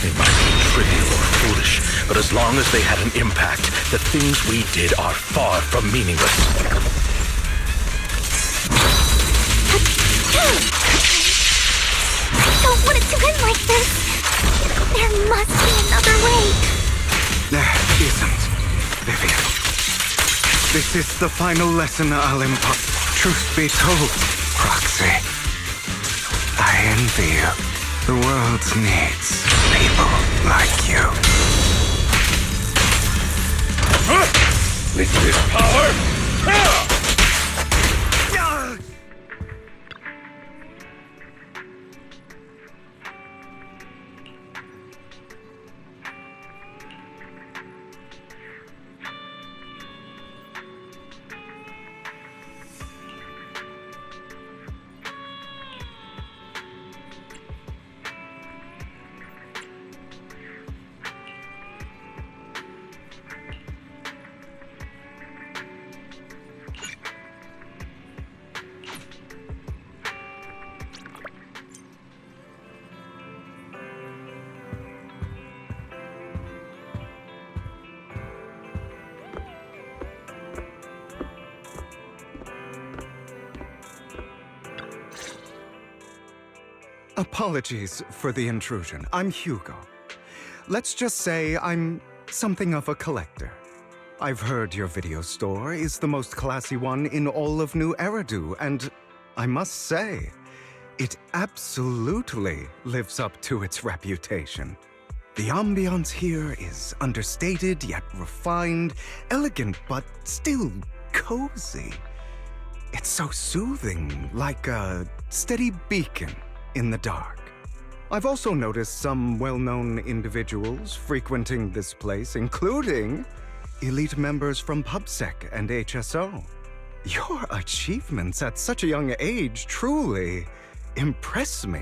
They might be trivial or foolish, but as long as they had an impact, the things we did are far from meaningless. I don't want it to end like this. There must be another way. There isn't, Vivian. This is the final lesson I'll impart. Truth be told, Proxy, I envy you. The world needs people like you. With this power, Apologies for the intrusion. I'm Hugo. Let's just say I'm something of a collector. I've heard your video store is the most classy one in all of New Eridu, and I must say, it absolutely lives up to its reputation. The ambiance here is understated yet refined, elegant but still cozy. It's so soothing, like a steady beacon in the dark. I've also noticed some well-known individuals frequenting this place, including elite members from PubSec and HSO. Your achievements at such a young age truly impress me.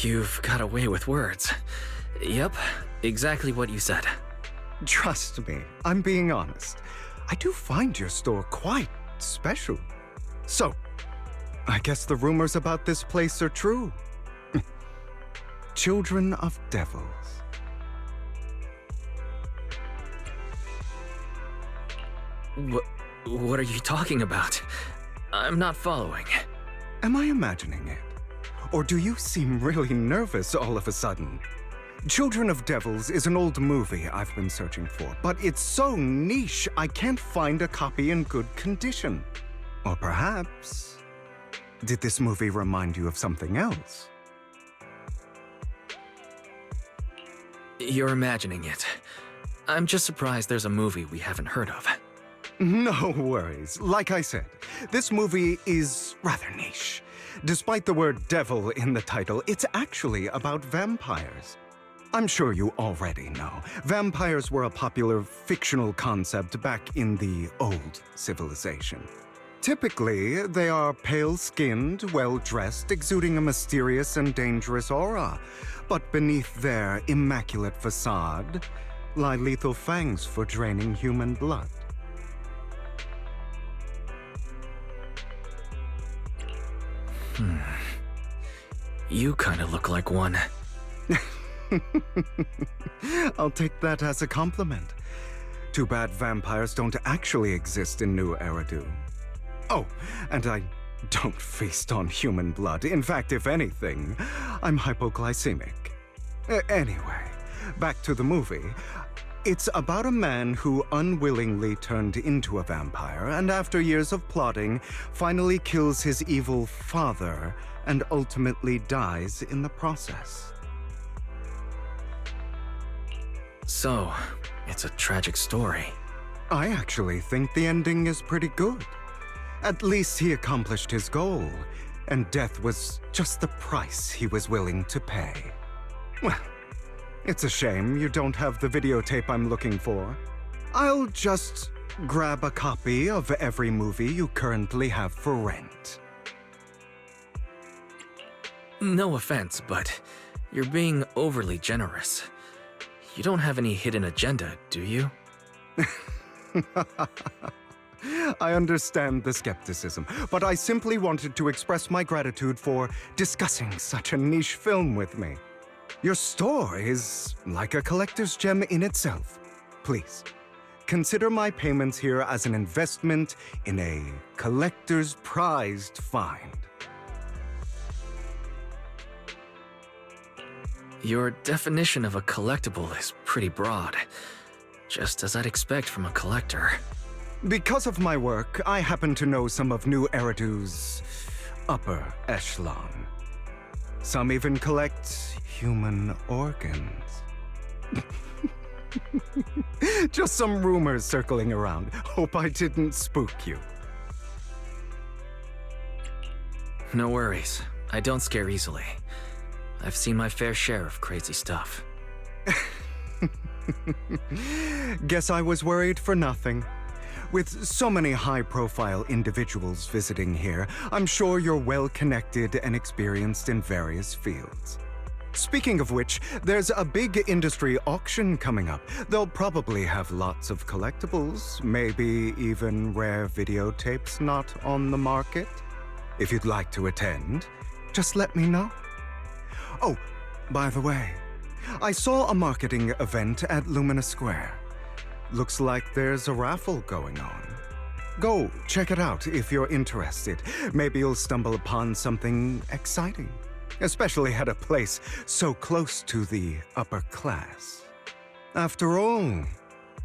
You've got away with words. Yep, exactly what you said. Trust me, I'm being honest. I do find your store quite special. So, I guess the rumors about this place are true. Children of devils. What are you talking about? I'm not following. Am I imagining it? Or do you seem really nervous all of a sudden? Children of Devils is an old movie I've been searching for, but it's so niche I can't find a copy in good condition. Or perhaps, did this movie remind you of something else? You're imagining it. I'm just surprised there's a movie we haven't heard of. No worries. Like I said, this movie is rather niche. Despite the word devil in the title, it's actually about vampires. I'm sure you already know. Vampires were a popular fictional concept back in the old civilization. Typically, they are pale-skinned, well-dressed, exuding a mysterious and dangerous aura. But beneath their immaculate facade lie lethal fangs for draining human blood. You kinda look like one. I'll take that as a compliment. Too bad vampires don't actually exist in New Eridu. Oh, and I don't feast on human blood. In fact, if anything, I'm hypoglycemic. Anyway, back to the movie. It's about a man who unwillingly turned into a vampire and after years of plotting, finally kills his evil father and ultimately dies in the process. So, it's a tragic story. I actually think the ending is pretty good. At least he accomplished his goal, and death was just the price he was willing to pay. Well, it's a shame you don't have the videotape I'm looking for. I'll just grab a copy of every movie you currently have for rent. No offense, but you're being overly generous. You don't have any hidden agenda, do you? I understand the skepticism, but I simply wanted to express my gratitude for discussing such a niche film with me. Your store is like a collector's gem in itself. Please, consider my payments here as an investment in a collector's prized find. Your definition of a collectible is pretty broad, just as I'd expect from a collector. Because of my work, I happen to know some of New Eridu's upper echelon. Some even collect human organs. Just some rumors circling around. Hope I didn't spook you. No worries. I don't scare easily. I've seen my fair share of crazy stuff. Guess I was worried for nothing. With so many high-profile individuals visiting here, I'm sure you're well-connected and experienced in various fields. Speaking of which, there's a big industry auction coming up. They'll probably have lots of collectibles, maybe even rare videotapes not on the market. If you'd like to attend, just let me know. Oh, by the way, I saw a marketing event at Lumina Square. Looks like there's a raffle going on. Go check it out if you're interested. Maybe you'll stumble upon something exciting, especially at a place so close to the upper class. After all,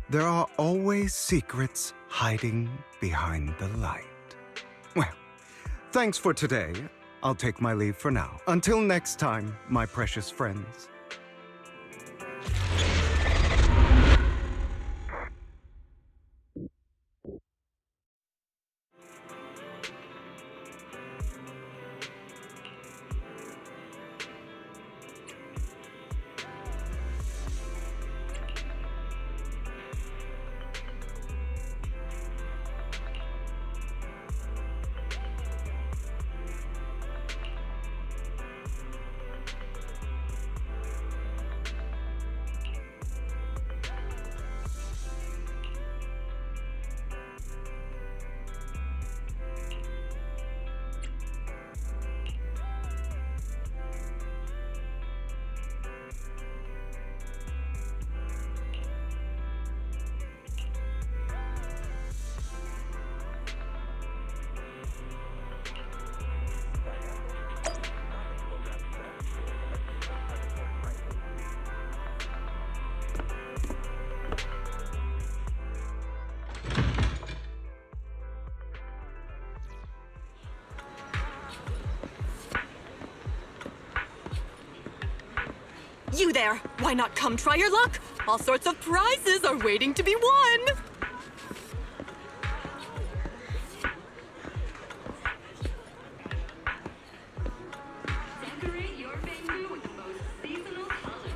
there are always secrets hiding behind the light. Well, thanks for today. I'll take my leave for now. Until next time, my precious friends. You there! Why not come try your luck? All sorts of prizes are waiting to be won! Decorate your venue with the most seasonal colors.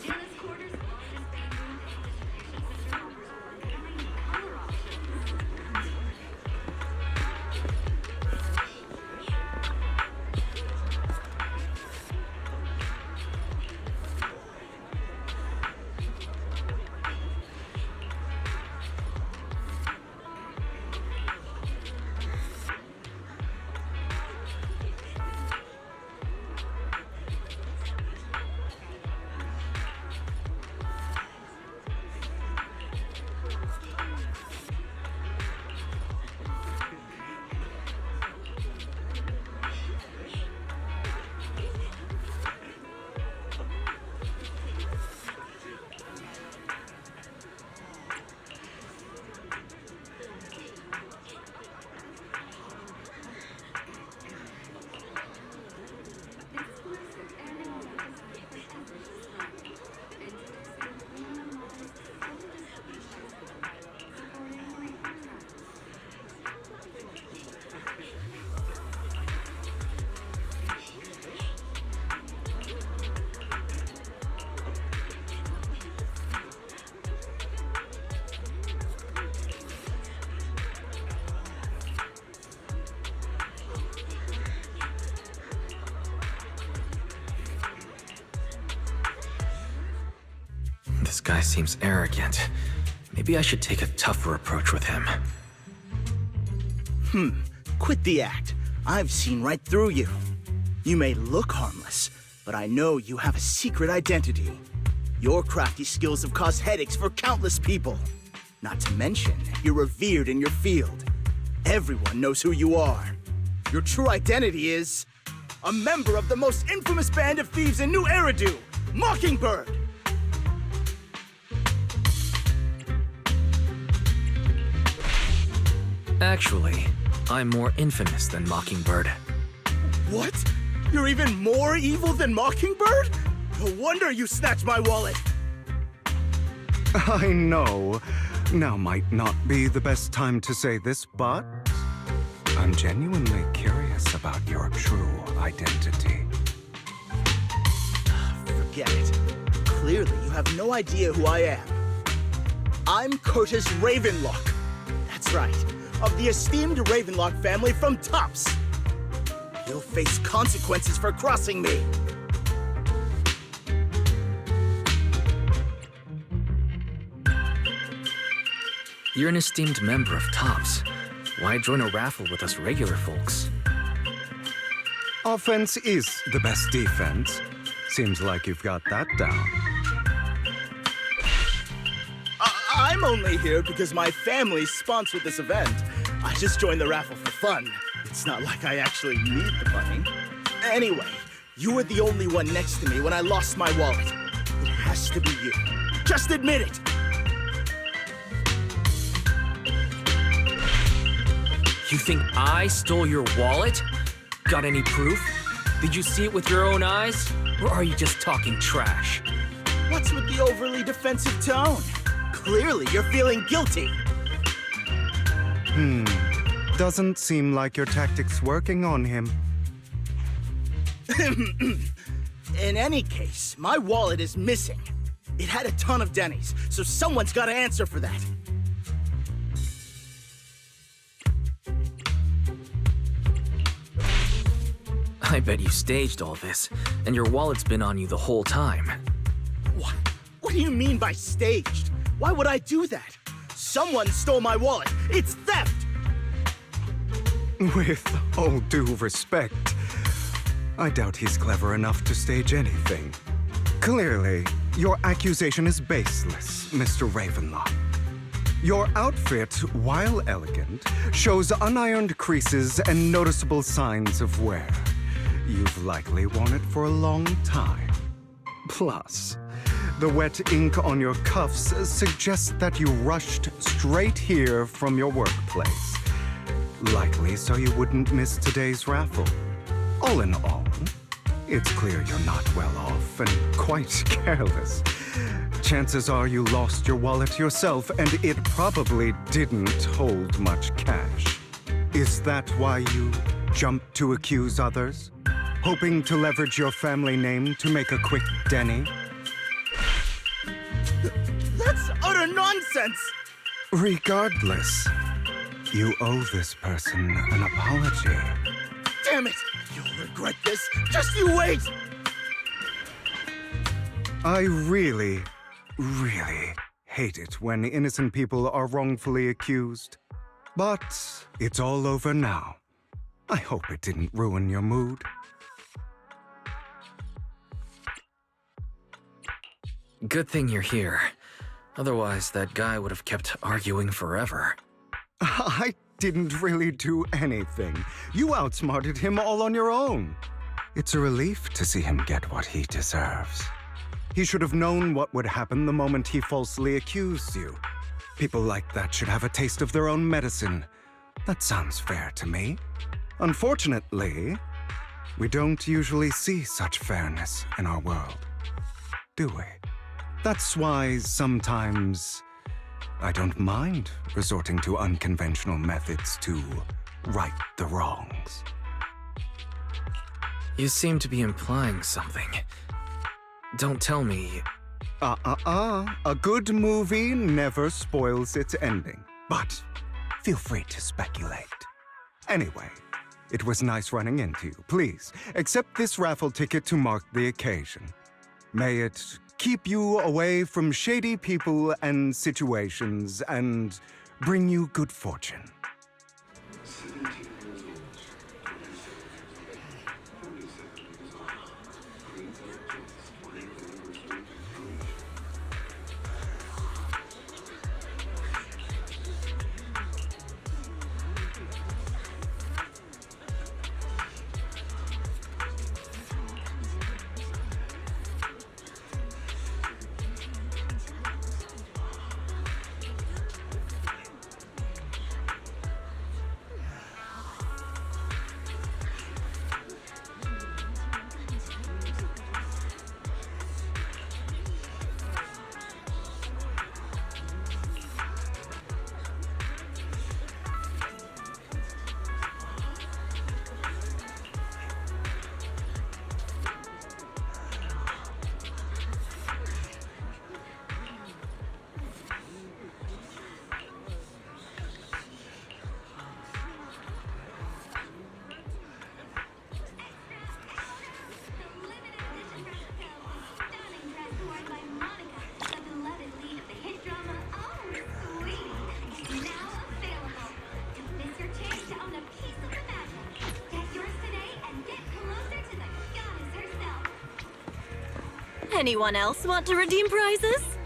Jealous Quarters' largest venue and distribution center offers wide color options. This guy seems arrogant. Maybe I should take a tougher approach with him. Quit the act. I've seen right through you. You may look harmless, but I know you have a secret identity. Your crafty skills have caused headaches for countless people. Not to mention, you're revered in your field. Everyone knows who you are. Your true identity is a member of the most infamous band of thieves in New Eridu, Mockingbird! Actually, I'm more infamous than Mockingbird. What? You're even more evil than Mockingbird? No wonder you snatched my wallet! I know. Now might not be the best time to say this, but I'm genuinely curious about your true identity. Forget it. Clearly, you have no idea who I am. I'm Curtis Ravenlock. That's right, of the esteemed Ravenlock family from Tops. You'll face consequences for crossing me. You're an esteemed member of Tops. Why join a raffle with us regular folks? Offense is the best defense. Seems like you've got that down. I'm only here because my family sponsored this event. I just joined the raffle for fun. It's not like I actually need the money. Anyway, you were the only one next to me when I lost my wallet. It has to be you. Just admit it! You think I stole your wallet? Got any proof? Did you see it with your own eyes? Or are you just talking trash? What's with the overly defensive tone? Clearly, you're feeling guilty. Doesn't seem like your tactics working on him. In any case, my wallet is missing. It had a ton of Denny's, so someone's got to answer for that. I bet you staged all this, and your wallet's been on you the whole time. What? What do you mean by staged? Why would I do that? Someone stole my wallet. It's theft! With all due respect, I doubt he's clever enough to stage anything. Clearly, your accusation is baseless, Mr. Ravenlock. Your outfit, while elegant, shows unironed creases and noticeable signs of wear. You've likely worn it for a long time. Plus, the wet ink on your cuffs suggests that you rushed straight here from your workplace. Likely so you wouldn't miss today's raffle. All in all, it's clear you're not well off and quite careless. Chances are you lost your wallet yourself, and it probably didn't hold much cash. Is that why you jumped to accuse others? Hoping to leverage your family name to make a quick Denny? That's utter nonsense! Regardless, you owe this person an apology. Damn it! You'll regret this. Just you wait! I really hate it when innocent people are wrongfully accused. But it's all over now. I hope it didn't ruin your mood. Good thing you're here. Otherwise, that guy would have kept arguing forever. I didn't really do anything. You outsmarted him all on your own. It's a relief to see him get what he deserves. He should have known what would happen the moment he falsely accused you. People like that should have a taste of their own medicine. That sounds fair to me. Unfortunately, we don't usually see such fairness in our world, do we? That's why sometimes I don't mind resorting to unconventional methods to right the wrongs. You seem to be implying something. Don't tell me... A good movie never spoils its ending. But feel free to speculate. Anyway, it was nice running into you. Please, accept this raffle ticket to mark the occasion. May it keep you away from shady people and situations and bring you good fortune. Anyone else want to redeem prizes?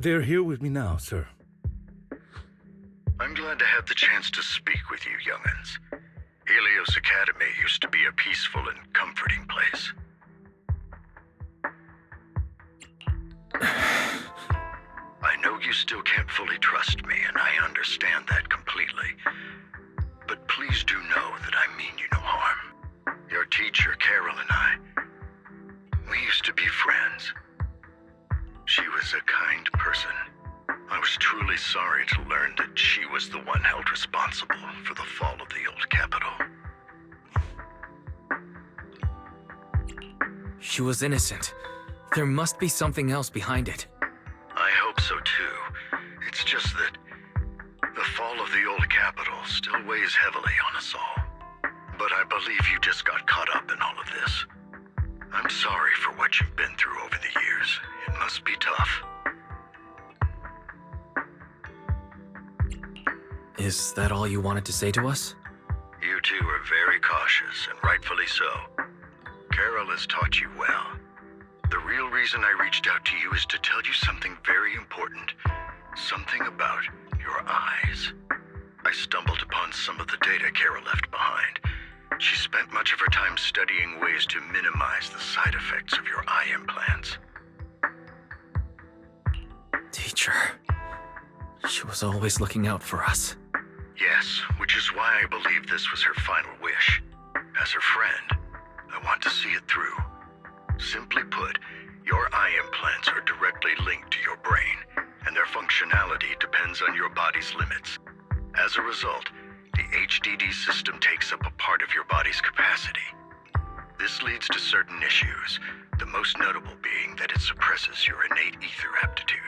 They're here with me now, sir. I'm glad to have the chance to speak with you, young'uns. Helios Academy used to be a peaceful and comforting place. I know you still can't fully trust me, and I understand that completely. But please do know that I mean you no harm. Your teacher, Carol, and I, we used to be friends. She was a kind person. I was truly sorry to learn that she was the one held responsible for the fall of the old capital. She was innocent. There must be something else behind it. I hope so too. It's just that the fall of the old capital still weighs heavily on us all. But I believe you just got caught up in all of this. I'm sorry for what you've been through over the years. It must be tough. Is that all you wanted to say to us? You two are very cautious, and rightfully so. Carol has taught you well. The real reason I reached out to you is to tell you something very important. Something about your eyes. I stumbled upon some of the data Carol left behind. She spent much of her time studying ways to minimize the side effects of your eye implants. Teacher. She was always looking out for us. Yes, which is why I believe this was her final wish. As her friend, I want to see it through. Simply put, your eye implants are directly linked to your brain, and their functionality depends on your body's limits. As a result, the HDD system takes up a part of your body's capacity. This leads to certain issues, the most notable being that it suppresses your innate ether aptitude.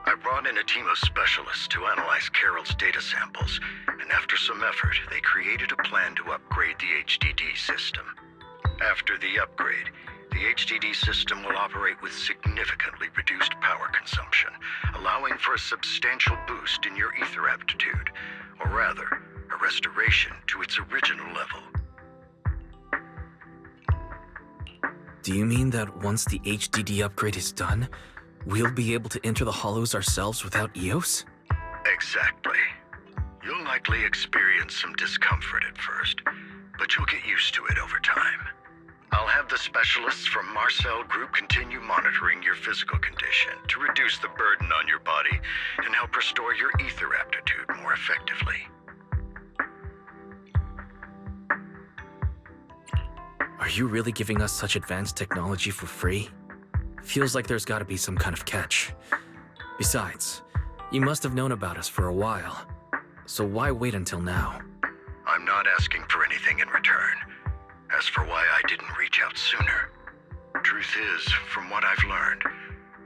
I brought in a team of specialists to analyze Carol's data samples, and after some effort, they created a plan to upgrade the HDD system. After the upgrade, the HDD system will operate with significantly reduced power consumption, allowing for a substantial boost in your ether aptitude, or rather, a restoration to its original level. Do you mean that once the HDD upgrade is done, we'll be able to enter the hollows ourselves without EOS? Exactly. You'll likely experience some discomfort at first, but you'll get used to it over time. I'll have the specialists from Marcel Group continue monitoring your physical condition to reduce the burden on your body and help restore your ether aptitude more effectively. Are you really giving us such advanced technology for free? Feels like there's gotta be some kind of catch. Besides, you must have known about us for a while, so why wait until now? I'm not asking for anything in return. As for why I didn't reach out sooner, truth is, from what I've learned,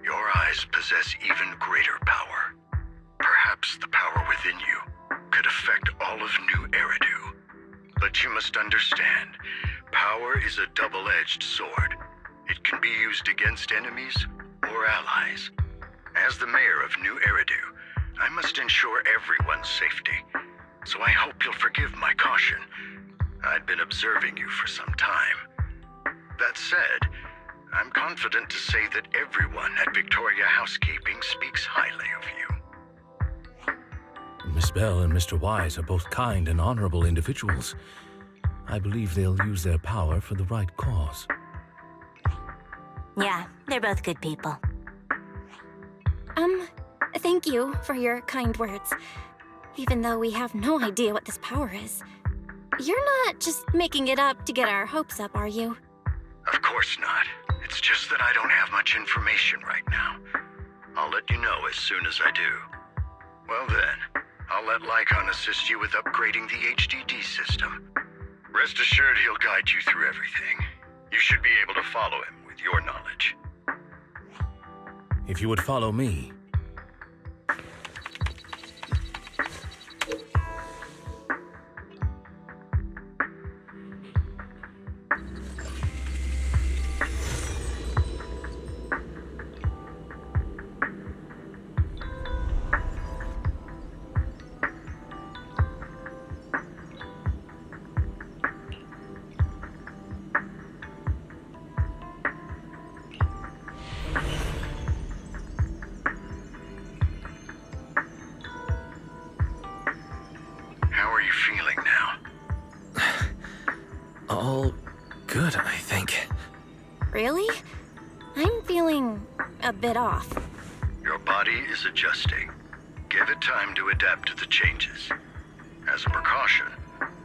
your eyes possess even greater power. Perhaps the power within you could affect all of New Eridu. But you must understand, power is a double-edged sword. It can be used against enemies or allies. As the mayor of New Eridu, I must ensure everyone's safety, so I hope you'll forgive my caution. I'd been observing you for some time. That said, I'm confident to say that everyone at Victoria Housekeeping speaks highly of you. Miss Belle and Mr. Wise are both kind and honorable individuals. I believe they'll use their power for the right cause. Yeah, they're both good people. Thank you for your kind words. Even though we have no idea what this power is. You're not just making it up to get our hopes up, are you? Of course not. It's just that I don't have much information right now. I'll let you know as soon as I do. Well then, I'll let Lycon assist you with upgrading the HDD system. Rest assured he'll guide you through everything. You should be able to follow him with your knowledge. If you would follow me. How are you feeling now? All good, I think. Really? I'm feeling a bit off. Your body is adjusting. Give it time to adapt to the changes. As a precaution,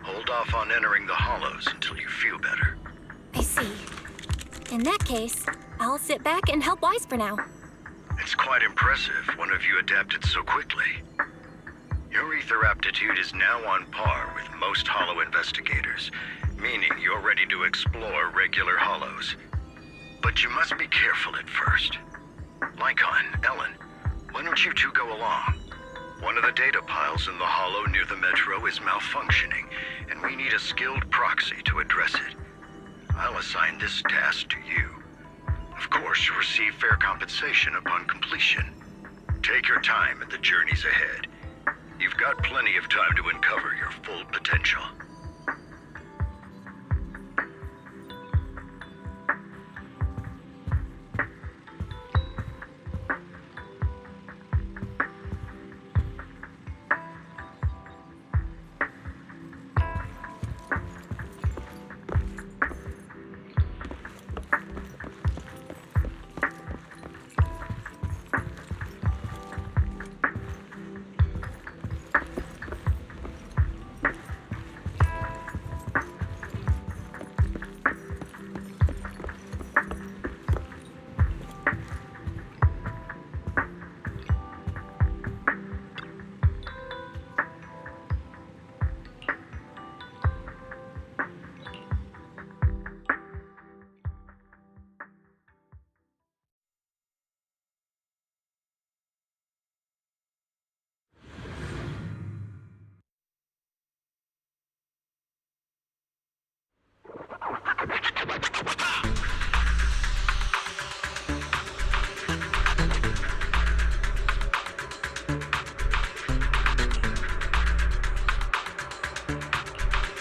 hold off on entering the hollows until you feel better. I see. In that case, I'll sit back and help Wise for now. It's quite impressive one of you adapted so quickly. Your ether aptitude is now on par with most hollow investigators, meaning you're ready to explore regular hollows. But you must be careful at first. Lycon, Ellen, why don't you two go along? One of the data piles in the hollow near the metro is malfunctioning, and we need a skilled proxy to address it. I'll assign this task to you. Of course, you'll receive fair compensation upon completion. Take your time in the journeys ahead. You've got plenty of time to uncover your full potential.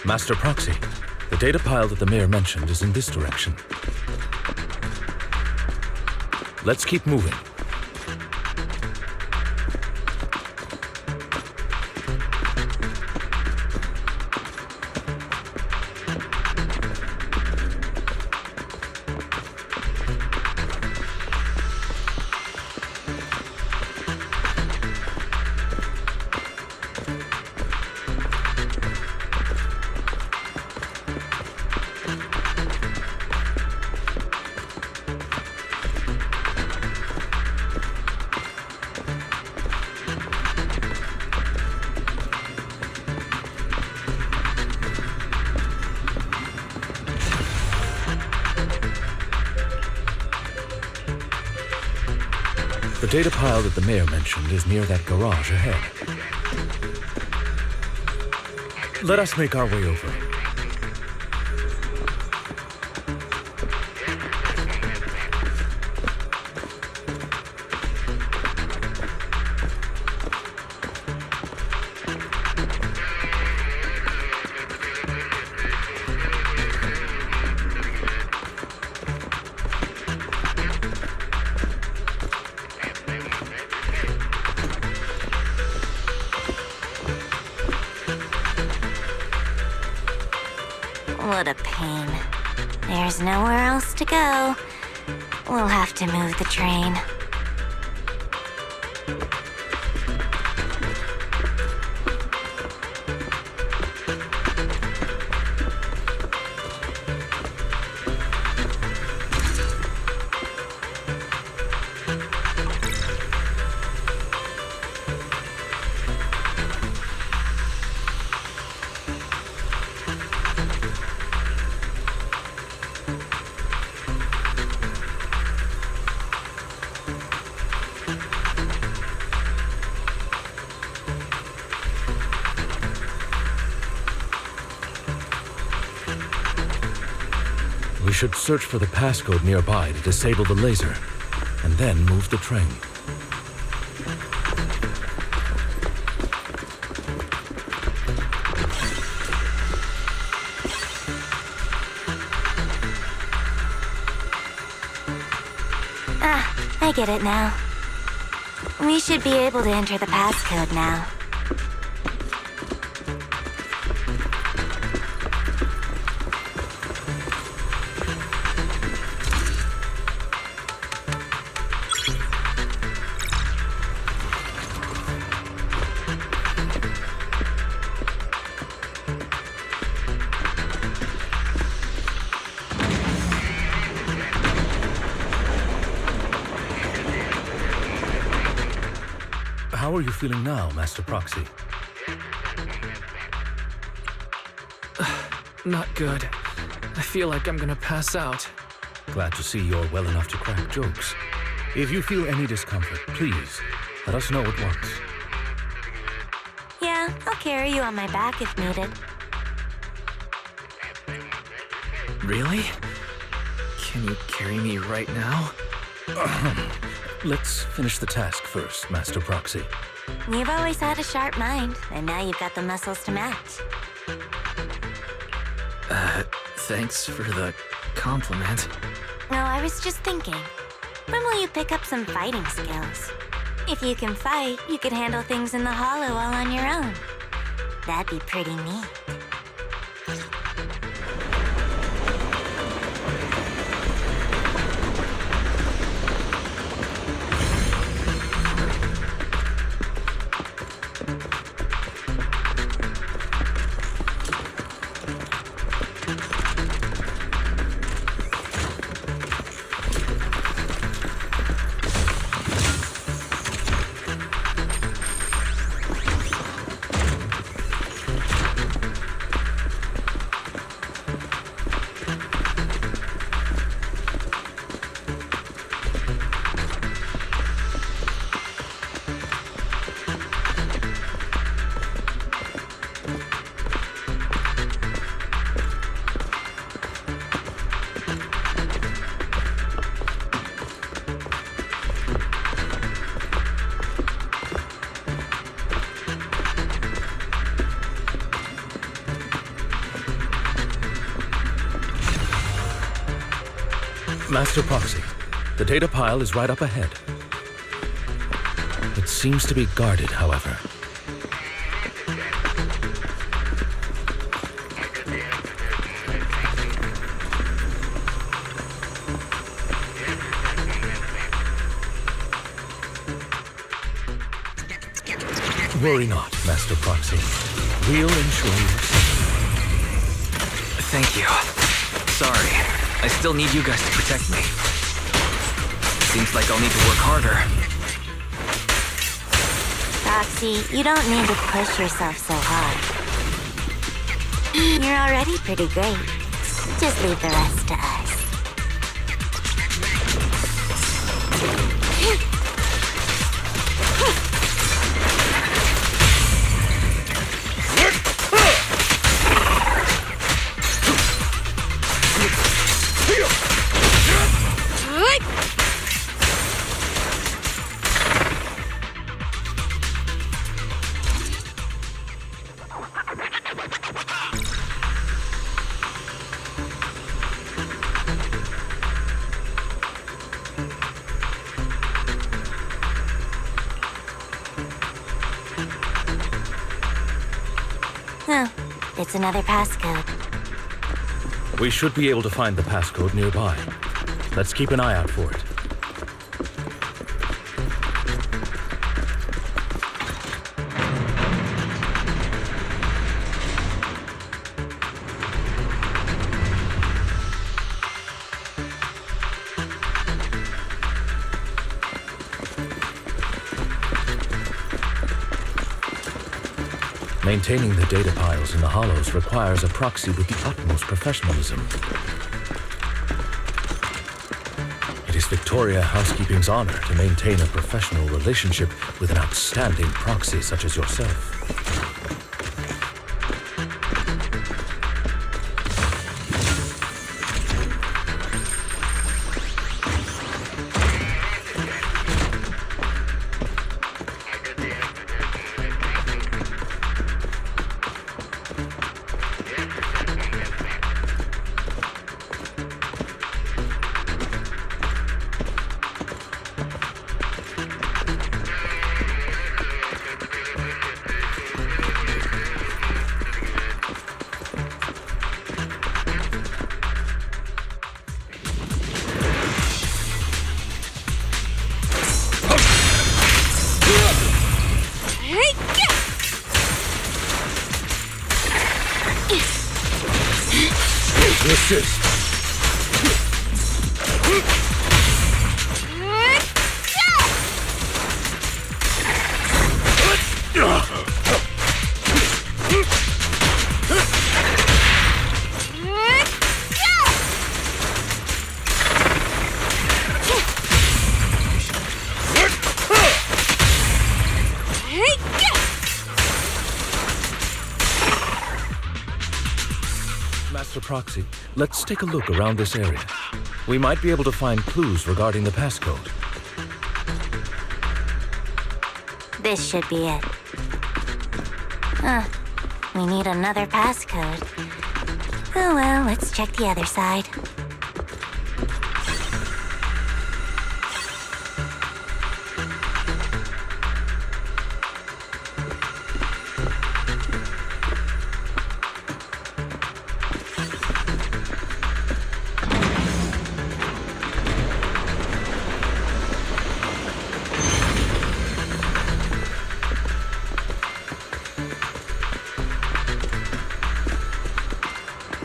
Master Proxy, the data pile that the mayor mentioned is in this direction. Let's keep moving. The data pile that the mayor mentioned is near that garage ahead. Let us make our way over. What a pain. There's nowhere else to go. We'll have to move the train. We should search for the passcode nearby to disable the laser, and then move the train. Ah, I get it now. We should be able to enter the passcode now. How are you feeling now, Master Proxy? Not good. I feel like I'm gonna pass out. Glad to see you're well enough to crack jokes. If you feel any discomfort, please let us know at once. Yeah, I'll carry you on my back if needed. Really? Can you carry me right now? Let's finish the task first, Master Proxy. You've always had a sharp mind, and now you've got the muscles to match. Thanks for the compliment. No, I was just thinking. When will you pick up some fighting skills? If you can fight, you could handle things in the hollow all on your own. That'd be pretty neat. Master Proxy, the data pile is right up ahead. It seems to be guarded, however. Worry not, Master Proxy. We'll ensure you. Thank you. Sorry. I still need you guys to protect me. Seems like I'll need to work harder. Roxy, you don't need to push yourself so hard. You're already pretty great. Just leave the rest to us. Oh, it's another passcode. We should be able to find the passcode nearby. Let's keep an eye out for it. Maintaining the data piles in the hollows requires a proxy with the utmost professionalism. It is Victoria Housekeeping's honor to maintain a professional relationship with an outstanding proxy such as yourself. Master Proxy, let's take a look around this area. We might be able to find clues regarding the passcode. This should be it. We need another passcode. Oh well, let's check the other side.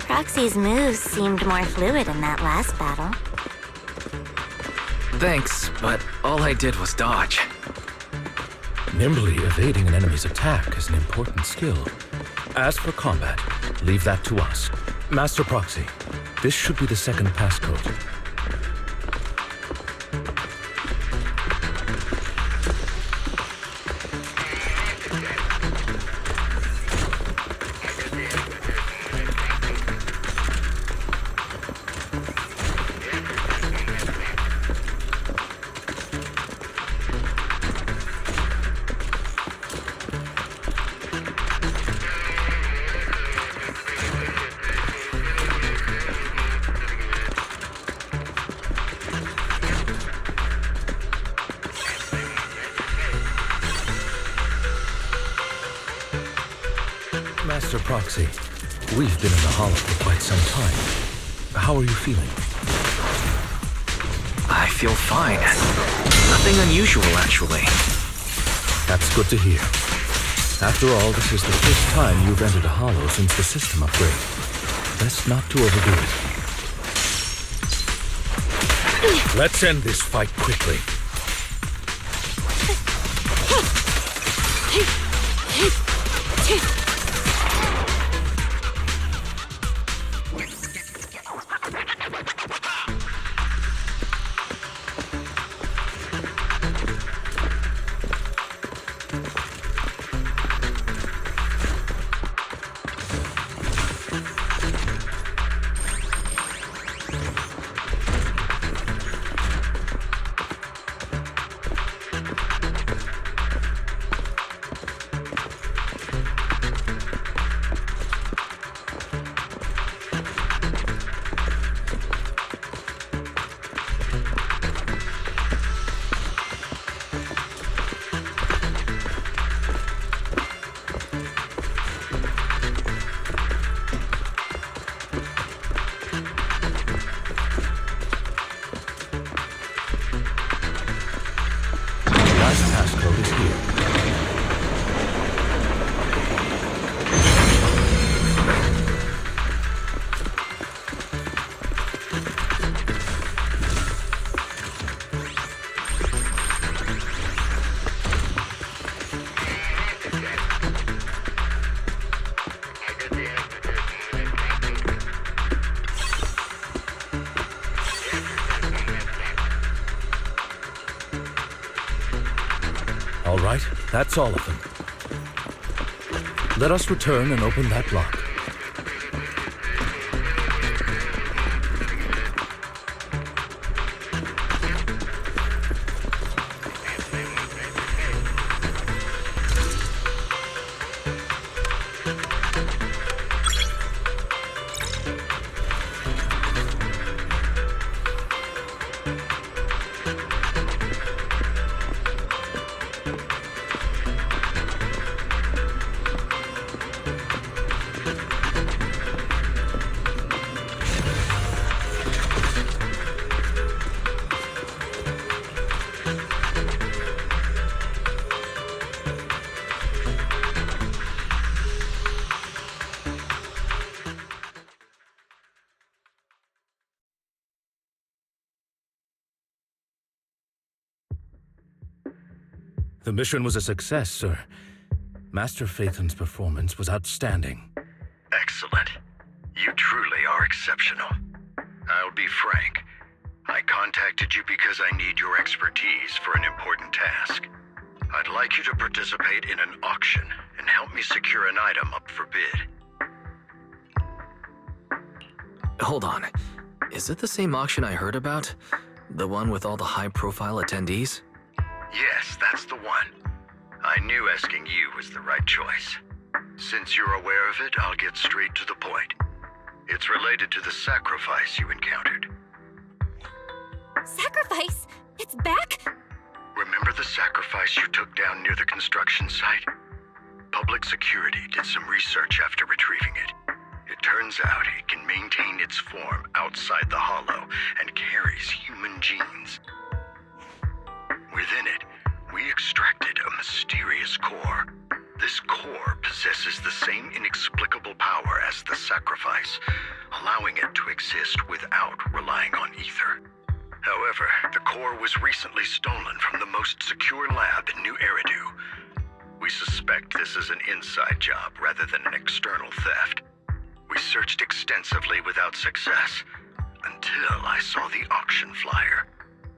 Proxy's moves seemed more fluid in that last battle. Thanks, but all I did was dodge. Nimbly evading an enemy's attack is an important skill. As for combat, leave that to us. Master Proxy, this should be the second passcode. Proxy, we've been in the Hollow for quite some time. How are you feeling? I feel fine. Nothing unusual, actually. That's good to hear. After all, this is the first time you've entered a Hollow since the system upgrade. Best not to overdo it. Let's end this fight quickly. All right, that's all of them. Let us return and open that lock. The mission was a success, sir. Master Phaethon's performance was outstanding. Excellent. You truly are exceptional. I'll be frank. I contacted you because I need your expertise for an important task. I'd like you to participate in an auction and help me secure an item up for bid. Hold on. Is it the same auction I heard about? The one with all the high-profile attendees? Yes, that's the one. I knew asking you was the right choice. Since you're aware of it, I'll get straight to the point. It's related to the sacrifice you encountered. Sacrifice? It's back? Remember the sacrifice you took down near the construction site? Public security did some research after retrieving it. It turns out it can maintain its form outside the Hollow and carries human genes. Within it, we extracted a mysterious core. This core possesses the same inexplicable power as the sacrifice, allowing it to exist without relying on ether. However, the core was recently stolen from the most secure lab in New Eridu. We suspect this is an inside job rather than an external theft. We searched extensively without success, until I saw the auction flyer.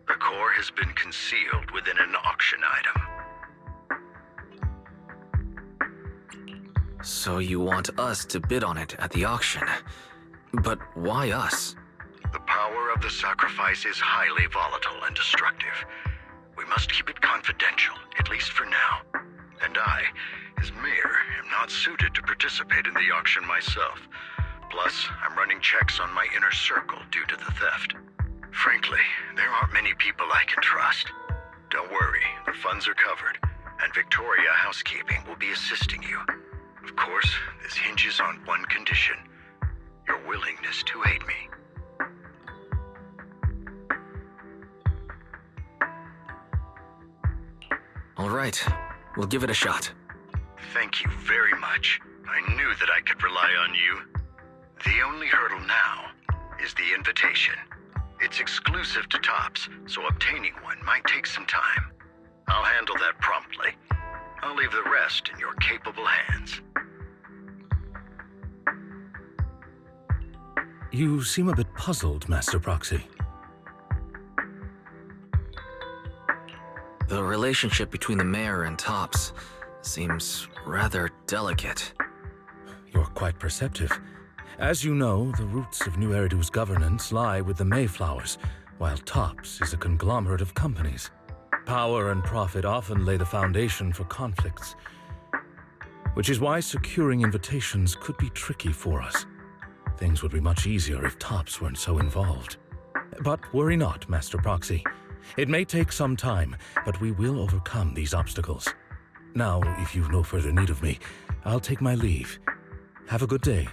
The core has been concealed within an auction item. So you want us to bid on it at the auction. But why us? The power of the sacrifice is highly volatile and destructive. We must keep it confidential, at least for now. And I, as mayor, am not suited to participate in the auction myself. Plus, I'm running checks on my inner circle due to the theft. Frankly, there aren't many people I can trust. Don't worry, the funds are covered, and Victoria Housekeeping will be assisting you. Of course, this hinges on one condition: your willingness to aid me. All right, we'll give it a shot. Thank you very much. I knew that I could rely on you. The only hurdle now is the invitation. It's exclusive to Tops, so obtaining one might take some time. I'll handle that promptly. I'll leave the rest in your capable hands. You seem a bit puzzled, Master Proxy. The relationship between the mayor and Tops seems rather delicate. You're quite perceptive. As you know, the roots of New Eridu's governance lie with the Mayflowers, while Tops is a conglomerate of companies. Power and profit often lay the foundation for conflicts, which is why securing invitations could be tricky for us. Things would be much easier if Tops weren't so involved. But worry not, Master Proxy. It may take some time, but we will overcome these obstacles. Now, if you've no further need of me, I'll take my leave. Have a good day.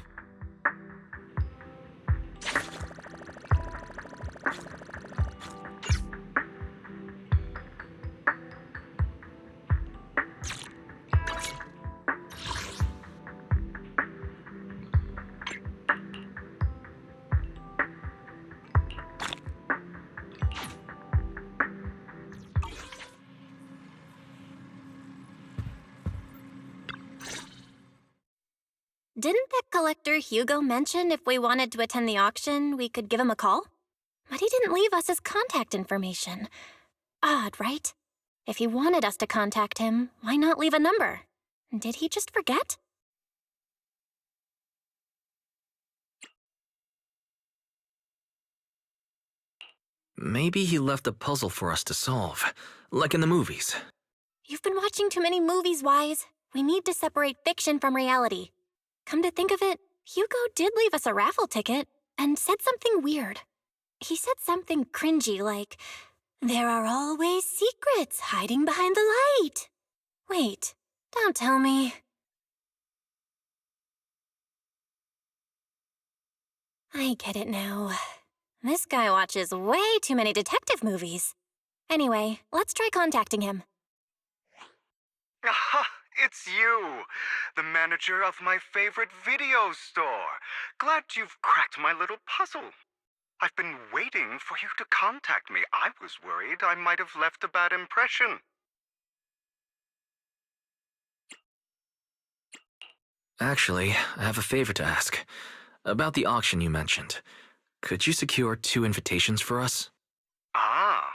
Didn't that collector Hugo mention if we wanted to attend the auction, we could give him a call? But he didn't leave us his contact information. Odd, right? If he wanted us to contact him, why not leave a number? Did he just forget? Maybe he left a puzzle for us to solve, like in the movies. You've been watching too many movies, Wise. We need to separate fiction from reality. Come to think of it, Hugo did leave us a raffle ticket and said something weird. He said something cringy like, "There are always secrets hiding behind the light." Wait, don't tell me. I get it now. This guy watches way too many detective movies. Anyway, let's try contacting him. Aha! It's you! The manager of my favorite video store! Glad you've cracked my little puzzle. I've been waiting for you to contact me. I was worried I might have left a bad impression. Actually, I have a favor to ask. About the auction you mentioned. Could you secure 2 invitations for us? Ah,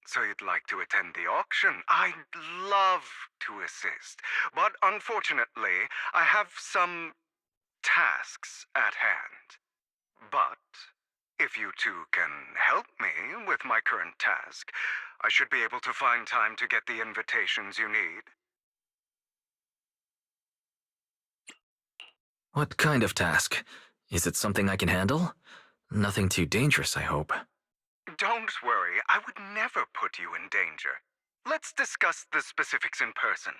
so you'd like to attend the auction? I'd love to assist, but unfortunately, I have some tasks at hand. But if you two can help me with my current task, I should be able to find time to get the invitations you need. What kind of task? Is it something I can handle? Nothing too dangerous, I hope. Don't worry, I would never put you in danger. Let's discuss the specifics in person.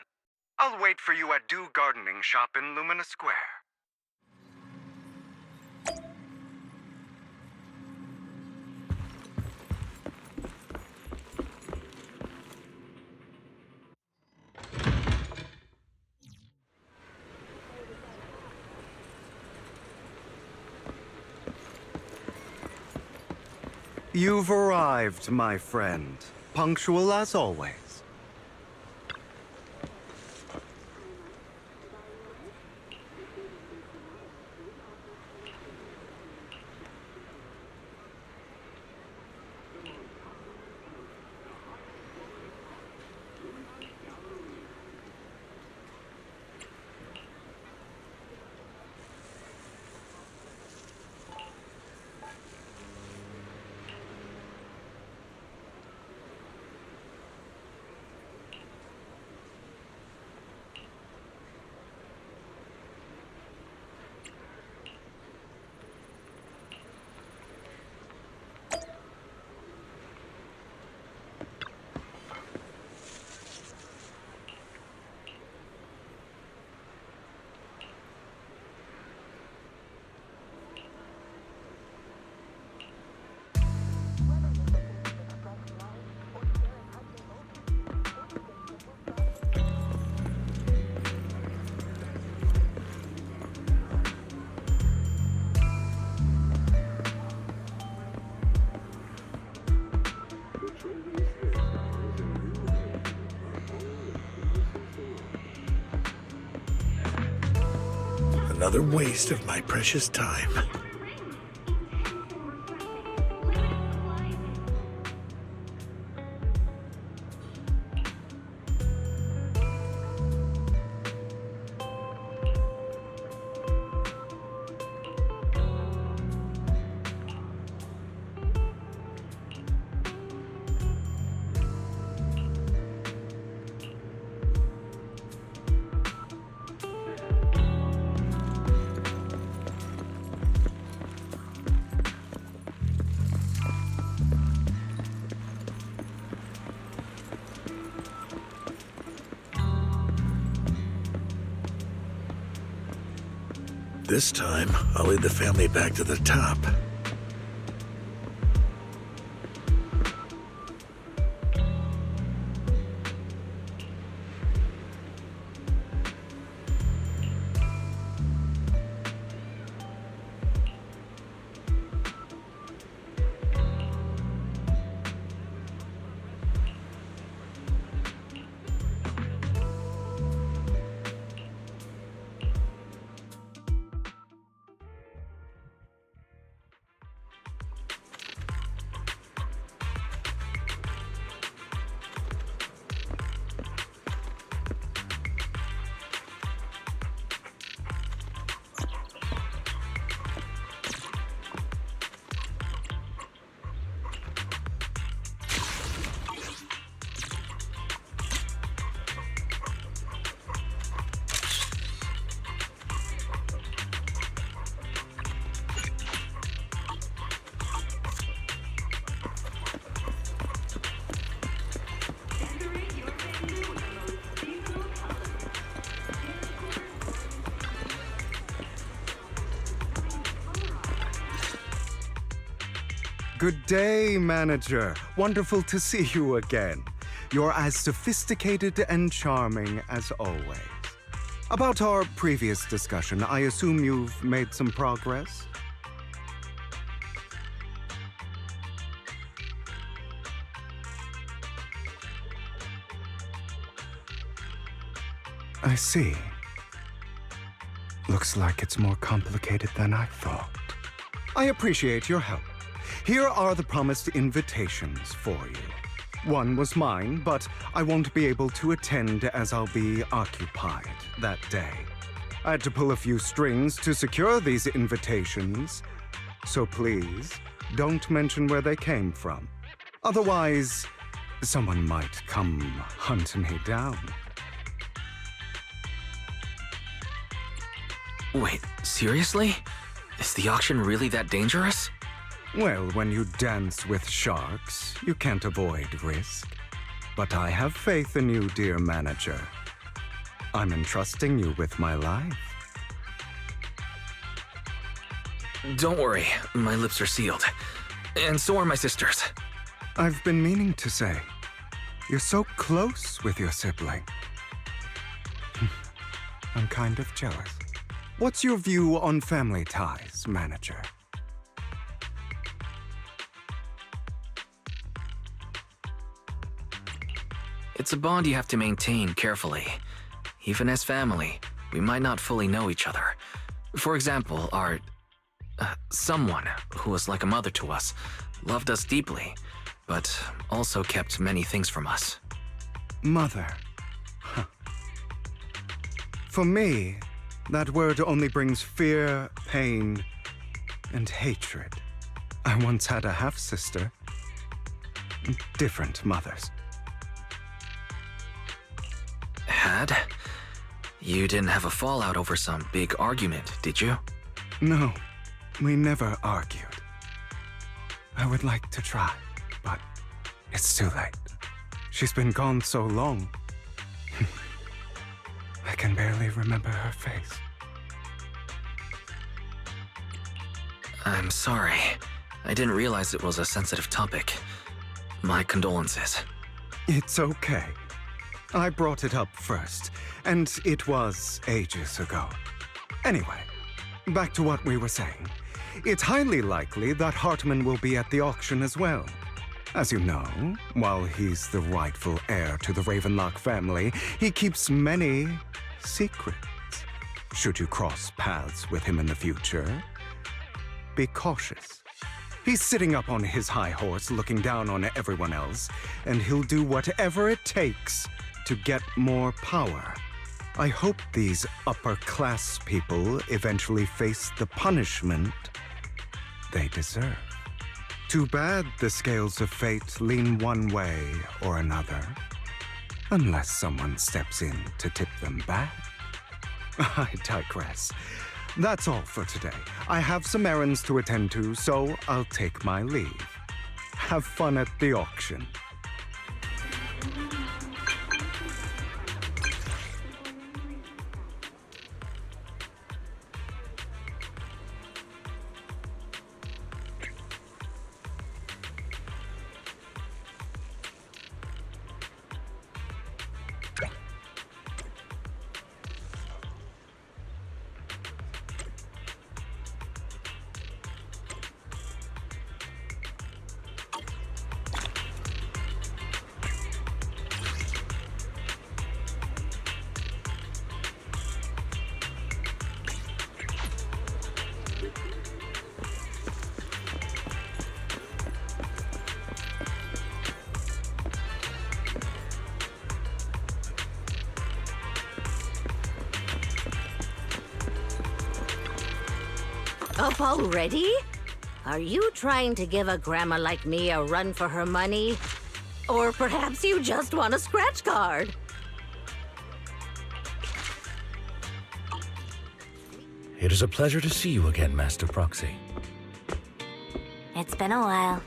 I'll wait for you at Do Gardening Shop in Lumina Square. You've arrived, my friend. Punctual as always. Another waste of my precious time. This time, I'll lead the family back to the top. Good day, manager. Wonderful to see you again. You're as sophisticated and charming as always. About our previous discussion, I assume you've made some progress? I see. Looks like it's more complicated than I thought. I appreciate your help. Here are the promised invitations for you. One was mine, but I won't be able to attend as I'll be occupied that day. I had to pull a few strings to secure these invitations, so please don't mention where they came from. Otherwise, someone might come hunt me down. Wait, seriously? Is the auction really that dangerous? Well, when you dance with sharks, you can't avoid risk. But I have faith in you, dear manager. I'm entrusting you with my life. Don't worry, my lips are sealed. And so are my sisters. I've been meaning to say, you're so close with your sibling. I'm kind of jealous. What's your view on family ties, manager? It's a bond you have to maintain carefully. Even as family, we might not fully know each other. For example, our... someone who was like a mother to us, loved us deeply, but also kept many things from us. Mother. Huh. For me, that word only brings fear, pain, and hatred. I once had a half-sister. Different mothers. Had? You didn't have a fallout over some big argument, did you? No, we never argued. I would like to try, but it's too late. She's been gone so long. I can barely remember her face. I'm sorry. I didn't realize it was a sensitive topic. My condolences. It's okay. I brought it up first, and it was ages ago. Anyway, back to what we were saying. It's highly likely that Hartman will be at the auction as well. As you know, while he's the rightful heir to the Ravenlock family, he keeps many secrets. should you cross paths with him in the future. Be cautious. He's sitting up on his high horse looking down on everyone else, and he'll do whatever it takes to get more power. I hope these upper-class people eventually face the punishment they deserve. Too bad the scales of fate lean one way or another, unless someone steps in to tip them back. I digress. That's all for today. I have some errands to attend to, so I'll take my leave. Have fun at the auction. Up already? Are you trying to give a grandma like me a run for her money? Or perhaps you just want a scratch card? It is a pleasure to see you again, Master Proxy. It's been a while.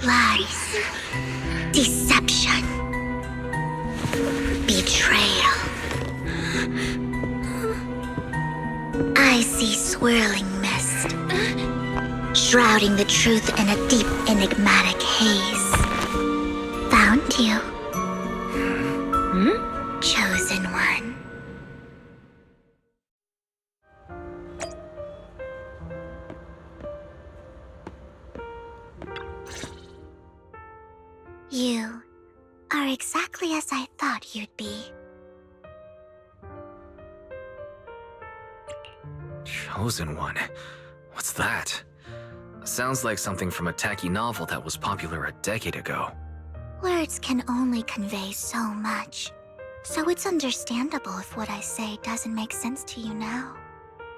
Lies. Deception. Betrayal. I see swirling mist, shrouding the truth in a deep, enigmatic haze. Found you. Chosen one. You are exactly as I thought you'd be. Chosen one? What's that? Sounds like something from a tacky novel that was popular a decade ago. Words can only convey so much, so it's understandable if what I say doesn't make sense to you now.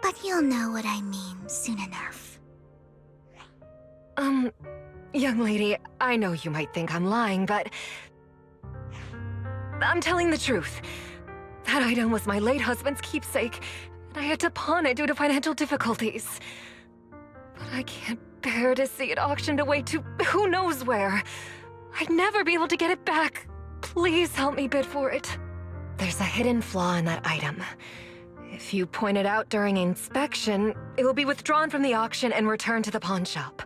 But you'll know what I mean soon enough. Young lady, I know you might think I'm lying, but I'm telling the truth. That item was my late husband's keepsake, and I had to pawn it due to financial difficulties. But I can't bear to see it auctioned away to who knows where. I'd never be able to get it back. Please help me bid for it. There's a hidden flaw in that item. If you point it out during inspection, it will be withdrawn from the auction and returned to the pawn shop.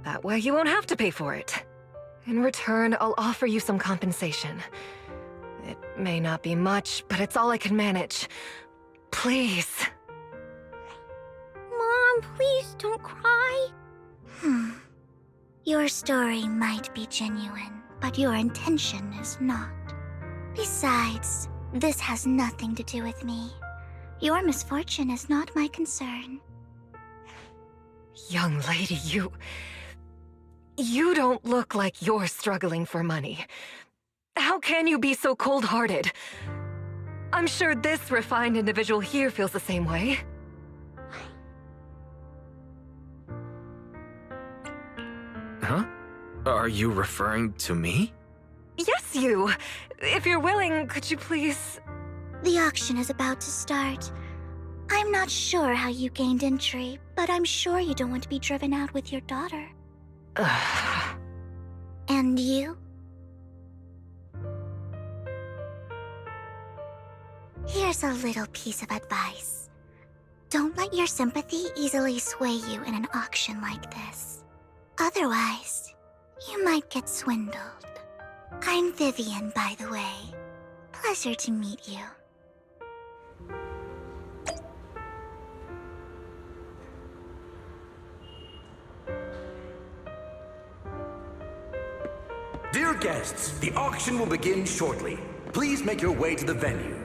That way you won't have to pay for it. In return, I'll offer you some compensation. It may not be much, but it's all I can manage. Please. Mom, please don't cry. Your story might be genuine, but your intention is not. Besides, this has nothing to do with me. Your misfortune is not my concern. Young lady, You don't look like you're struggling for money. How can you be so cold-hearted? I'm sure this refined individual here feels the same way. Huh? Are you referring to me? Yes, you! If you're willing, could you please... The auction is about to start. I'm not sure how you gained entry, but I'm sure you don't want to be driven out with your daughter. And you? Here's a little piece of advice. Don't let your sympathy easily sway you in an auction like this. Otherwise, you might get swindled. I'm Vivian, by the way. Pleasure to meet you. Dear guests, the auction will begin shortly. Please make your way to the venue.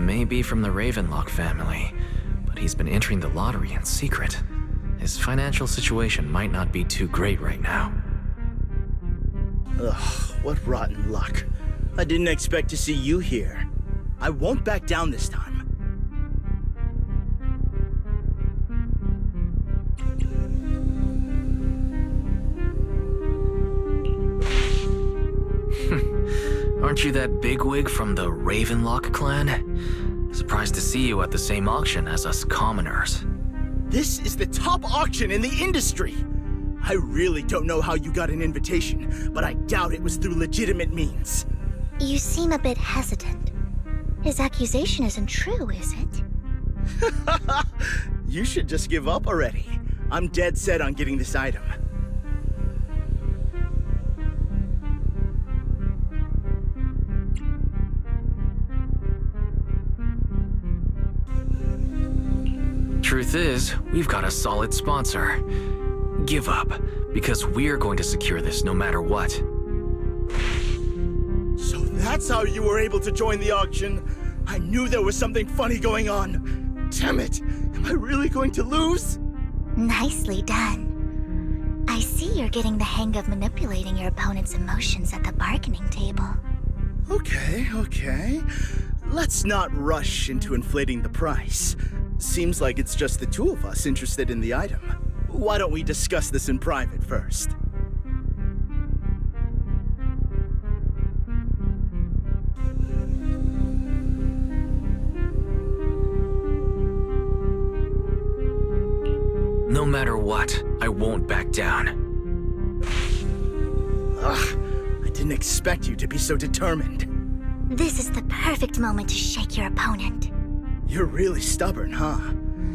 may be from the Ravenlock family, but he's been entering the lottery in secret. His financial situation might not be too great right now. Ugh, what rotten luck. I didn't expect to see you here. I won't back down this time. Aren't you that bigwig from the Ravenlock clan? Surprised to see you at the same auction as us commoners. This is the top auction in the industry! I really don't know how you got an invitation, but I doubt it was through legitimate means. You seem a bit hesitant. His accusation isn't true, is it? You should just give up already. I'm dead set on getting this item. Truth is, we've got a solid sponsor. Give up, because we're going to secure this no matter what. So that's how you were able to join the auction? I knew there was something funny going on. Damn it! Am I really going to lose? Nicely done. I see you're getting the hang of manipulating your opponent's emotions at the bargaining table. Okay. Let's not rush into inflating the price. Seems like it's just the two of us interested in the item. Why don't we discuss this in private first? No matter what, I won't back down. Ugh, I didn't expect you to be so determined. This is the perfect moment to shake your opponent. You're really stubborn, huh?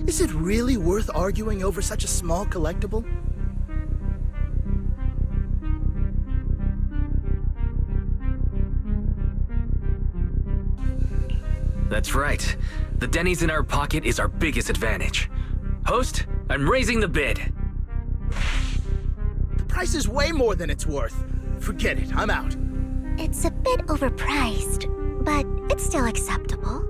Is it really worth arguing over such a small collectible? That's right. The Denny's in our pocket is our biggest advantage. Host, I'm raising the bid. The price is way more than it's worth. Forget it, I'm out. It's a bit overpriced, but it's still acceptable.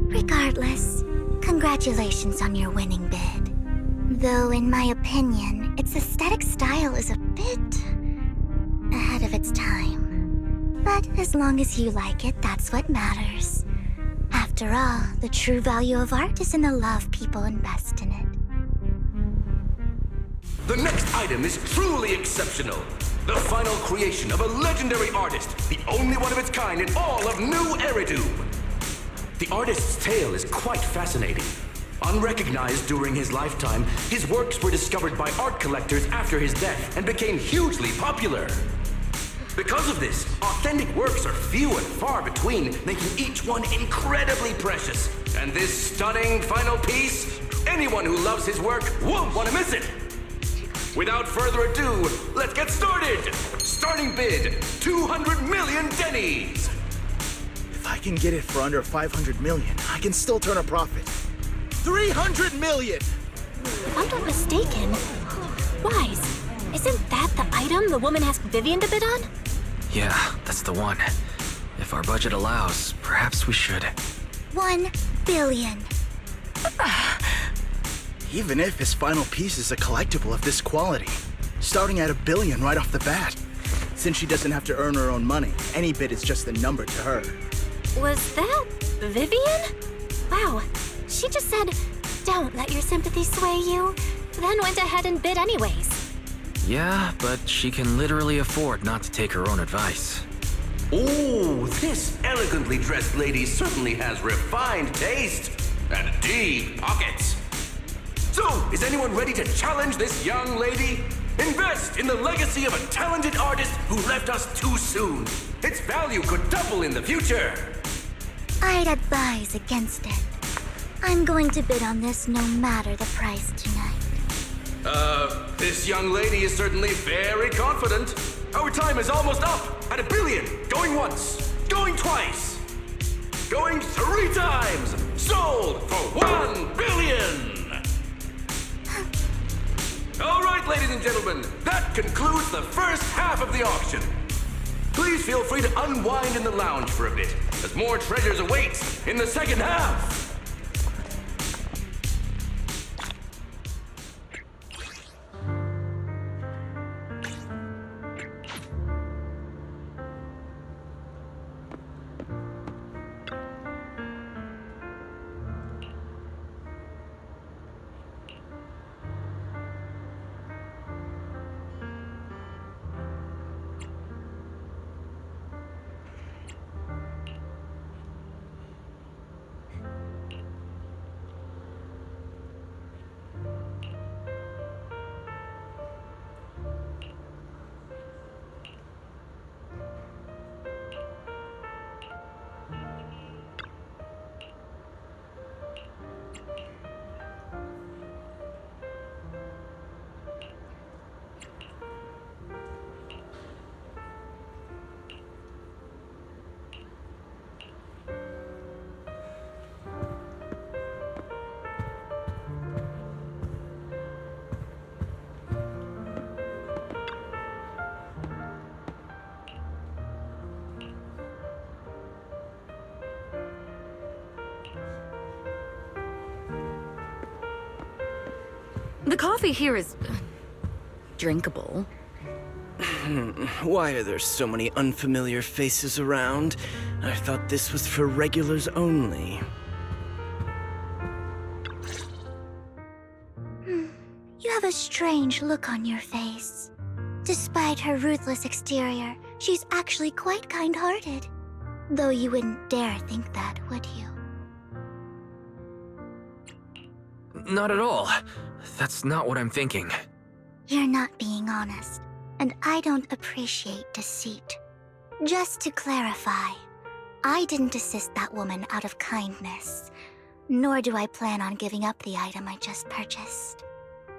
Regardless, congratulations on your winning bid. Though in my opinion, its aesthetic style is a bit ahead of its time. But as long as you like it, that's what matters. After all, the true value of art is in the love people invest in it. The next item is truly exceptional. The final creation of a legendary artist, the only one of its kind in all of New Eridu. The artist's tale is quite fascinating. Unrecognized during his lifetime, his works were discovered by art collectors after his death and became hugely popular. Because of this, authentic works are few and far between, making each one incredibly precious. And this stunning final piece, anyone who loves his work won't want to miss it. Without further ado, let's get started! Starting bid, 200 million Denny's! If I can get it for under 500 million, I can still turn a profit. 300 million! If I'm not mistaken, Wise, isn't that the item the woman asked Vivian to bid on? Yeah, that's the one. If our budget allows, perhaps we should. 1 billion. Even if his final piece is a collectible of this quality, starting at $1 billion right off the bat. Since she doesn't have to earn her own money, any bid is just a number to her. Was that Vivian? Wow, she just said, "Don't let your sympathy sway you," then went ahead and bid anyways. Yeah, but she can literally afford not to take her own advice. Oh, this elegantly dressed lady certainly has refined taste and deep pockets. So, is anyone ready to challenge this young lady? Invest in the legacy of a talented artist who left us too soon. Its value could double in the future. I'd advise against it. I'm going to bid on this no matter the price tonight. This young lady is certainly very confident. Our time is almost up at $1 billion. Going once, going twice, going 3 times. Sold for $1 billion. All right, ladies and gentlemen, that concludes the first half of the auction. Please feel free to unwind in the lounge for a bit, as more treasures await in the second half. The coffee here is drinkable. Why are there so many unfamiliar faces around? I thought this was for regulars only. You have a strange look on your face. Despite her ruthless exterior, she's actually quite kind-hearted. Though you wouldn't dare think that, would you? Not at all. That's not what I'm thinking. You're not being honest, and I don't appreciate deceit. Just to clarify, I didn't assist that woman out of kindness, nor do I plan on giving up the item I just purchased,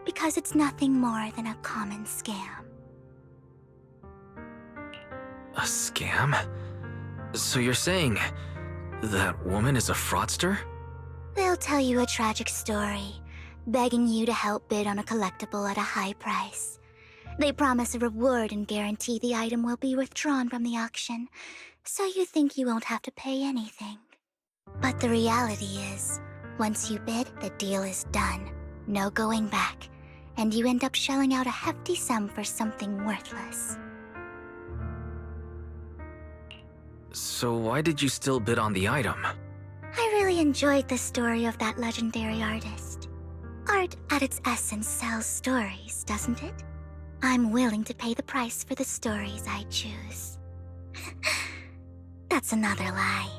because it's nothing more than a common scam. A scam? So you're saying that woman is a fraudster? They'll tell you a tragic story, begging you to help bid on a collectible at a high price. They promise a reward and guarantee the item will be withdrawn from the auction, so you think you won't have to pay anything. But the reality is, once you bid, the deal is done. No going back, and you end up shelling out a hefty sum for something worthless. So why did you still bid on the item? I really enjoyed the story of that legendary artist. Art at its essence sells stories, doesn't it? I'm willing to pay the price for the stories I choose. That's another lie.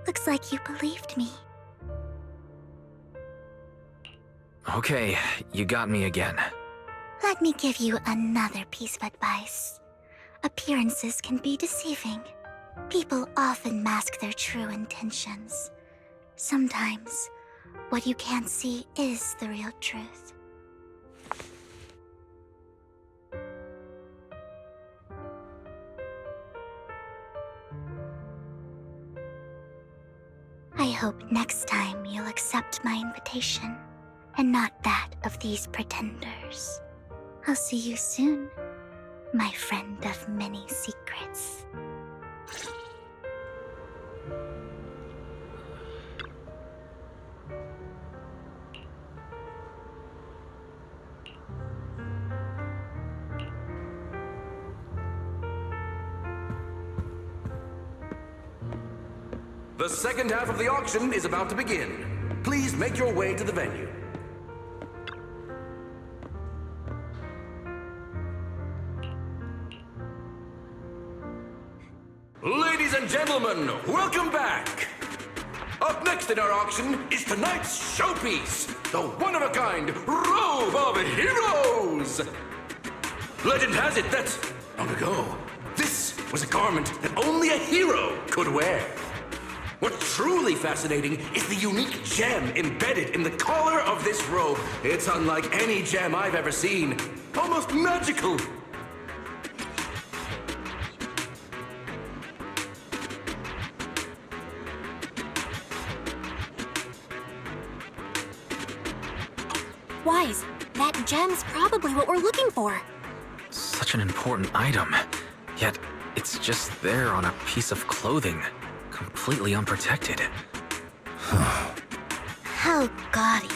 Looks like you believed me. Okay, you got me again. Let me give you another piece of advice. Appearances can be deceiving. People often mask their true intentions. Sometimes, what you can't see is the real truth. I hope next time you'll accept my invitation, and not that of these pretenders. I'll see you soon, my friend of many secrets. The second half of the auction is about to begin. Please make your way to the venue. Ladies and gentlemen, welcome back! Up next in our auction is tonight's showpiece, the one-of-a-kind Robe of Heroes! Legend has it that, long ago, this was a garment that only a hero could wear. What's truly fascinating is the unique gem embedded in the collar of this robe. It's unlike any gem I've ever seen. Almost magical. Wise, that gem's probably what we're looking for. Such an important item. Yet, It's just there on a piece of clothing, completely unprotected. How gaudy.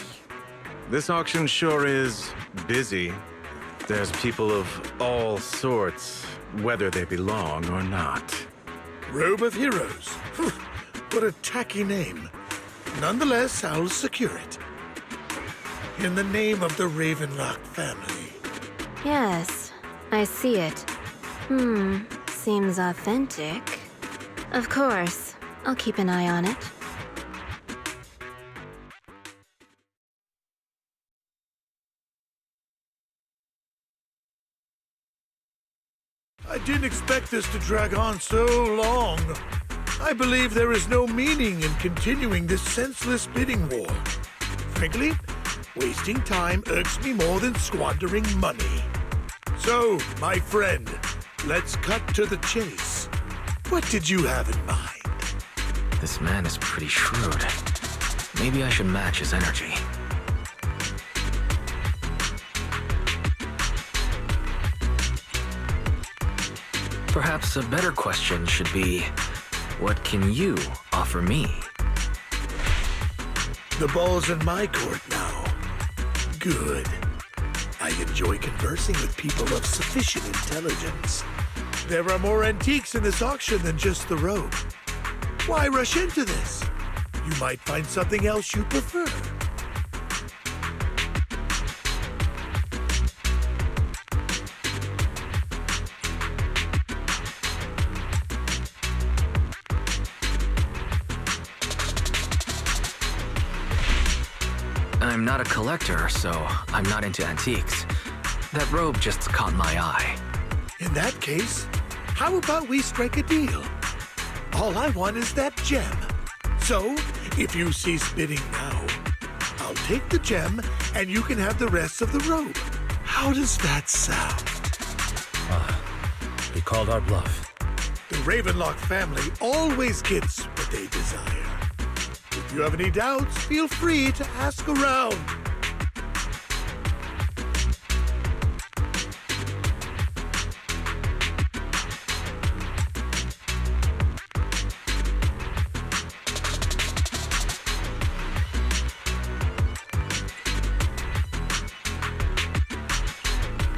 This auction sure is busy. There's people of all sorts, whether they belong or not. Robe of Heroes. What a tacky name. Nonetheless, I'll secure it. In the name of the Ravenlock family. Yes, I see it. Seems authentic. Of course, I'll keep an eye on it. I didn't expect this to drag on so long. I believe there is no meaning in continuing this senseless bidding war. Frankly, wasting time irks me more than squandering money. So, my friend, let's cut to the chase. What did you have in mind? This man is pretty shrewd. Maybe I should match his energy. Perhaps a better question should be, what can you offer me? The ball's in my court now. Good. I enjoy conversing with people of sufficient intelligence. There are more antiques in this auction than just the robe. Why rush into this? You might find something else you prefer. I'm not a collector, so I'm not into antiques. That robe just caught my eye. In that case, how about we strike a deal? All I want is that gem. So, if you cease bidding now, I'll take the gem and you can have the rest of the robe. How does that sound? He called our bluff. The Ravenlock family always gets what they desire. If you have any doubts, feel free to ask around.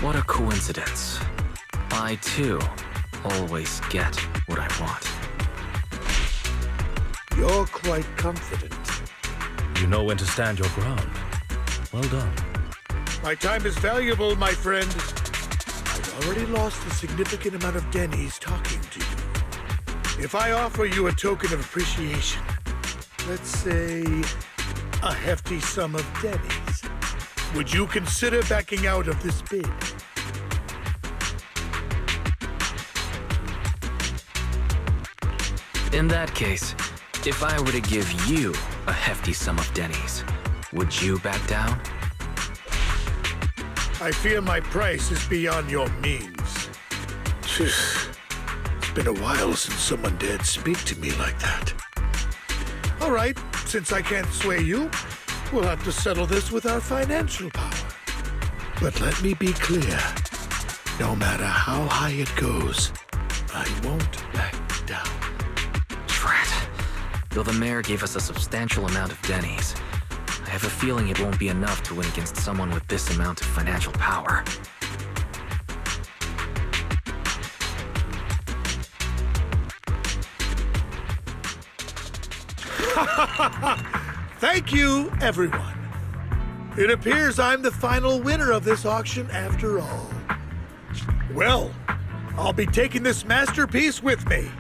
What a coincidence. I, too, always get what I want. You're quite confident. You know when to stand your ground. Well done. My time is valuable, my friend. I've already lost a significant amount of dennies talking to you. If I offer you a token of appreciation, let's say a hefty sum of dennies, would you consider backing out of this bid? In that case, if I were to give you a hefty sum of dennies, would you back down? I fear my price is beyond your means. It's been a while since someone dared speak to me like that. All right, since I can't sway you, we'll have to settle this with our financial power. But let me be clear. No matter how high it goes, I won't back down. Drat. Though the mayor gave us a substantial amount of dennies, I have a feeling it won't be enough to win against someone with this amount of financial power. Thank you, everyone. It appears I'm the final winner of this auction after all. Well, I'll be taking this masterpiece with me.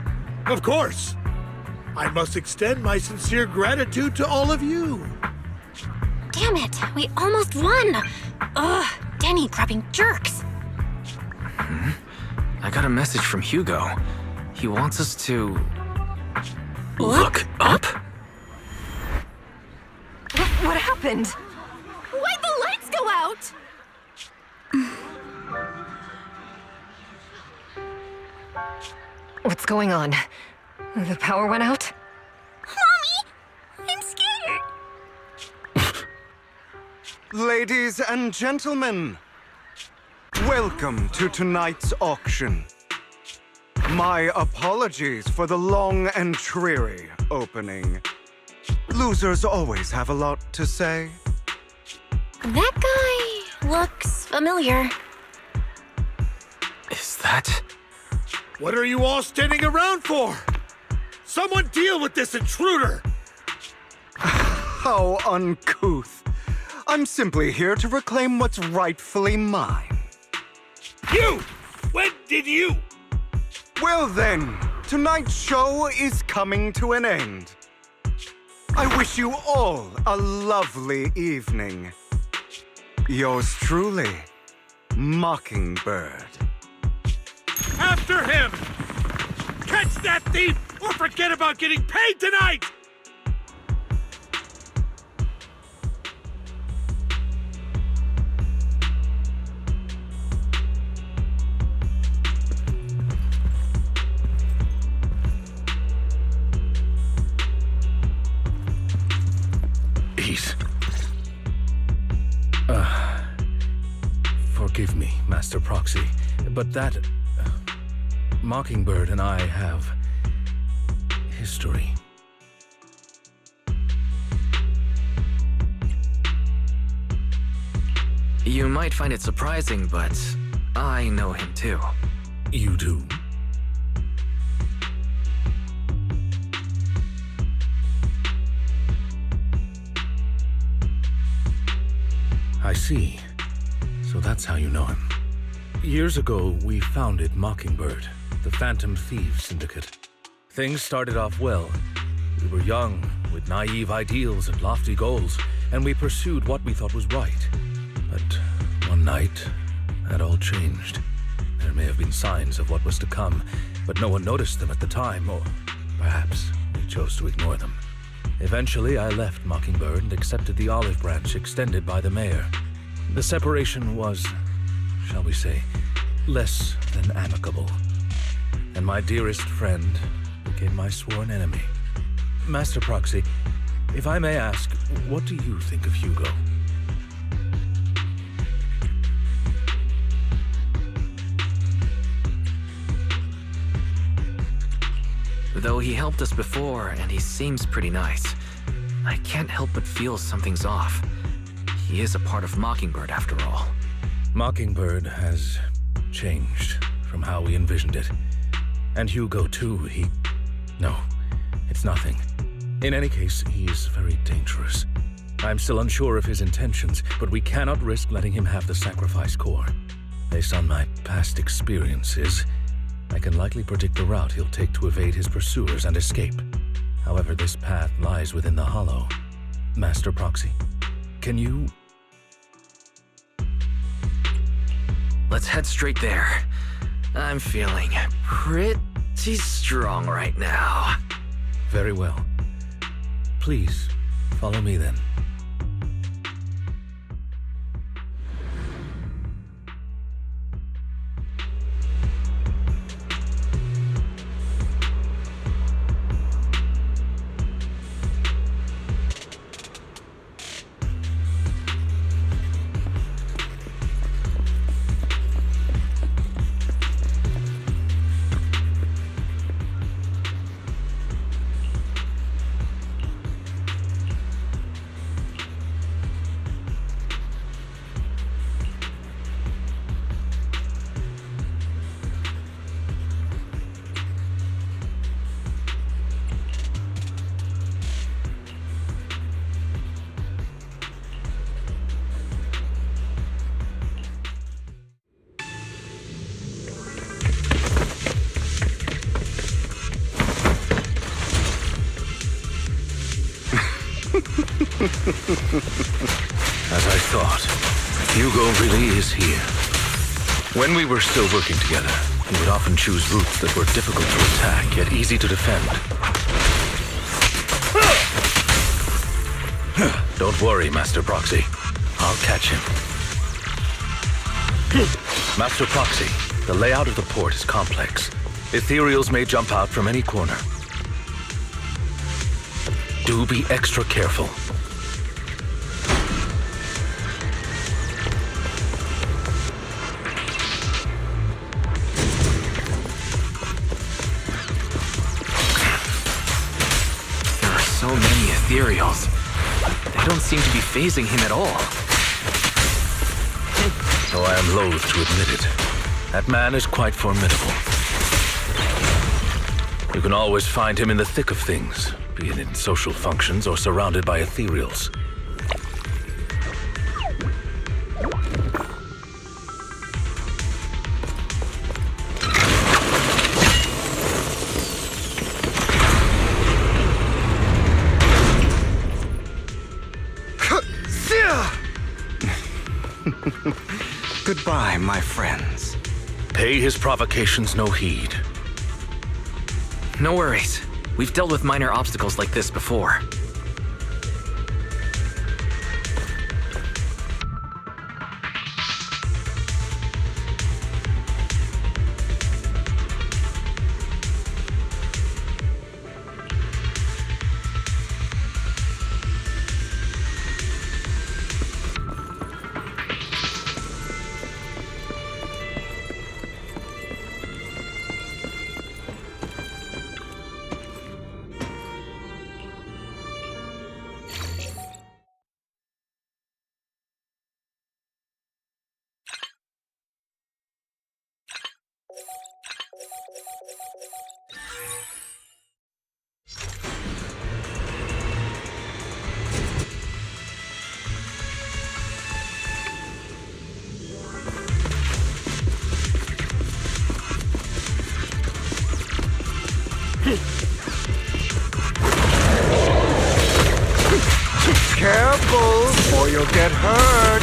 Of course. I must extend my sincere gratitude to all of you. Damn it, we almost won! Ugh, denny grabbing jerks. I got a message from Hugo. He wants us to... look up? What happened? Why'd the lights go out? What's going on? The power went out? Mommy! I'm scared! Ladies and gentlemen, welcome to tonight's auction. My apologies for the long and dreary opening. Losers always have a lot to say. That guy looks familiar. Is that... What are you all standing around for? Someone deal with this intruder! How uncouth. I'm simply here to reclaim what's rightfully mine. You! When did you? Well then, tonight's show is coming to an end. I wish you all a lovely evening. Yours truly, Mockingbird. After him! Catch that thief or forget about getting paid tonight! Forgive me, Master Proxy, but that... Mockingbird and I have... history. You might find it surprising, but I know him too. You do? I see. So that's how you know him. Years ago, we founded Mockingbird, the Phantom Thieves Syndicate. Things started off well. We were young, with naive ideals and lofty goals, and we pursued what we thought was right. But one night, that all changed. There may have been signs of what was to come, but no one noticed them at the time, or perhaps we chose to ignore them. Eventually, I left Mockingbird and accepted the olive branch extended by the mayor. The separation was, shall we say, less than amicable. And my dearest friend became my sworn enemy. Master Proxy, if I may ask, what do you think of Hugo? Though he helped us before, and he seems pretty nice, I can't help but feel something's off. He is a part of Mockingbird, after all. Mockingbird has changed from how we envisioned it. And Hugo, too, No, it's nothing. In any case, he is very dangerous. I'm still unsure of his intentions, but we cannot risk letting him have the sacrifice core. Based on my past experiences, I can likely predict the route he'll take to evade his pursuers and escape. However, this path lies within the Hollow. Master Proxy, can you... Let's head straight there. I'm feeling pretty strong right now. Very well. Please, follow me then. As I thought, Hugo really is here. When we were still working together, he would often choose routes that were difficult to attack, yet easy to defend. Don't worry, Master Proxy. I'll catch him. Master Proxy, the layout of the port is complex. Ethereals may jump out from any corner. Do be extra careful. So many Ethereals. They don't seem to be phasing him at all. Though I am loath to admit it, that man is quite formidable. You can always find him in the thick of things, be it in social functions or surrounded by Ethereals. Goodbye, my friends. Pay his provocations no heed. No worries. We've dealt with minor obstacles like this before. Careful, or you'll get hurt.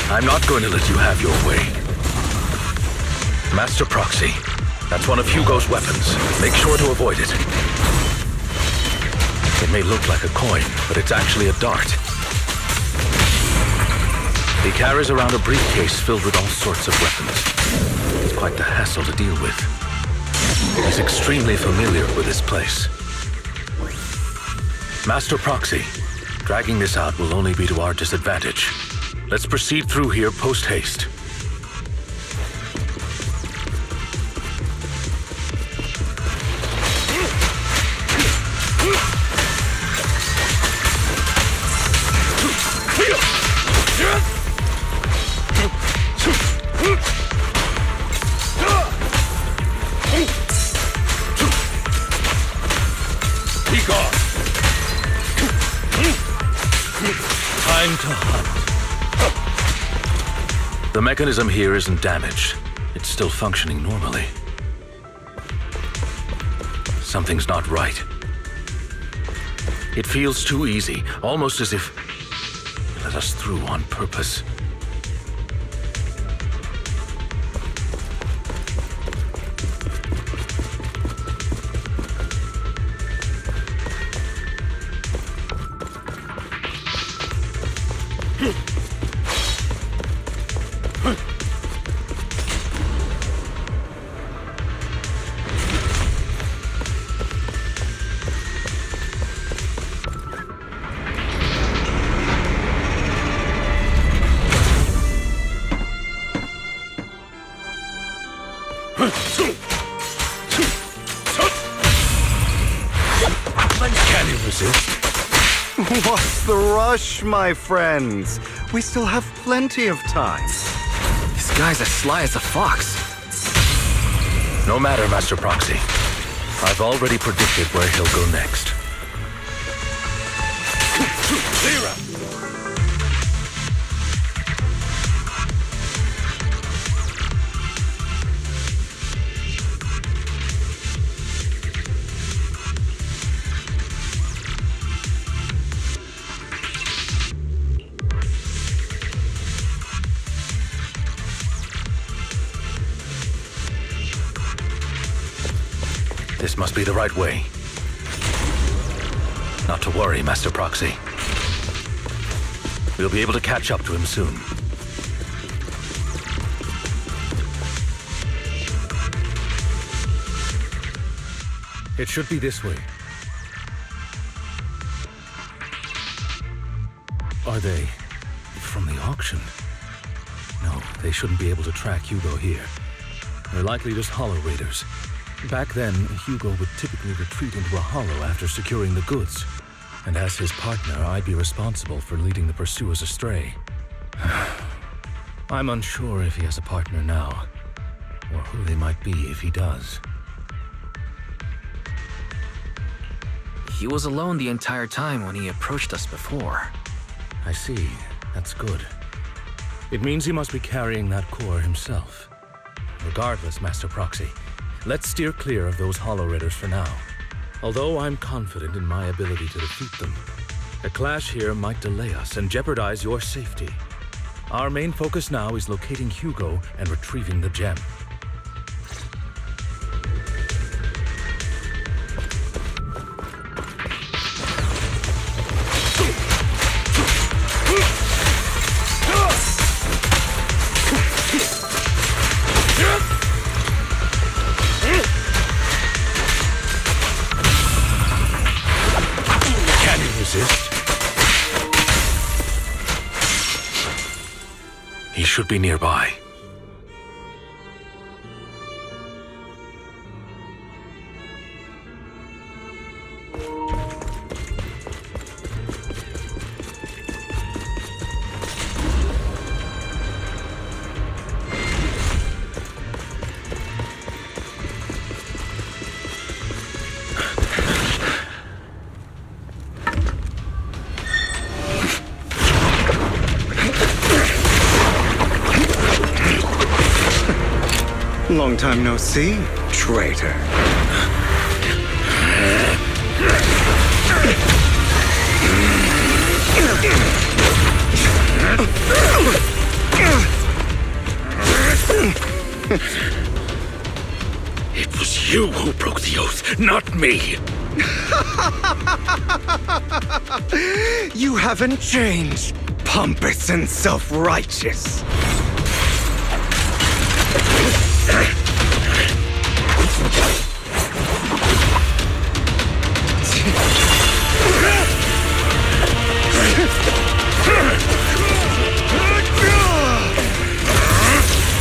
I'm not going to let you have your way. Master Proxy, that's one of Hugo's weapons. Make sure to avoid it. It may look like a coin, but it's actually a dart. He carries around a briefcase filled with all sorts of weapons. It's quite the hassle to deal with. He's extremely familiar with this place. Master Proxy, dragging this out will only be to our disadvantage. Let's proceed through here post-haste. Time to hunt. The mechanism here isn't damaged. It's still functioning normally. Something's not right. It feels too easy, almost as if it let us through on purpose. Can you resist? What's the rush, my friends? We still have plenty of time. This guy's as sly as a fox. No matter, Master Proxy. I've already predicted where he'll go next. Zero. This must be the right way. Not to worry, Master Proxy. We'll be able to catch up to him soon. It should be this way. Are they from the auction? No, they shouldn't be able to track Hugo here. They're likely just hollow raiders. Back then, Hugo would typically retreat into a hollow after securing the goods. And as his partner, I'd be responsible for leading the pursuers astray. I'm unsure if he has a partner now, or who they might be if he does. He was alone the entire time when he approached us before. I see. That's good. It means he must be carrying that core himself. Regardless, Master Proxy, let's steer clear of those Hollow Raiders for now. Although I'm confident in my ability to defeat them, a clash here might delay us and jeopardize your safety. Our main focus now is locating Hugo and retrieving the gem. He should be nearby. Long time no see, traitor. It was you who broke the oath, not me! You haven't changed, pompous and self-righteous.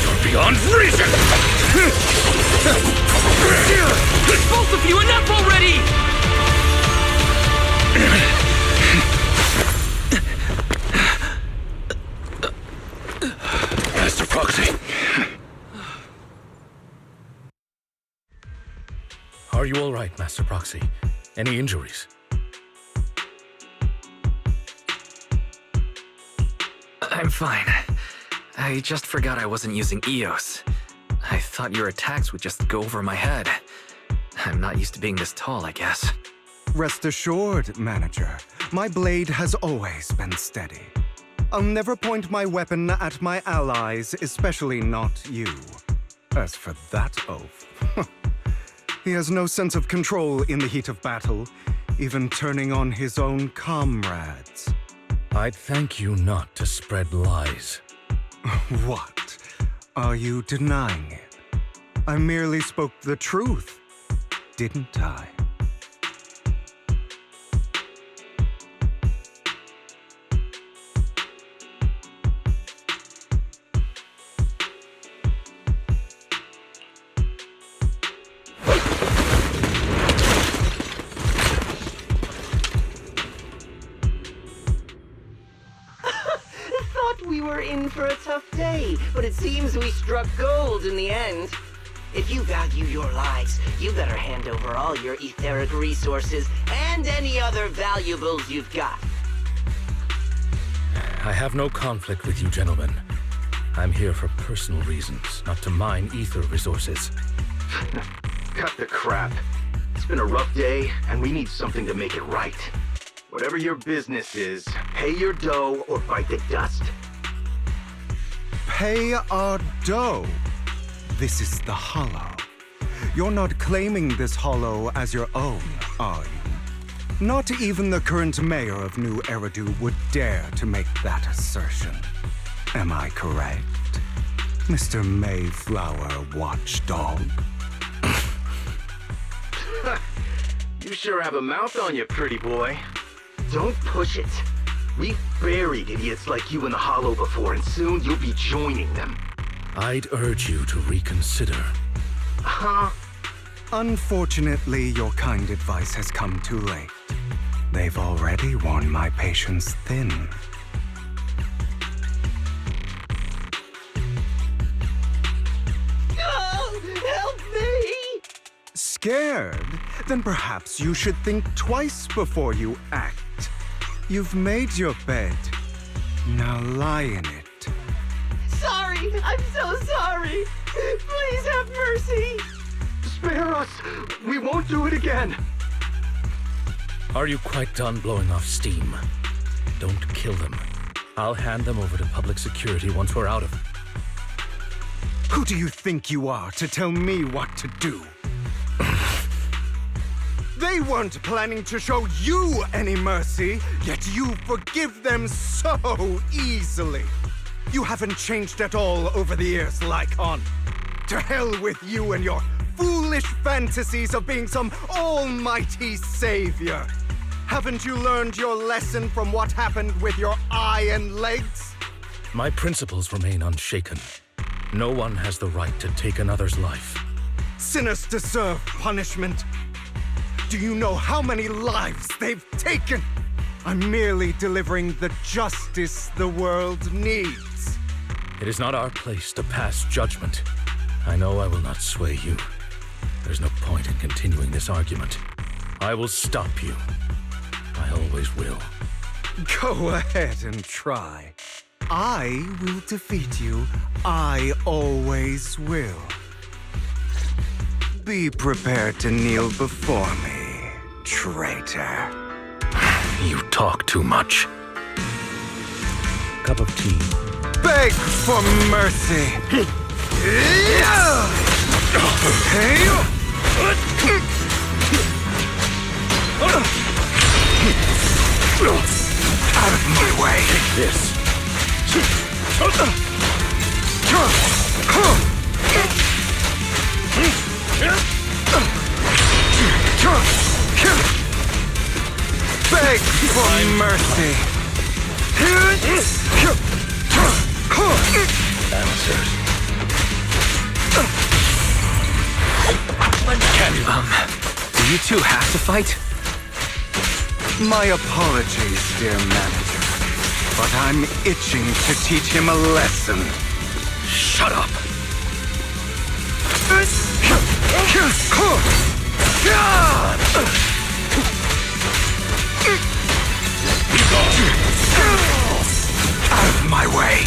You're beyond reason! Both of you, enough already! Master Proxy. Are you all right, Master Proxy? Any injuries? I'm fine. I just forgot I wasn't using EOS. I thought your attacks would just go over my head. I'm not used to being this tall, I guess. Rest assured, Manager, my blade has always been steady. I'll never point my weapon at my allies, especially not you. As for that oath, he has no sense of control in the heat of battle, even turning on his own comrades. I'd thank you not to spread lies. What? Are you denying it? I merely spoke the truth, didn't I? We were in for a tough day, but it seems we struck gold in the end. If you value your lives, you better hand over all your etheric resources and any other valuables you've got. I have no conflict with you, gentlemen. I'm here for personal reasons, not to mine ether resources. Cut the crap. It's been a rough day, and we need something to make it right. Whatever your business is, pay your dough or bite the dust. Pay our dough. This is the Hollow. You're not claiming this Hollow as your own, are you? Not even the current mayor of New Eridu would dare to make that assertion. Am I correct, Mr. Mayflower Watchdog? You sure have a mouth on you, pretty boy. Don't push it. We've buried idiots like you in the Hollow before, and soon you'll be joining them. I'd urge you to reconsider. Huh? Unfortunately, your kind advice has come too late. They've already worn my patience thin. Help me! Scared? Then perhaps you should think twice before you act. You've made your bed. Now lie in it. Sorry! I'm so sorry! Please have mercy! Spare us! We won't do it again! Are you quite done blowing off steam? Don't kill them. I'll hand them over to public security once we're out of it. Who do you think you are to tell me what to do? They weren't planning to show you any mercy, yet you forgive them so easily. You haven't changed at all over the years, Lycon. To hell with you and your foolish fantasies of being some almighty savior. Haven't you learned your lesson from what happened with your eye and legs? My principles remain unshaken. No one has the right to take another's life. Sinners deserve punishment. Do you know how many lives they've taken? I'm merely delivering the justice the world needs. It is not our place to pass judgment. I know I will not sway you. There's no point in continuing this argument. I will stop you. I always will. Go ahead and try. I will defeat you. I always will. Be prepared to kneel before me, traitor. You talk too much. Cup of tea. Beg for mercy. Out of my way. Take this. Beg for mercy. Answers. Do you two have to fight? My apologies, dear manager, but I'm itching to teach him a lesson. Shut up! Out of my way!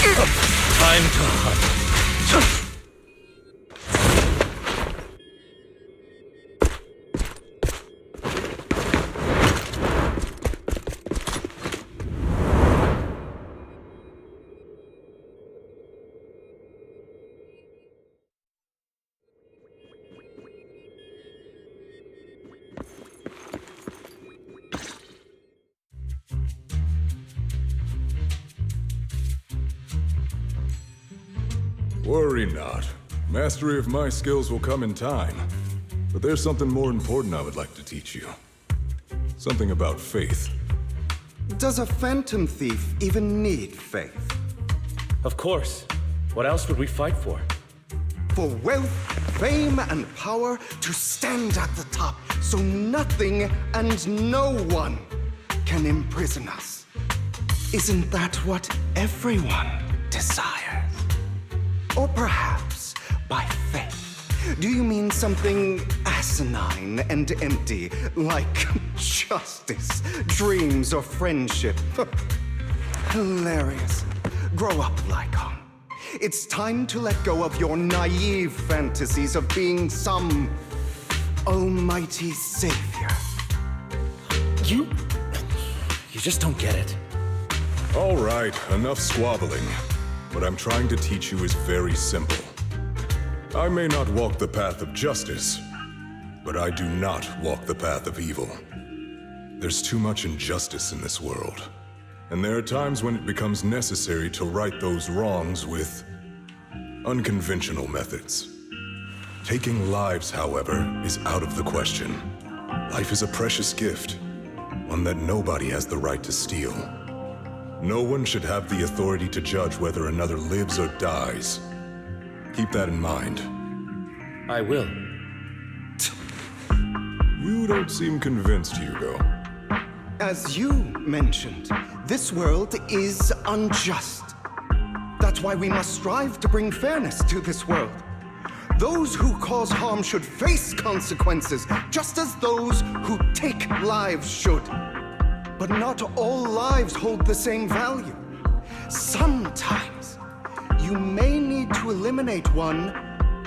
Time to hunt. Worry not. Mastery of my skills will come in time. But there's something more important I would like to teach you. Something about faith. Does a phantom thief even need faith? Of course. What else would we fight for? For wealth, fame, and power to stand at the top so nothing and no one can imprison us. Isn't that what everyone desires? Or perhaps by faith, do you mean something asinine and empty, like justice, dreams, or friendship? Hilarious. Grow up, Lycon. It's time to let go of your naive fantasies of being some almighty savior. You just don't get it. All right, enough squabbling. What I'm trying to teach you is very simple. I may not walk the path of justice, but I do not walk the path of evil. There's too much injustice in this world, and there are times when it becomes necessary to right those wrongs with unconventional methods. Taking lives, however, is out of the question. Life is a precious gift, one that nobody has the right to steal. No one should have the authority to judge whether another lives or dies. Keep that in mind. I will. You don't seem convinced, Hugo. As you mentioned, this world is unjust. That's why we must strive to bring fairness to this world. Those who cause harm should face consequences, just as those who take lives should. But not all lives hold the same value. Sometimes, you may need to eliminate one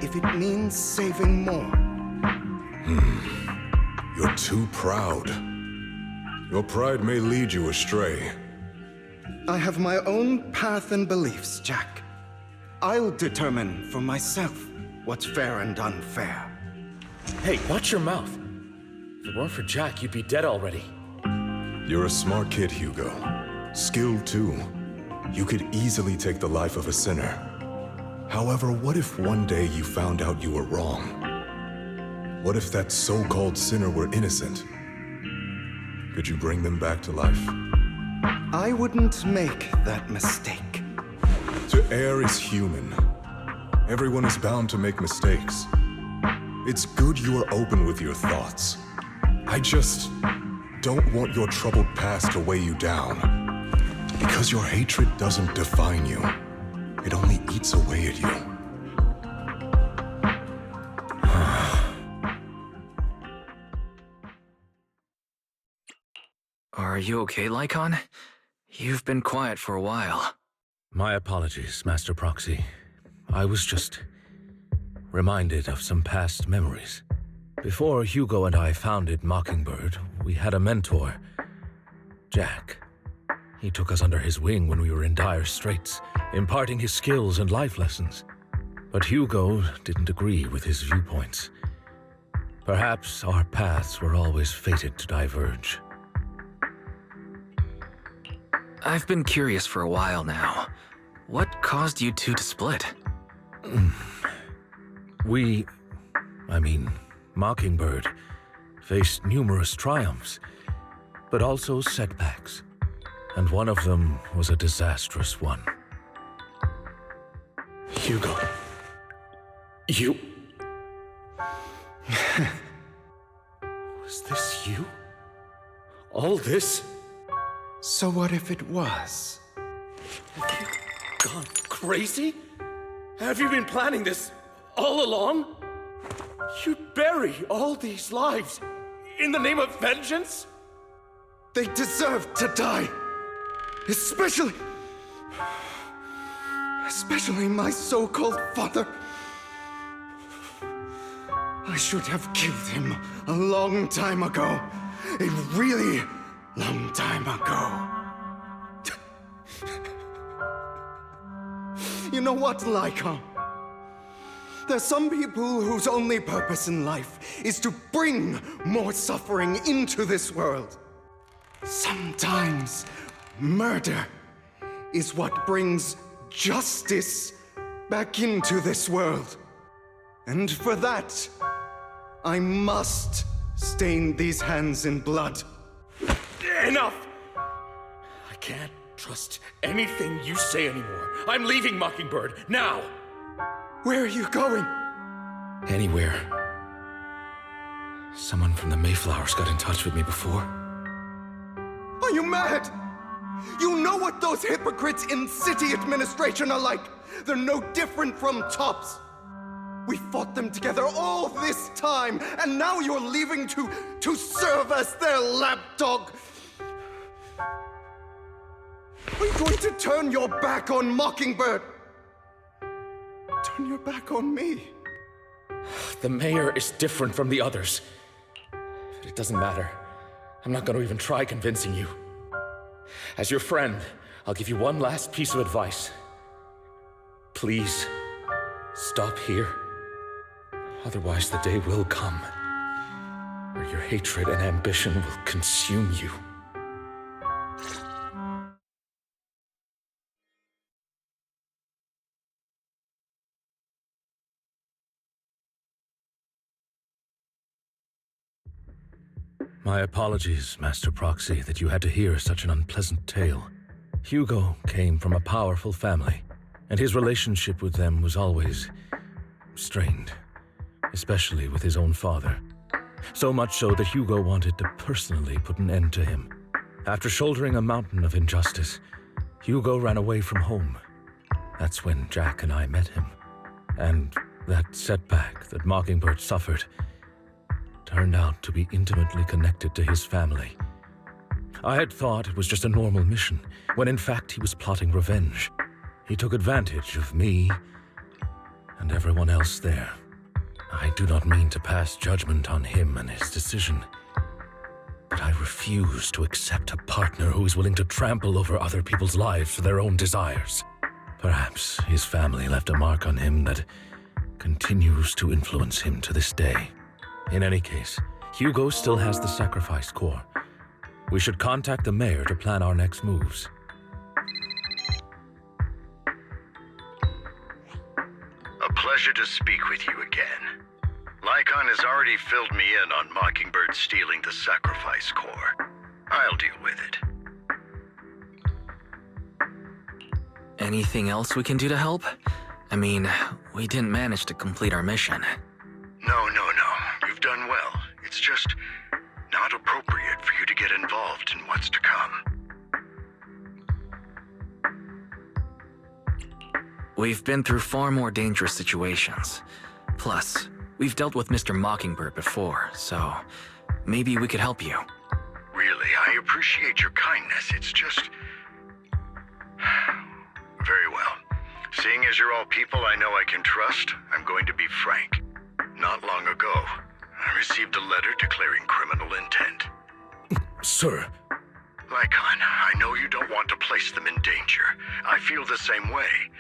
if it means saving more. You're too proud. Your pride may lead you astray. I have my own path and beliefs, Jack. I'll determine for myself what's fair and unfair. Hey, watch your mouth. If it weren't for Jack, you'd be dead already. You're a smart kid, Hugo. Skilled too. You could easily take the life of a sinner. However, what if one day you found out you were wrong? What if that so-called sinner were innocent? Could you bring them back to life? I wouldn't make that mistake. To err is human. Everyone is bound to make mistakes. It's good you are open with your thoughts. I just don't want your troubled past to weigh you down. Because your hatred doesn't define you. It only eats away at you. Are you okay, Lycon? You've been quiet for a while. My apologies, Master Proxy. I was just reminded of some past memories. Before Hugo and I founded Mockingbird, we had a mentor, Jack. He took us under his wing when we were in dire straits, imparting his skills and life lessons. But Hugo didn't agree with his viewpoints. Perhaps our paths were always fated to diverge. I've been curious for a while now. What caused you two to split? Mockingbird faced numerous triumphs, but also setbacks. And one of them was a disastrous one. Hugo. You... Was this you? All this? So what if it was? Have you gone crazy? Have you been planning this all along? You'd bury all these lives in the name of vengeance? They deserve to die. Especially my so-called father. I should have killed him a long time ago. A really long time ago. You know what, Lycon? There's some people whose only purpose in life is to bring more suffering into this world. Sometimes murder is what brings justice back into this world. And for that, I must stain these hands in blood. Enough! I can't trust anything you say anymore. I'm leaving Mockingbird, now! Where are you going? Anywhere. Someone from the Mayflowers got in touch with me before. Are you mad? You know what those hypocrites in city administration are like. They're no different from tops. We fought them together all this time, and now you're leaving to serve as their lapdog. Are you going to turn your back on Mockingbird? Turn your back on me. The mayor is different from the others. But it doesn't matter. I'm not going to even try convincing you. As your friend, I'll give you one last piece of advice. Please, stop here. Otherwise, the day will come where your hatred and ambition will consume you. My apologies, Master Proxy, that you had to hear such an unpleasant tale. Hugo came from a powerful family, and his relationship with them was always strained, especially with his own father. So much so that Hugo wanted to personally put an end to him. After shouldering a mountain of injustice, Hugo ran away from home. That's when Jack and I met him. And that setback that Mockingbird suffered turned out to be intimately connected to his family. I had thought it was just a normal mission, when in fact he was plotting revenge. He took advantage of me and everyone else there. I do not mean to pass judgment on him and his decision, but I refuse to accept a partner who is willing to trample over other people's lives for their own desires. Perhaps his family left a mark on him that continues to influence him to this day. In any case, Hugo still has the sacrifice core. We should contact the mayor to plan our next moves. A pleasure to speak with you again. Lycon has already filled me in on Mockingbird stealing the sacrifice core. I'll deal with it. Anything else we can do to help? I mean, we didn't manage to complete our mission. No. You've done well. It's just not appropriate for you to get involved in what's to come. We've been through far more dangerous situations. Plus, we've dealt with Mr. Mockingbird before, so maybe we could help you. Really, I appreciate your kindness. It's just... Very well. Seeing as you're all people I know I can trust, I'm going to be frank. Not long ago, I received a letter declaring criminal intent. Sir. Lycon, I know you don't want to place them in danger. I feel the same way.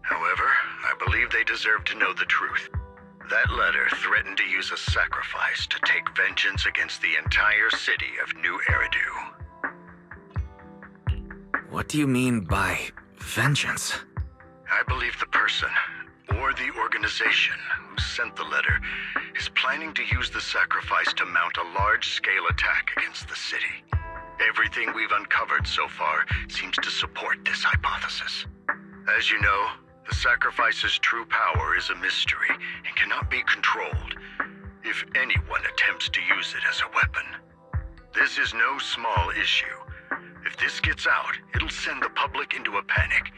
However, I believe they deserve to know the truth. That letter threatened to use a sacrifice to take vengeance against the entire city of New Eridu. What do you mean by vengeance? I believe the person, or the organization, who sent the letter is planning to use the sacrifice to mount a large-scale attack against the city. Everything we've uncovered so far seems to support this hypothesis. As you know, the sacrifice's true power is a mystery and cannot be controlled if anyone attempts to use it as a weapon. This is no small issue. If this gets out, it'll send the public into a panic.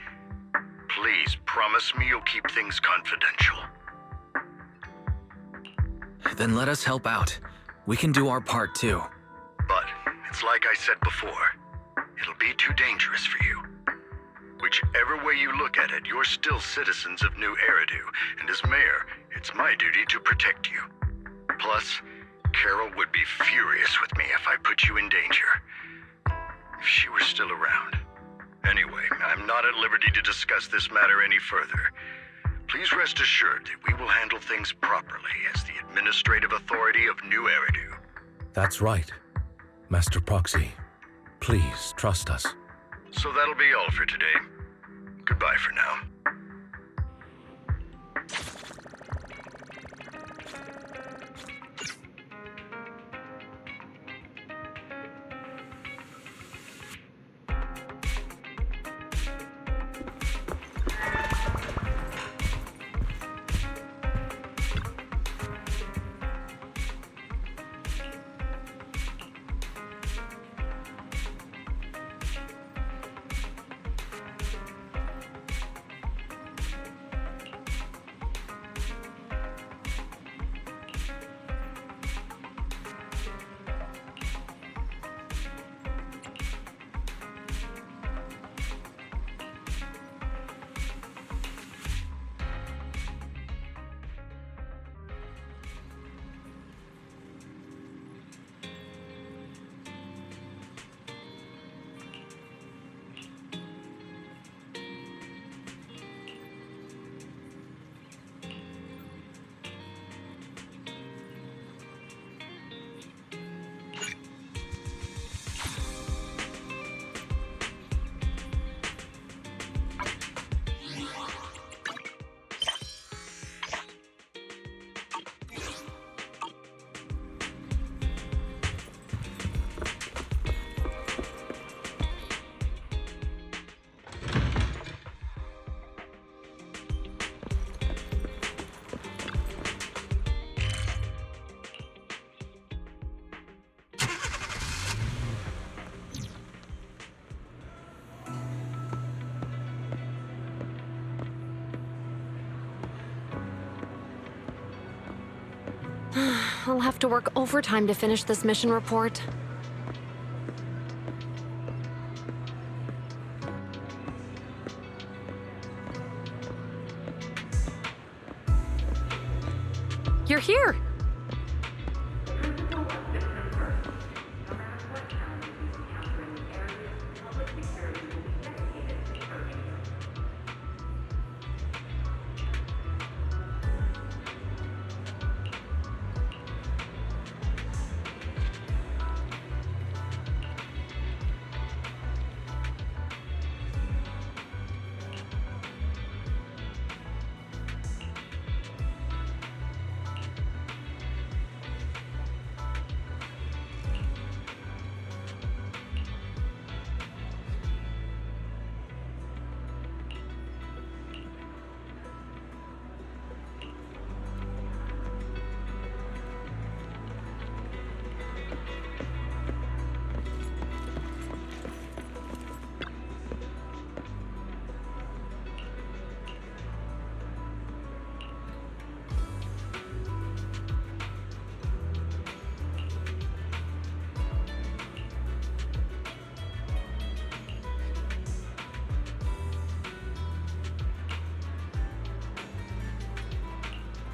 Please promise me you'll keep things confidential. Then let us help out. We can do our part too. But it's like I said before, it'll be too dangerous for you. Whichever way you look at it, you're still citizens of New Eridu, and as mayor, it's my duty to protect you. Plus, Carol would be furious with me if I put you in danger. If she were still around. Anyway, I'm not at liberty to discuss this matter any further. Please rest assured that we will handle things properly as the administrative authority of New Eridu. That's right. Master Proxy, please trust us. So that'll be all for today. Goodbye for now. I'll have to work overtime to finish this mission report. You're here!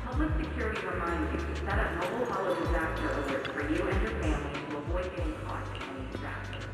Public security reminds you to set up mobile hollow disaster alerts for you and your family to avoid getting caught in any disaster.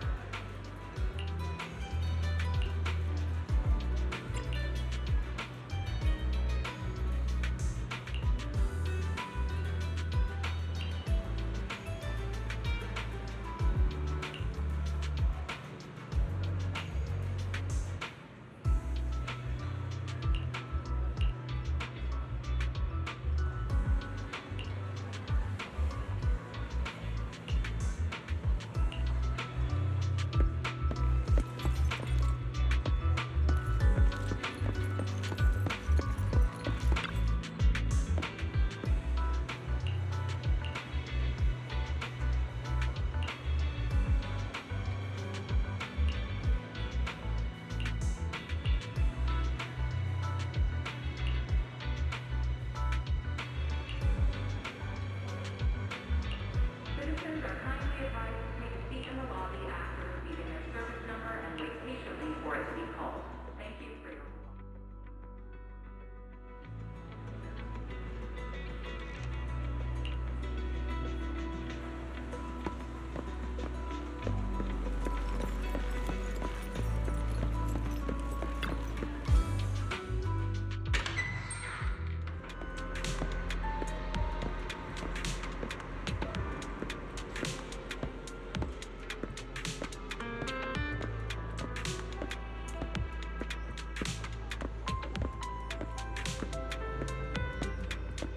Citizens are kindly advised to take a seat in the lobby after receiving their service number and wait patiently for it to be called. Thank you for your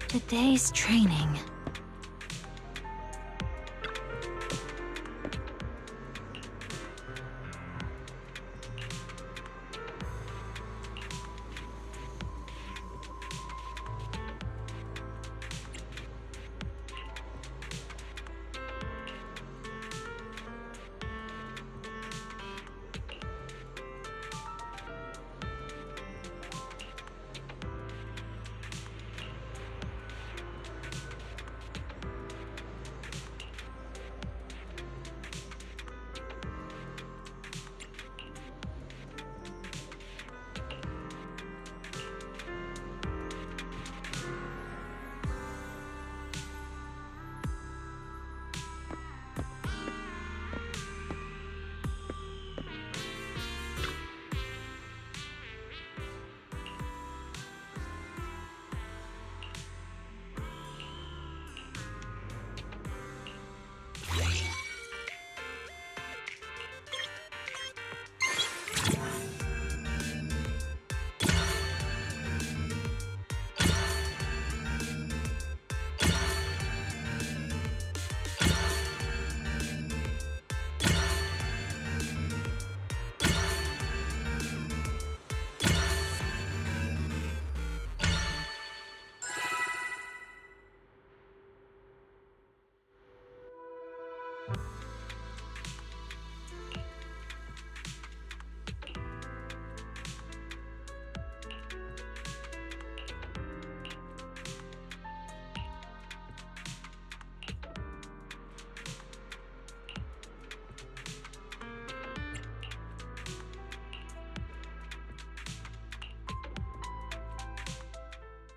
Today's training.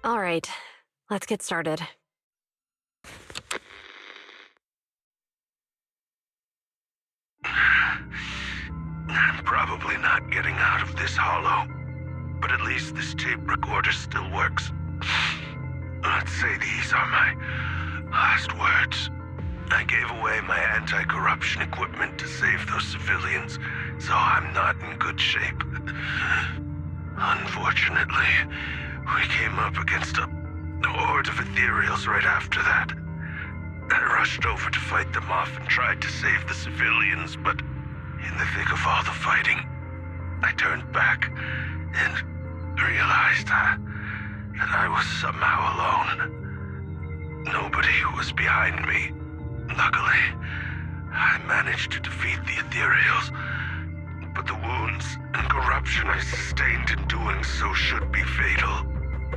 All right, let's get started. I'm probably not getting out of this hollow, but at least this tape recorder still works. Let's say these are my last words. I gave away my anti-corruption equipment to save those civilians, so I'm not in good shape. Unfortunately, we came up against a horde of Ethereals right after that. I rushed over to fight them off and tried to save the civilians, but in the thick of all the fighting, I turned back and realized that I was somehow alone. Nobody was behind me. Luckily, I managed to defeat the Ethereals, but the wounds and corruption I sustained in doing so should be fatal.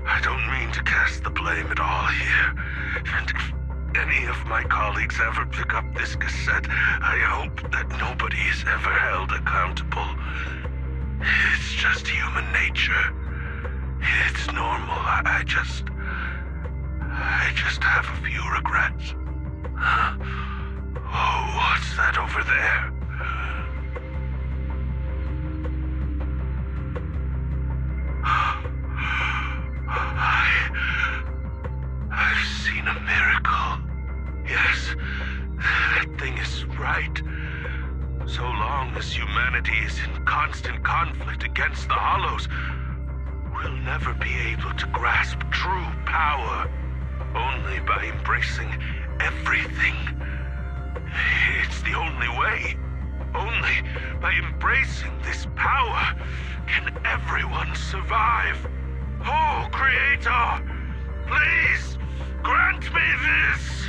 I don't mean to cast the blame at all here, and if any of my colleagues ever pick up this cassette, I hope that nobody is ever held accountable. It's just human nature. It's normal. I just have a few regrets. Oh, what's that over there? I've seen a miracle. Yes, that thing is right. So long as humanity is in constant conflict against the Hollows, we'll never be able to grasp true power. Only by embracing everything. It's the only way. Only by embracing this power can everyone survive. Oh, Creator, please grant me this!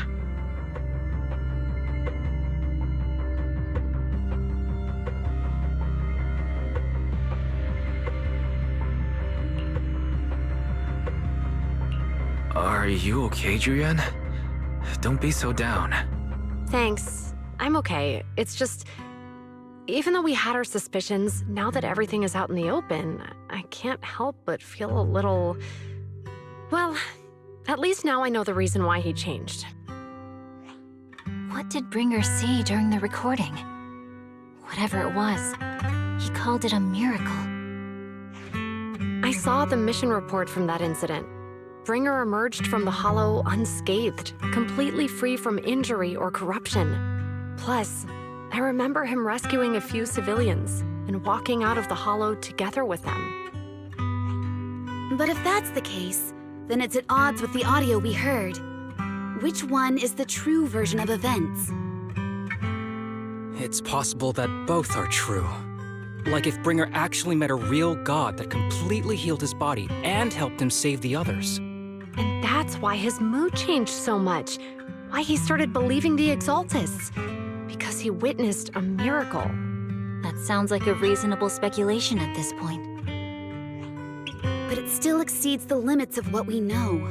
Are you okay, Julian? Don't be so down. Thanks. I'm okay. It's just, even though we had our suspicions, now that everything is out in the open, I can't help but feel a little... Well, at least now I know the reason why he changed. What did Bringer see during the recording? Whatever it was, he called it a miracle. I saw the mission report from that incident. Bringer emerged from the Hollow unscathed, completely free from injury or corruption. Plus, I remember him rescuing a few civilians and walking out of the Hollow together with them. But if that's the case, then it's at odds with the audio we heard. Which one is the true version of events? It's possible that both are true. Like if Bringer actually met a real god that completely healed his body and helped him save the others. And that's why his mood changed so much. Why he started believing the Exaltists. Because he witnessed a miracle. That sounds like a reasonable speculation at this point. But it still exceeds the limits of what we know.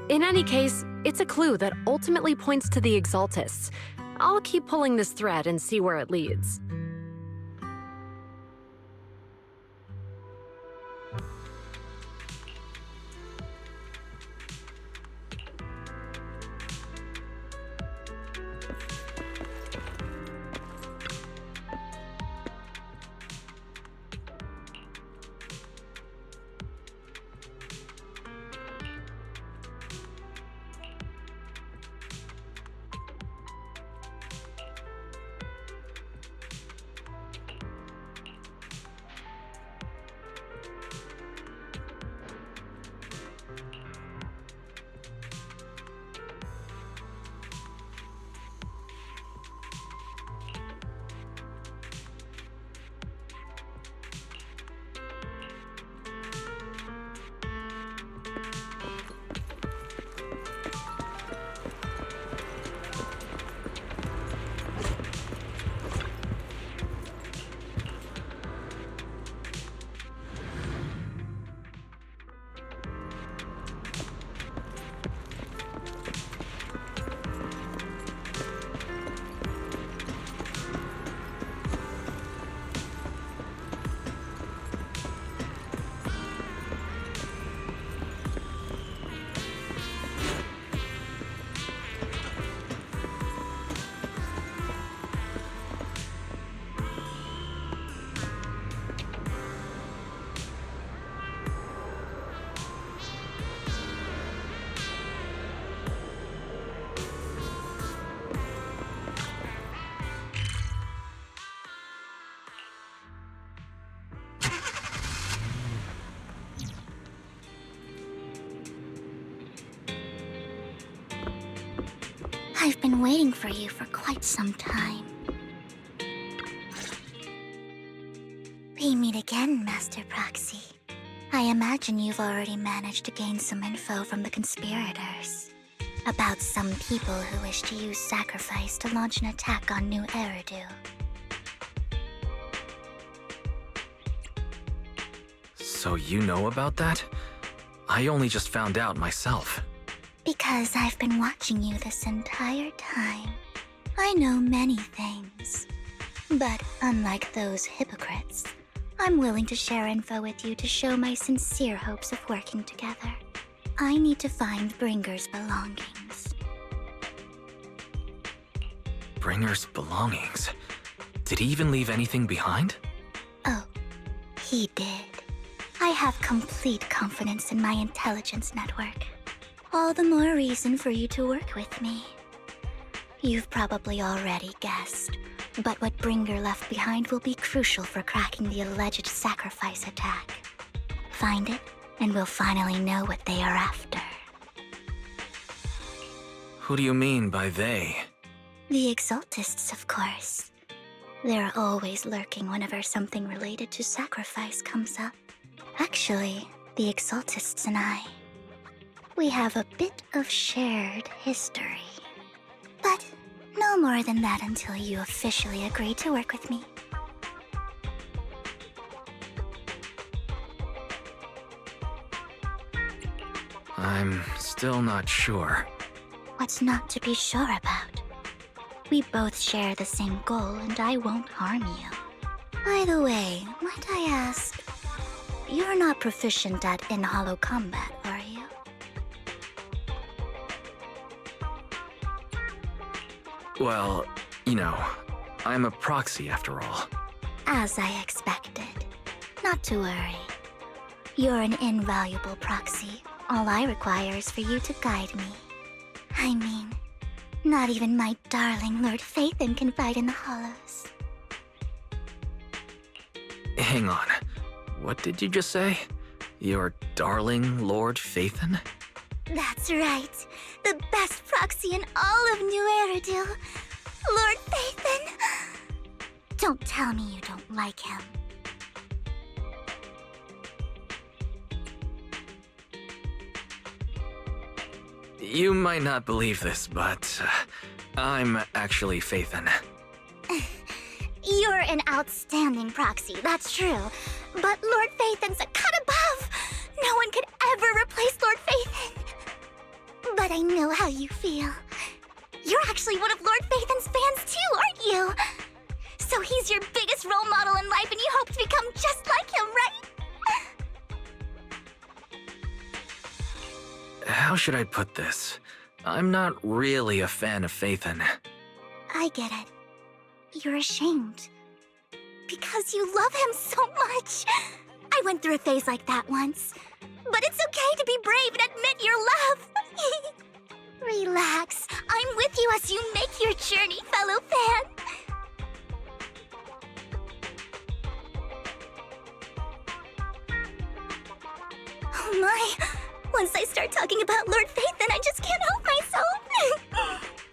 In any case, it's a clue that ultimately points to the Exaltists. I'll keep pulling this thread and see where it leads. I've been waiting for you for quite some time. We meet again, Master Proxy. I imagine you've already managed to gain some info from the conspirators about some people who wish to use sacrifice to launch an attack on New Eridu. So you know about that? I only just found out myself. Because I've been watching you this entire time. I know many things. But unlike those hypocrites, I'm willing to share info with you to show my sincere hopes of working together. I need to find Bringer's belongings. Bringer's belongings? Did he even leave anything behind? Oh, he did. I have complete confidence in my intelligence network. All the more reason for you to work with me. You've probably already guessed, but what Bringer left behind will be crucial for cracking the alleged sacrifice attack. Find it, and we'll finally know what they are after. Who do you mean by they? The Exaltists, of course. They're always lurking whenever something related to sacrifice comes up. Actually, the Exaltists and I, we have a bit of shared history. But no more than that until you officially agree to work with me. I'm still not sure. What's not to be sure about? We both share the same goal, and I won't harm you. By the way, might I ask, you're not proficient at in-hollow combat, are you? Well, you know, I'm a proxy after all. As I expected. Not to worry. You're an invaluable proxy. All I require is for you to guide me. I mean, not even my darling Lord Phaethon can fight in the hollows. Hang on. What did you just say? Your darling Lord Phaethon? That's right. The best proxy in all of New Eridu. Lord Phaethon. Don't tell me you don't like him. You might not believe this, but I'm actually Phaethon. You're an outstanding proxy, that's true. But Lord Phaethon's a cut above. No one could ever replace Lord Phaethon. But I know how you feel. You're actually one of Lord Phaethon's fans too, aren't you? So he's your biggest role model in life and you hope to become just like him, right? How should I put this? I'm not really a fan of Phaethon. I get it. You're ashamed. Because you love him so much. I went through a phase like that once. But it's okay to be brave and admit your love. Relax. I'm with you as you make your journey, fellow fan. Oh my. Once I start talking about Lord Phaethon, I just can't help myself.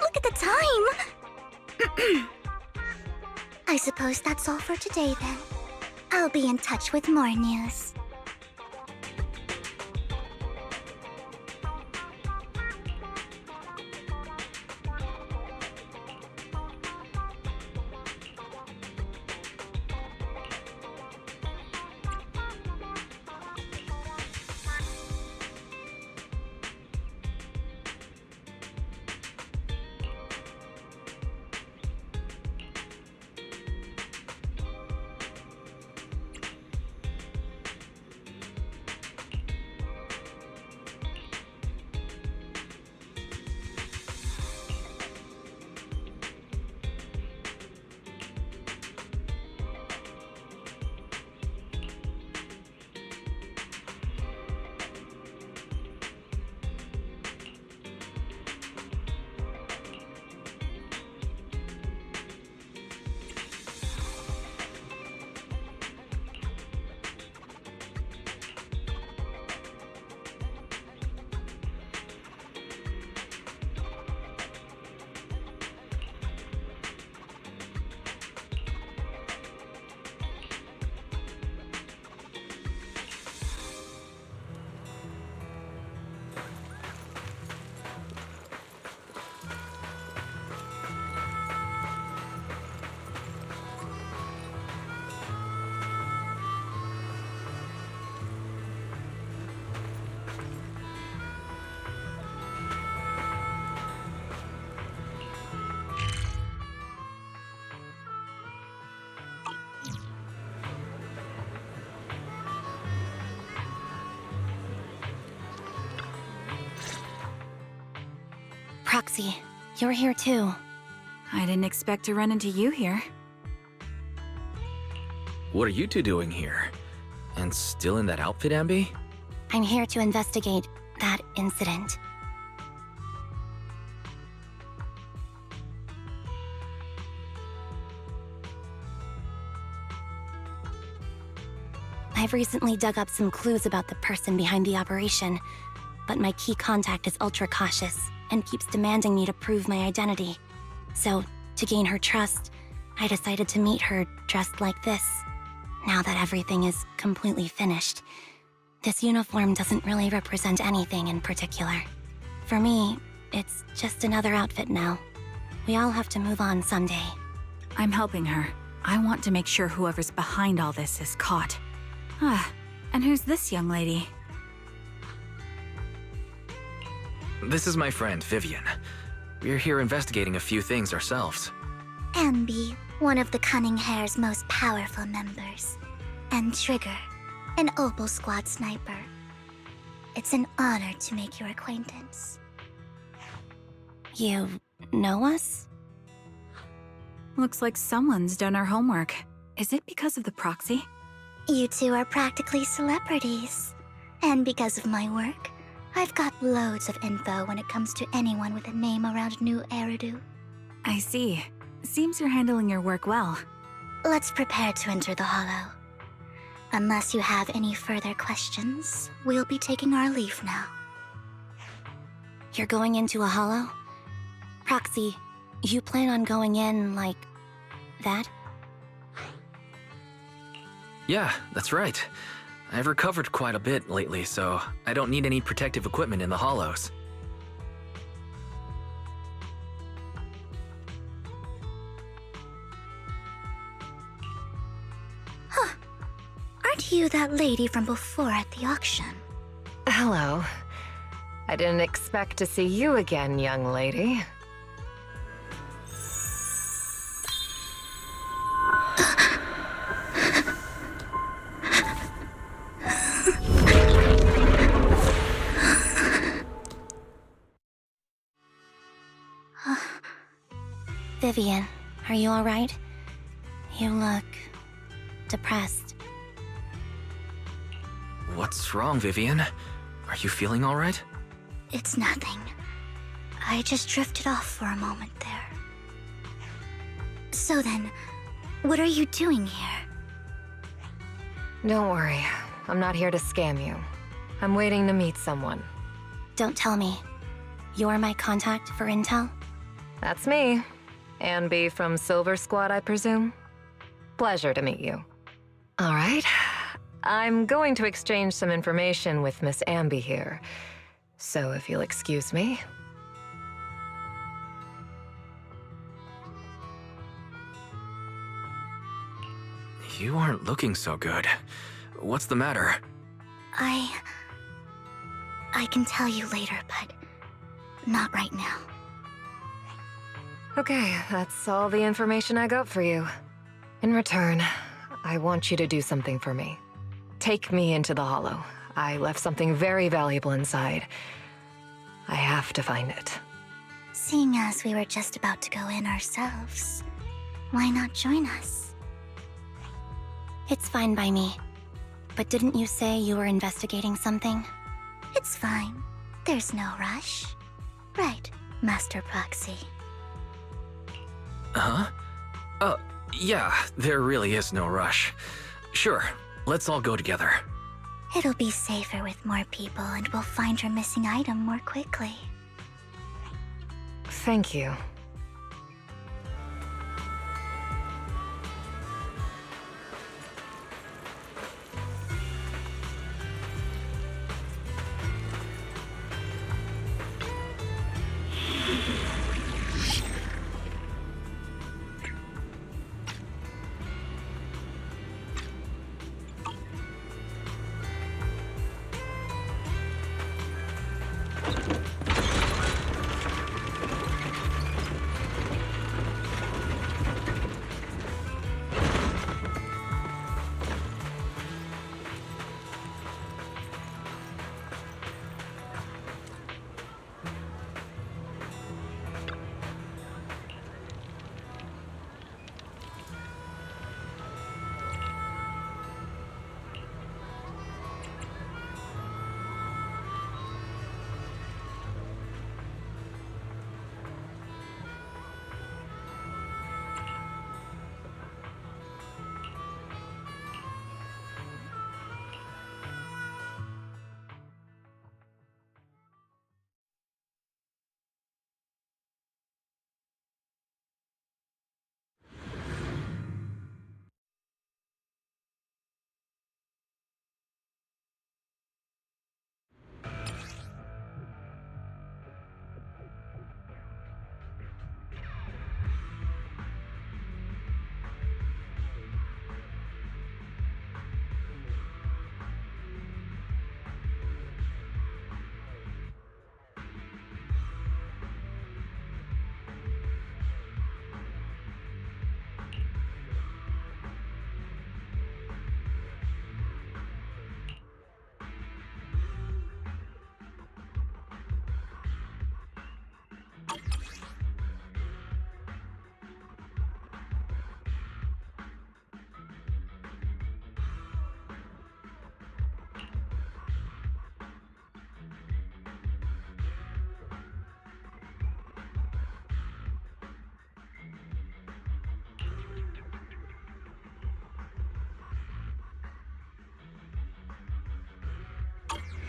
Look at the time. I suppose that's all for today then. I'll be in touch with more news. Proxy, you're here too. I didn't expect to run into you here. What are you two doing here? And still in that outfit, Anby? I'm here to investigate that incident. I've recently dug up some clues about the person behind the operation, but my key contact is ultra cautious and keeps demanding me to prove my identity. So, to gain her trust, I decided to meet her dressed like this. Now that everything is completely finished, this uniform doesn't really represent anything in particular. For me, it's just another outfit now. We all have to move on someday. I'm helping her. I want to make sure whoever's behind all this is caught. And who's this young lady? This is my friend, Vivian. We're here investigating a few things ourselves. Anby, one of the Cunning Hair's most powerful members. And Trigger, an Opal Squad sniper. It's an honor to make your acquaintance. You know us? Looks like someone's done our homework. Is it because of the proxy? You two are practically celebrities. And because of my work, I've got loads of info when it comes to anyone with a name around New Eridu. I see. Seems you're handling your work well. Let's prepare to enter the Hollow. Unless you have any further questions, we'll be taking our leave now. You're going into a Hollow? Proxy, you plan on going in like that? Yeah, that's right. I've recovered quite a bit lately, so I don't need any protective equipment in the hollows. Huh. Aren't you that lady from before at the auction? Hello. I didn't expect to see you again, young lady. Vivian, are you alright? You look depressed. What's wrong, Vivian? Are you feeling all right? It's nothing. I just drifted off for a moment there. So then, what are you doing here? Don't worry. I'm not here to scam you. I'm waiting to meet someone. Don't tell me. You're my contact for intel? That's me. Anby from Silver Squad, I presume? Pleasure to meet you. All right. I'm going to exchange some information with Miss Anby here. So if you'll excuse me. You aren't looking so good. What's the matter? I can tell you later, but not right now. Okay, that's all the information I got for you. In return, I want you to do something for me. Take me into the Hollow. I left something very valuable inside. I have to find it. Seeing as we were just about to go in ourselves, why not join us? It's fine by me. But didn't you say you were investigating something? It's fine. There's no rush. Right, Master Proxy. Huh? Yeah, there really is no rush. Sure, let's all go together. It'll be safer with more people and we'll find your missing item more quickly. Thank you.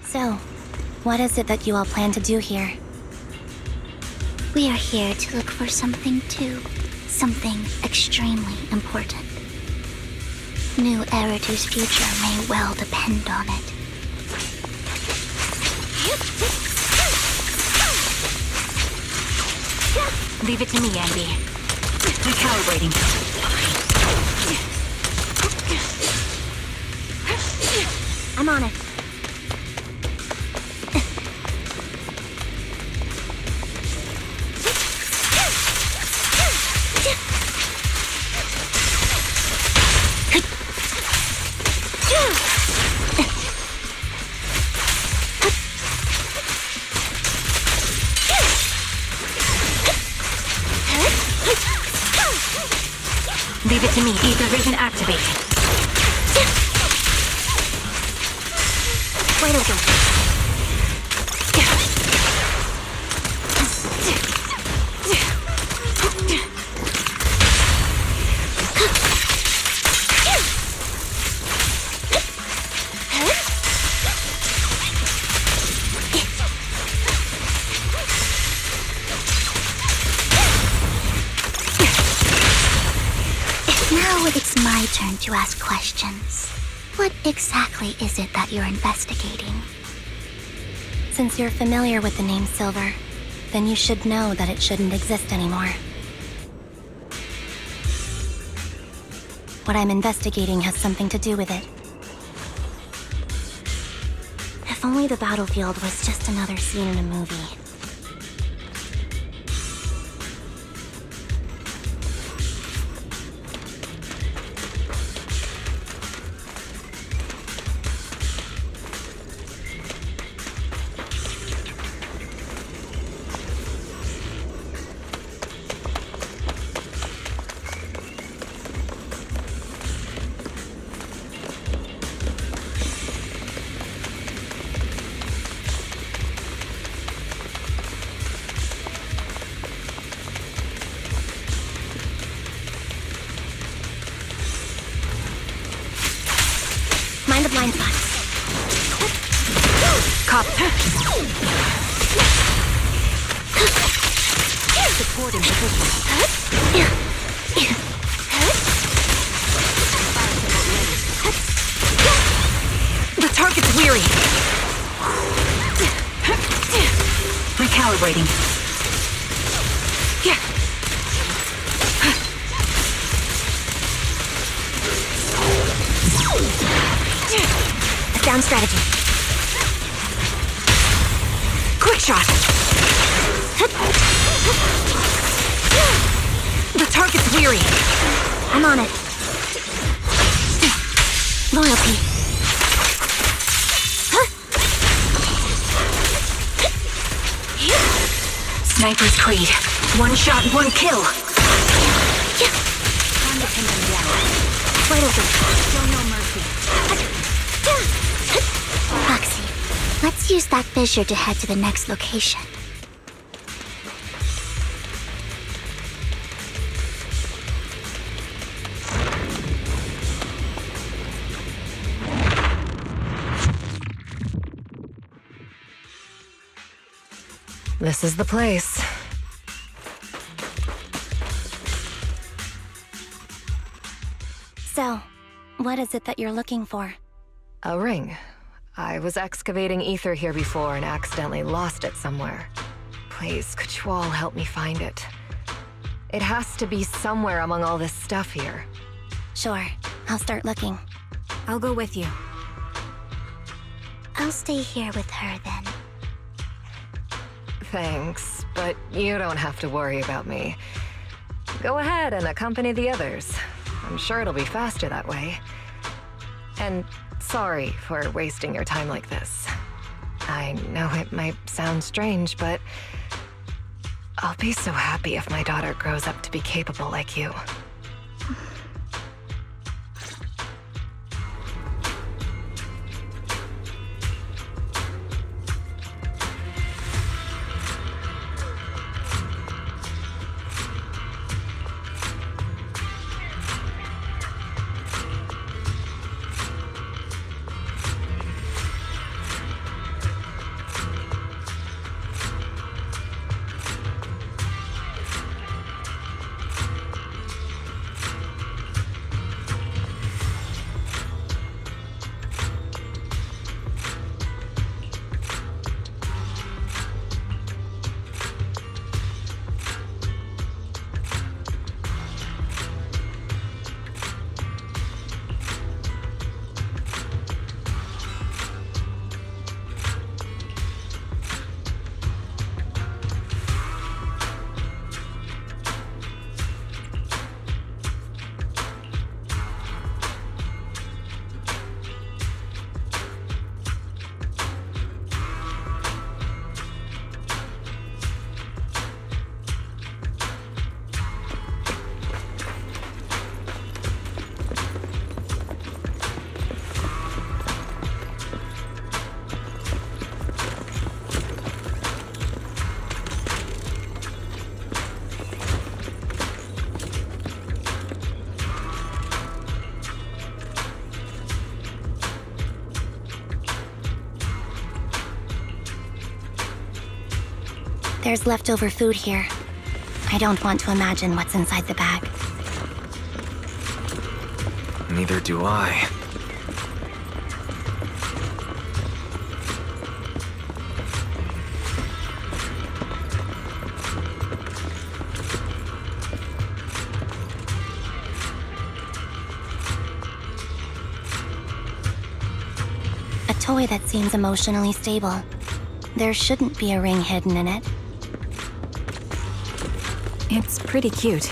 So, what is it that you all plan to do here? We are here to look for something too. Something extremely important. New Eridu's future may well depend on it. Leave it to me, Anby. Recalibrating. I'm on it. Leave it to me. Ether vision activate. Wide open. Now it's my turn to ask questions. What exactly is it that you're investigating? Since you're familiar with the name Silver, then you should know that it shouldn't exist anymore. What I'm investigating has something to do with it. If only the battlefield was just another scene in a movie. Mind the blind spot. Cop. Supporting position. The target's weary. Recalibrating. Down strategy. Quick shot. The target's weary. I'm on it. Loyalty. Sniper's Creed. One shot, one kill. Time to pin them down. Wide open. Show no mercy. Roxy, let's use that fissure to head to the next location. This is the place. So, what is it that you're looking for? A ring. I was excavating ether here before and accidentally lost it somewhere. Please, could you all help me find it? It has to be somewhere among all this stuff here. Sure, I'll start looking. I'll go with you. I'll stay here with her then. Thanks, but you don't have to worry about me. Go ahead and accompany the others. I'm sure it'll be faster that way. And sorry for wasting your time like this. I know it might sound strange, but I'll be so happy if my daughter grows up to be capable like you. There's leftover food here. I don't want to imagine what's inside the bag. Neither do I. A toy that seems emotionally stable. There shouldn't be a ring hidden in it. It's pretty cute.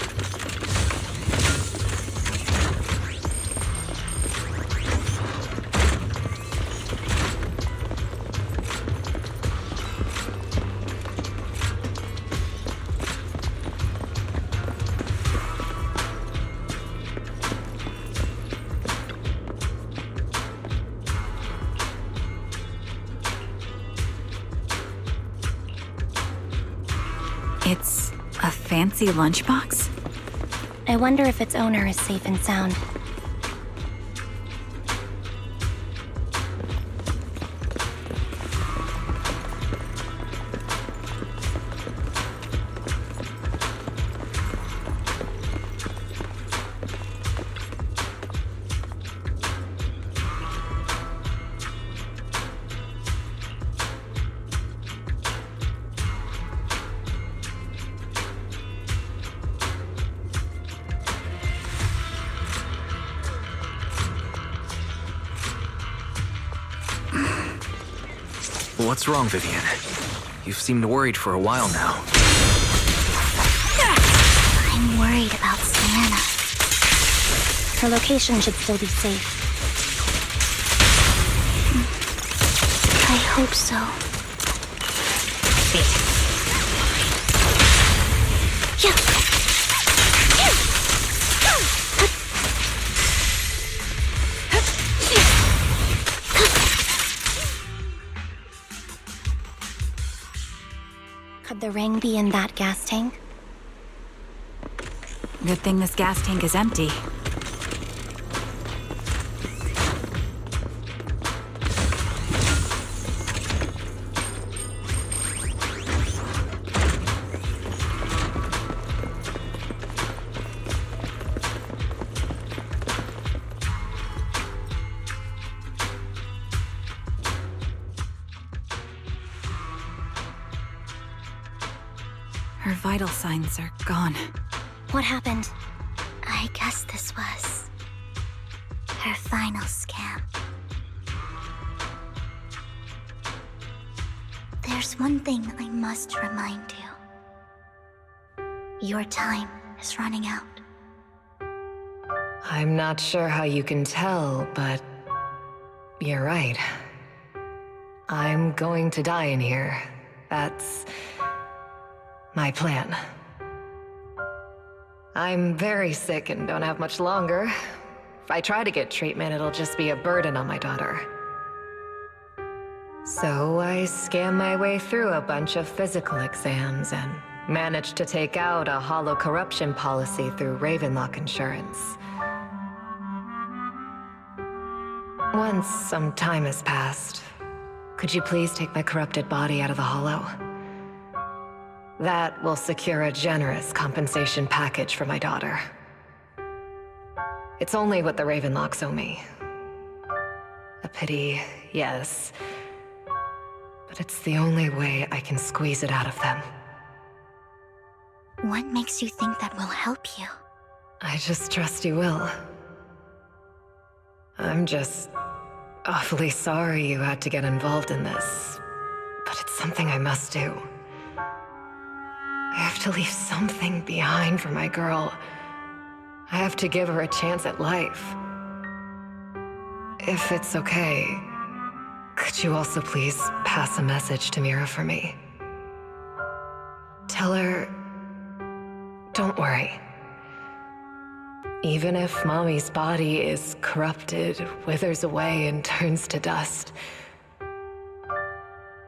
It's a fancy lunchbox? I wonder if its owner is safe and sound. What's wrong, Vivian? You've seemed worried for a while now. I'm worried about Sienna. Her location should still be safe. I hope so. Could the ring be in that gas tank? Good thing this gas tank is empty. Her vital signs are gone. What happened? I guess this was her final scam. There's one thing I must remind you. Your time is running out. I'm not sure how you can tell, but you're right. I'm going to die in here. That's my plan. I'm very sick and don't have much longer. If I try to get treatment, it'll just be a burden on my daughter. So I scam my way through a bunch of physical exams and managed to take out a hollow corruption policy through Ravenlock Insurance. Once some time has passed, could you please take my corrupted body out of the hollow? That will secure a generous compensation package for my daughter. It's only what the Ravenlocks owe me. A pity, yes. But it's the only way I can squeeze it out of them. What makes you think that will help you? I just trust you will. I'm just awfully sorry you had to get involved in this, but it's something I must do. I have to leave something behind for my girl. I have to give her a chance at life. If it's okay, could you also please pass a message to Mira for me? Tell her, don't worry. Even if Mommy's body is corrupted, withers away, and turns to dust,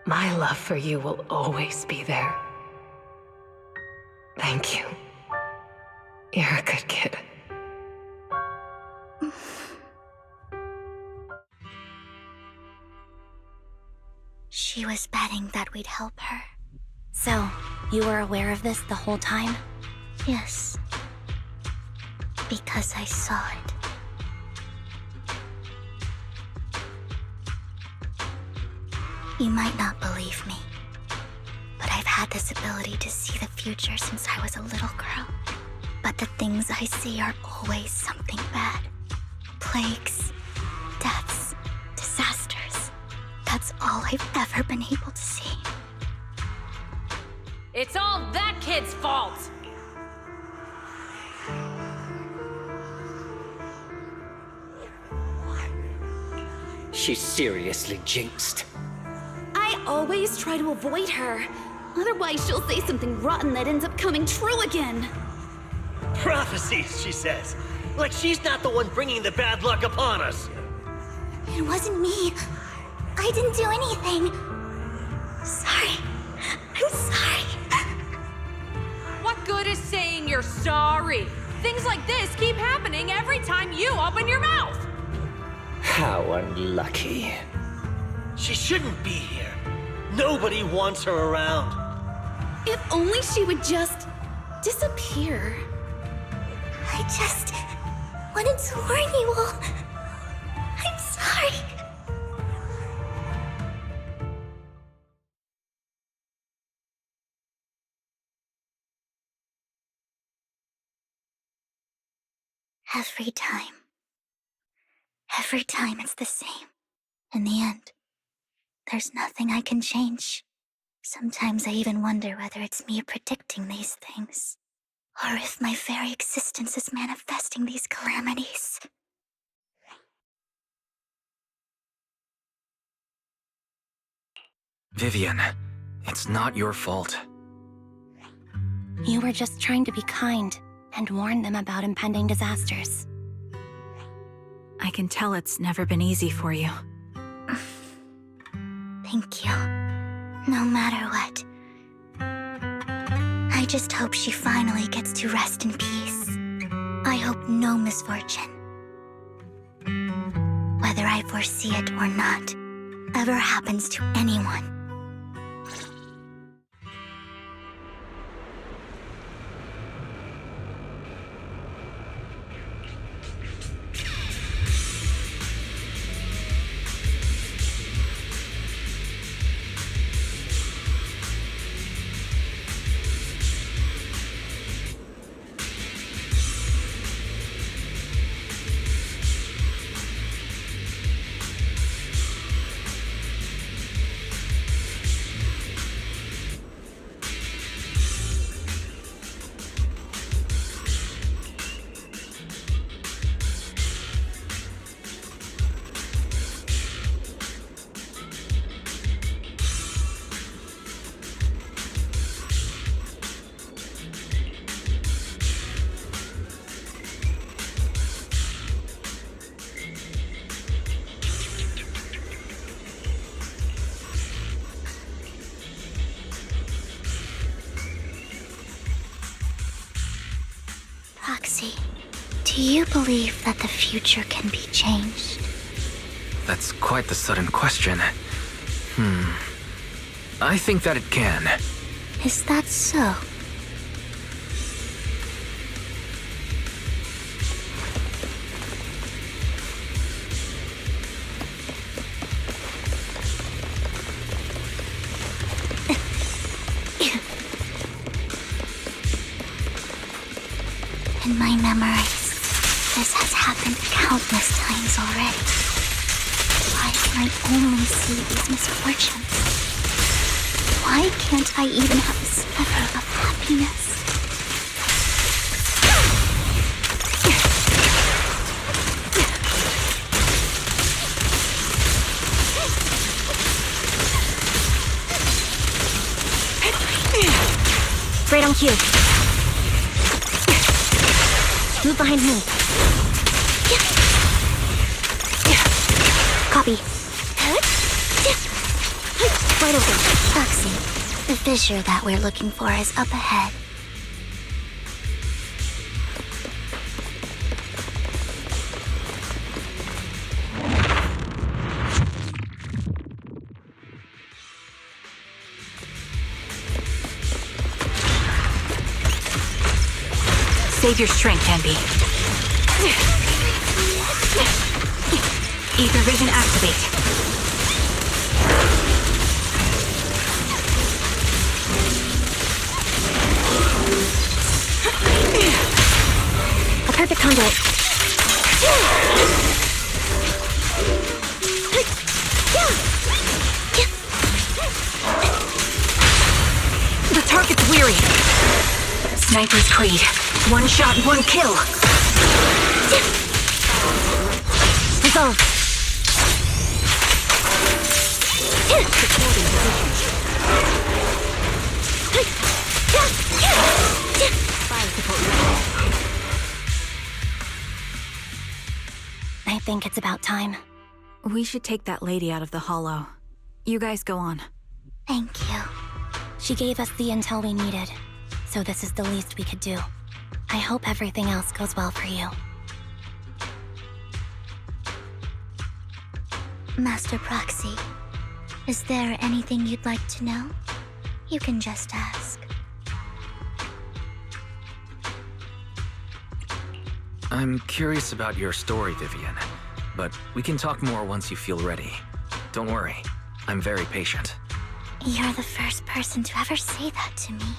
my love for you will always be there. Thank you. You're a good kid. She was betting that we'd help her. So, You were aware of this the whole time? Yes. Because I saw it. You might not believe me, but I've had this ability to see the future since I was a little girl. But the things I see are always something bad. Plagues, deaths, disasters. That's all I've ever been able to see. It's all that kid's fault! She's seriously jinxed. I always try to avoid her. Otherwise, she'll say something rotten that ends up coming true again. Prophecies, she says. Like she's not the one bringing the bad luck upon us. It wasn't me. I didn't do anything. Sorry. I'm sorry. What good is saying you're sorry? Things like this keep happening every time you open your mouth! How unlucky. She shouldn't be here. Nobody wants her around. If only she would just disappear. I just wanted to warn you all. I'm sorry. Every time it's the same. In the end, there's nothing I can change. Sometimes I even wonder whether it's me predicting these things, or if my very existence is manifesting these calamities. Vivian, it's not your fault. You were just trying to be kind and warn them about impending disasters. I can tell it's never been easy for you. Thank you. No matter what. I just hope she finally gets to rest in peace. I hope no misfortune, whether I foresee it or not, ever happens to anyone. Do you believe that the future can be changed? That's quite the sudden question. I think that it can. Is that so? In my memories, this has happened countless times already. Why can I only see these misfortunes? Why can't I even have a sliver of happiness? Right on cue. Move behind me. Copy. Right over. Foxy, the fissure that we're looking for is up ahead. Save your strength, Anby. Ether vision activate. A perfect conduit. The target's weary. Sniper's Creed. One shot, one kill. Resolve. I think it's about time. We should take that lady out of the hollow. You guys go on. Thank you. She gave us the intel we needed, so this is the least we could do. I hope everything else goes well for you. Master Proxy, is there anything you'd like to know? You can just ask. I'm curious about your story, Vivian, but we can talk more once you feel ready. Don't worry, I'm very patient. You're the first person to ever say that to me.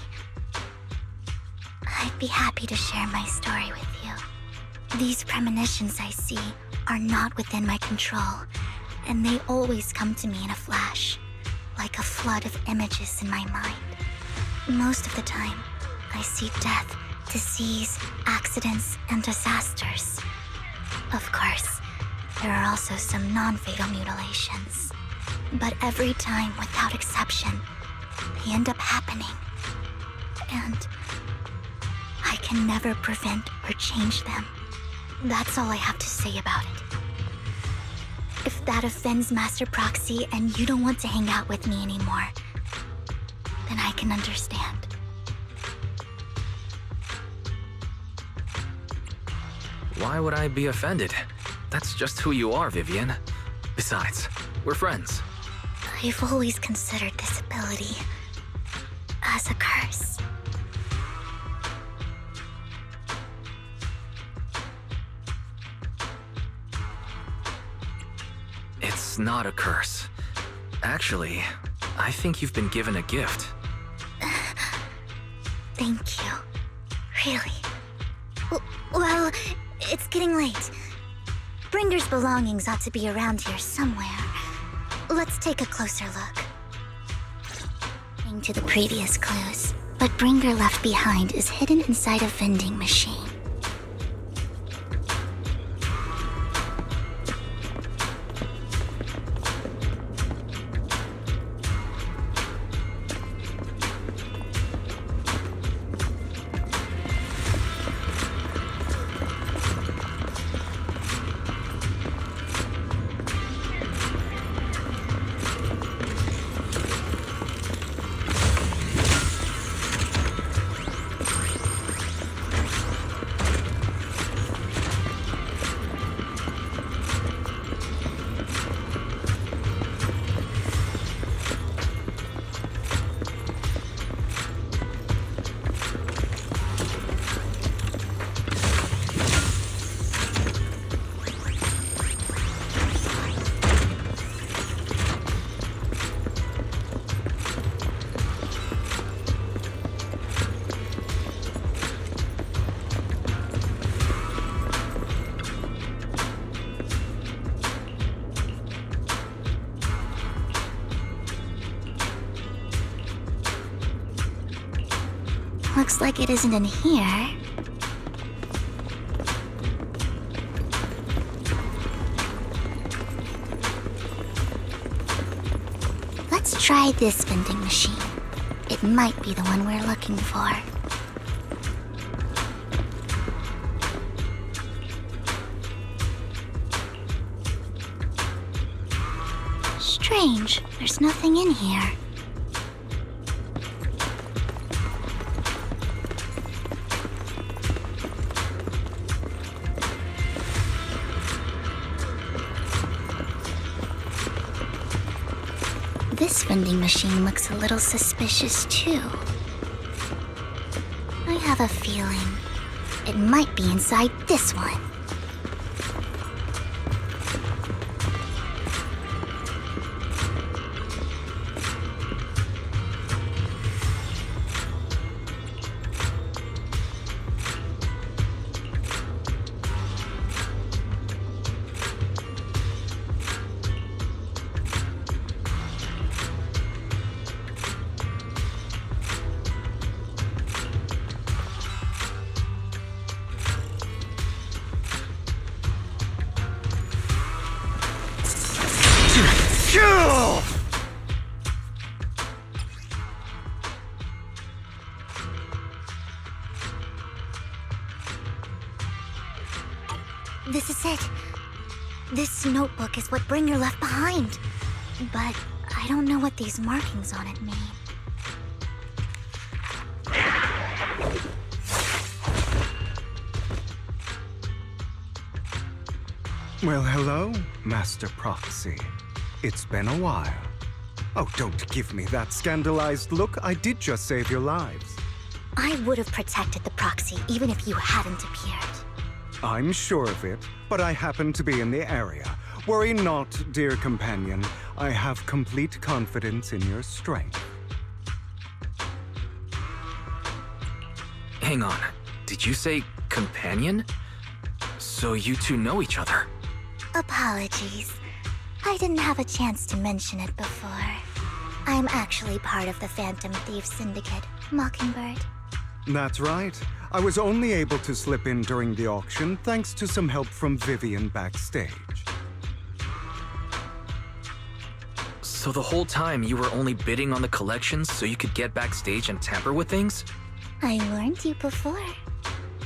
I'd be happy to share my story with you. These premonitions I see are not within my control, and they always come to me in a flash, like a flood of images in my mind. Most of the time, I see death, disease, accidents, and disasters. Of course, there are also some non-fatal mutilations. But every time, without exception, they end up happening. And I can never prevent or change them. That's all I have to say about it. If that offends Master Proxy and you don't want to hang out with me anymore, then I can understand. Why would I be offended? That's just who you are, Vivian. Besides, we're friends. I've always considered this ability as a curse. It's not a curse. Actually, I think you've been given a gift. Thank you. Really. Well, it's getting late. Bringer's belongings ought to be around here somewhere. Let's take a closer look. To the previous clues, what Bringer left behind is hidden inside a vending machine. Looks like it isn't in here. Let's try this vending machine. It might be the one we're looking for. Strange, there's nothing in here. This vending machine looks a little suspicious too. I have a feeling It might be inside this one. This is it. This notebook is what Bringer left behind. But I don't know what these markings on it mean. Well, hello, Master Proxy. It's been a while. Oh, don't give me that scandalized look. I did just save your lives. I would have protected the proxy even if you hadn't appeared. I'm sure of it, but I happen to be in the area. Worry not, dear companion. I have complete confidence in your strength. Hang on. Did you say companion? So you two know each other? Apologies. I didn't have a chance to mention it before. I'm actually part of the Phantom Thief Syndicate, Mockingbird. That's right. I was only able to slip in during the auction thanks to some help from Vivian backstage. So the whole time you were only bidding on the collections so you could get backstage and tamper with things? I warned you before.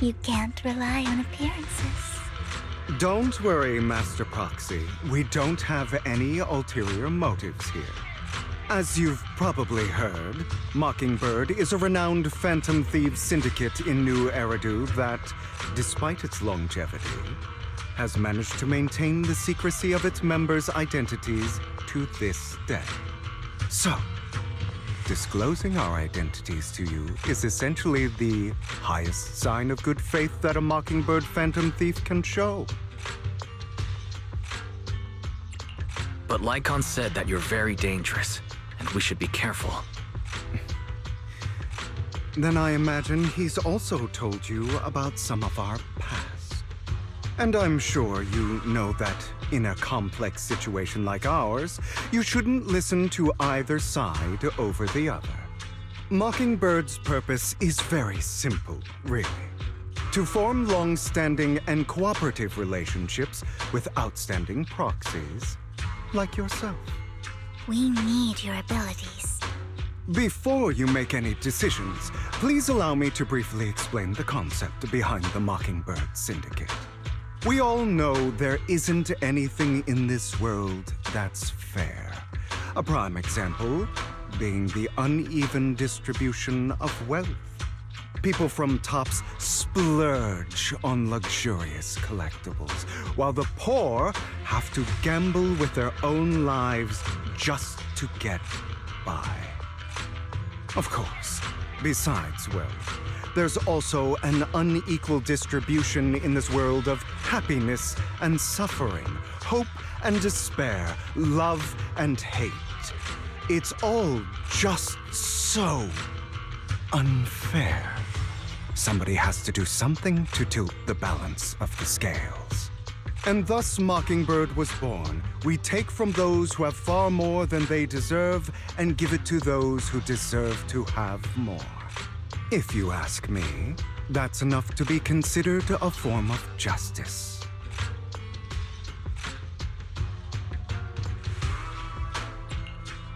You can't rely on appearances. Don't worry, Master Proxy. We don't have any ulterior motives here. As you've probably heard, Mockingbird is a renowned Phantom Thieves syndicate in New Eridu that, despite its longevity, has managed to maintain the secrecy of its members' identities to this day. So, disclosing our identities to you is essentially the highest sign of good faith that a Mockingbird Phantom Thief can show. But Lycon said that you're very dangerous, and we should be careful. Then I imagine he's also told you about some of our past. And I'm sure you know that in a complex situation like ours, you shouldn't listen to either side over the other. Mockingbird's purpose is very simple, really. To form long-standing and cooperative relationships with outstanding proxies like yourself. We need your abilities. Before you make any decisions, please allow me to briefly explain the concept behind the Mockingbird Syndicate. We all know there isn't anything in this world that's fair. A prime example being the uneven distribution of wealth. People from tops splurge on luxurious collectibles, while the poor have to gamble with their own lives just to get by. Of course, besides wealth, there's also an unequal distribution in this world of happiness and suffering, hope and despair, love and hate. It's all just so unfair. Somebody has to do something to tilt the balance of the scales. And thus Mockingbird was born. We take from those who have far more than they deserve and give it to those who deserve to have more. If you ask me, that's enough to be considered a form of justice.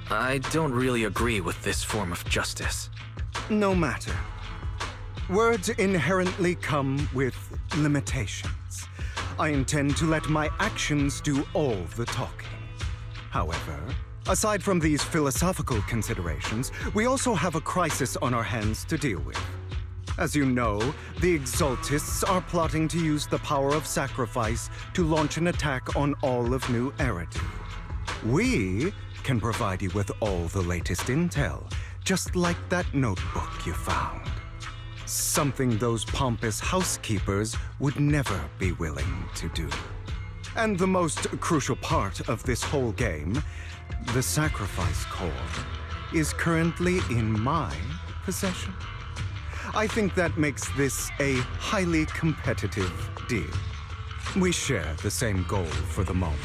I don't really agree with this form of justice. No matter. Words inherently come with limitations. I intend to let my actions do all the talking. However, aside from these philosophical considerations, we also have a crisis on our hands to deal with. As you know, the Exaltists are plotting to use the power of sacrifice to launch an attack on all of New Eridu. We can provide you with all the latest intel, just like that notebook you found. Something those pompous housekeepers would never be willing to do. And the most crucial part of this whole game, the sacrifice core, is currently in my possession. I think that makes this a highly competitive deal. We share the same goal for the moment,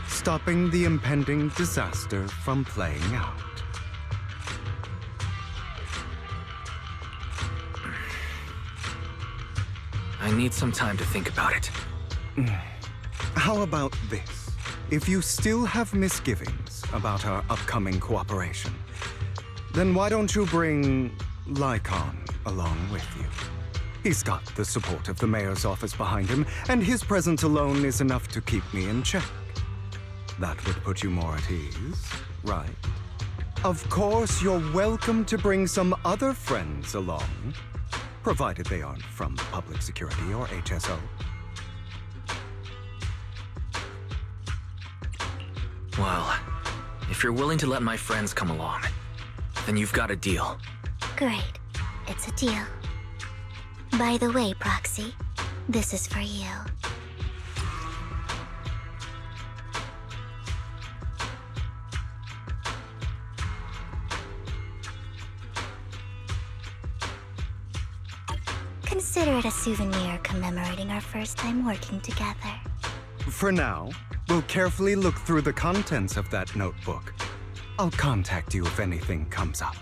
stopping the impending disaster from playing out. I need some time to think about it. How about this? If you still have misgivings about our upcoming cooperation, then why don't you bring Lycon along with you? He's got the support of the mayor's office behind him, and his presence alone is enough to keep me in check. That would put you more at ease, right? Of course, you're welcome to bring some other friends along, provided they aren't from public security or HSO. Well, if you're willing to let my friends come along, then you've got a deal. Great. It's a deal. By the way, Proxy, this is for you. Consider it a souvenir commemorating our first time working together. For now, we'll carefully look through the contents of that notebook. I'll contact you if anything comes up.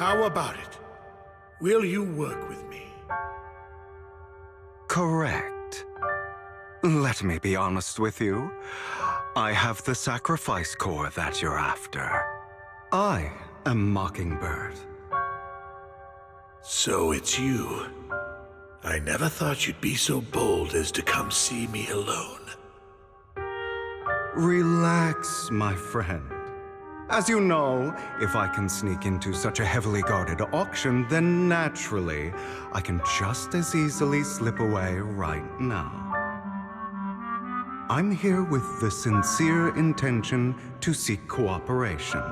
How about it? Will you work with me? Correct. Let me be honest with you. I have the sacrifice core that you're after. I am Mockingbird. So it's you. I never thought you'd be so bold as to come see me alone. Relax, my friend. As you know, if I can sneak into such a heavily guarded auction, then naturally, I can just as easily slip away right now. I'm here with the sincere intention to seek cooperation.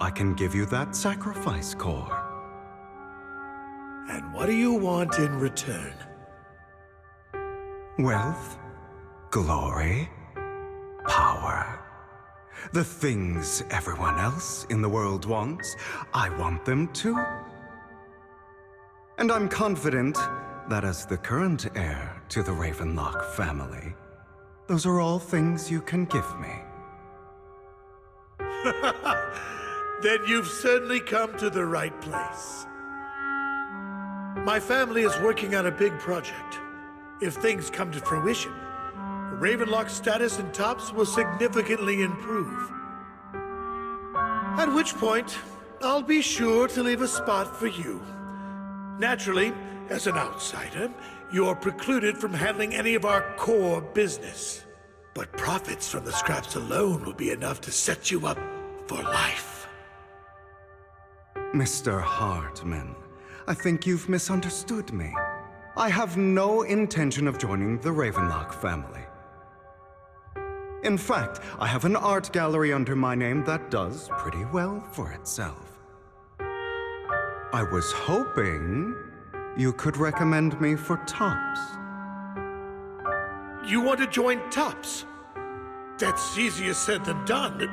I can give you that sacrifice core. And what do you want in return? Wealth, glory, power. The things everyone else in the world wants, I want them too. And I'm confident that as the current heir to the Ravenlock family, those are all things you can give me. Then you've certainly come to the right place. My family is working on a big project. If things come to fruition, Ravenlock's status in Tops will significantly improve. At which point, I'll be sure to leave a spot for you. Naturally, as an outsider, you're precluded from handling any of our core business. But profits from the scraps alone will be enough to set you up for life. Mr. Hartman, I think you've misunderstood me. I have no intention of joining the Ravenlock family. In fact, I have an art gallery under my name that does pretty well for itself. I was hoping you could recommend me for Tops. You want to join Tops? That's easier said than done.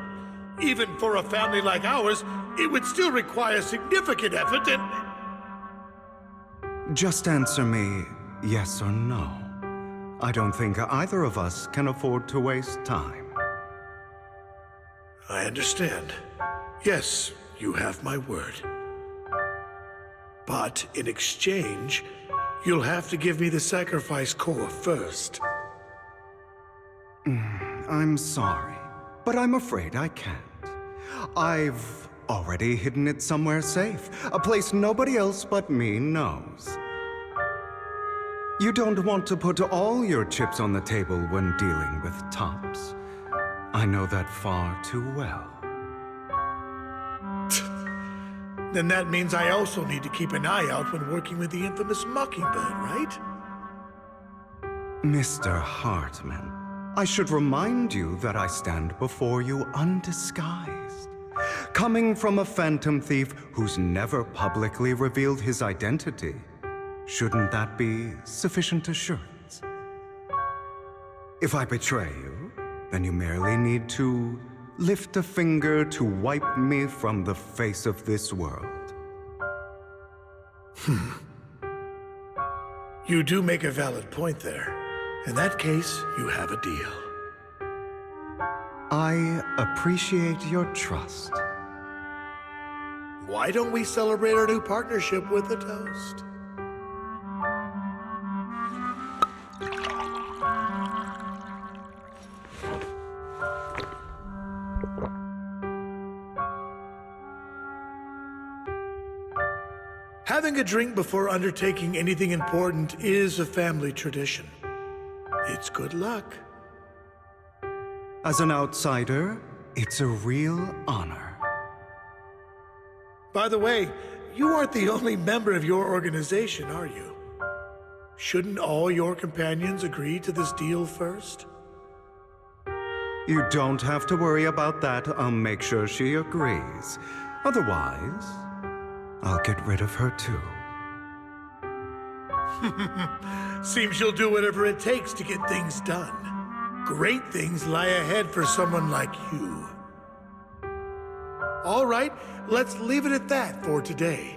Even for a family like ours, it would still require significant effort and... Just answer me yes or no. I don't think either of us can afford to waste time. I understand. Yes, you have my word. But in exchange, you'll have to give me the sacrifice core first. I'm sorry, but I'm afraid I can't. I've already hidden it somewhere safe, a place nobody else but me knows. You don't want to put all your chips on the table when dealing with tops. I know that far too well. Then that means I also need to keep an eye out when working with the infamous Mockingbird, right? Mr. Hartman, I should remind you that I stand before you undisguised. Coming from a phantom thief who's never publicly revealed his identity, shouldn't that be sufficient assurance? If I betray you, then you merely need to lift a finger to wipe me from the face of this world. You do make a valid point there. In that case, you have a deal. I appreciate your trust. Why don't we celebrate our new partnership with a toast? Having a drink before undertaking anything important is a family tradition. It's good luck. As an outsider, it's a real honor. By the way, you aren't the only member of your organization, are you? Shouldn't all your companions agree to this deal first? You don't have to worry about that. I'll make sure she agrees. Otherwise, I'll get rid of her too. Seems you'll do whatever it takes to get things done. Great things lie ahead for someone like you. All right, let's leave it at that for today.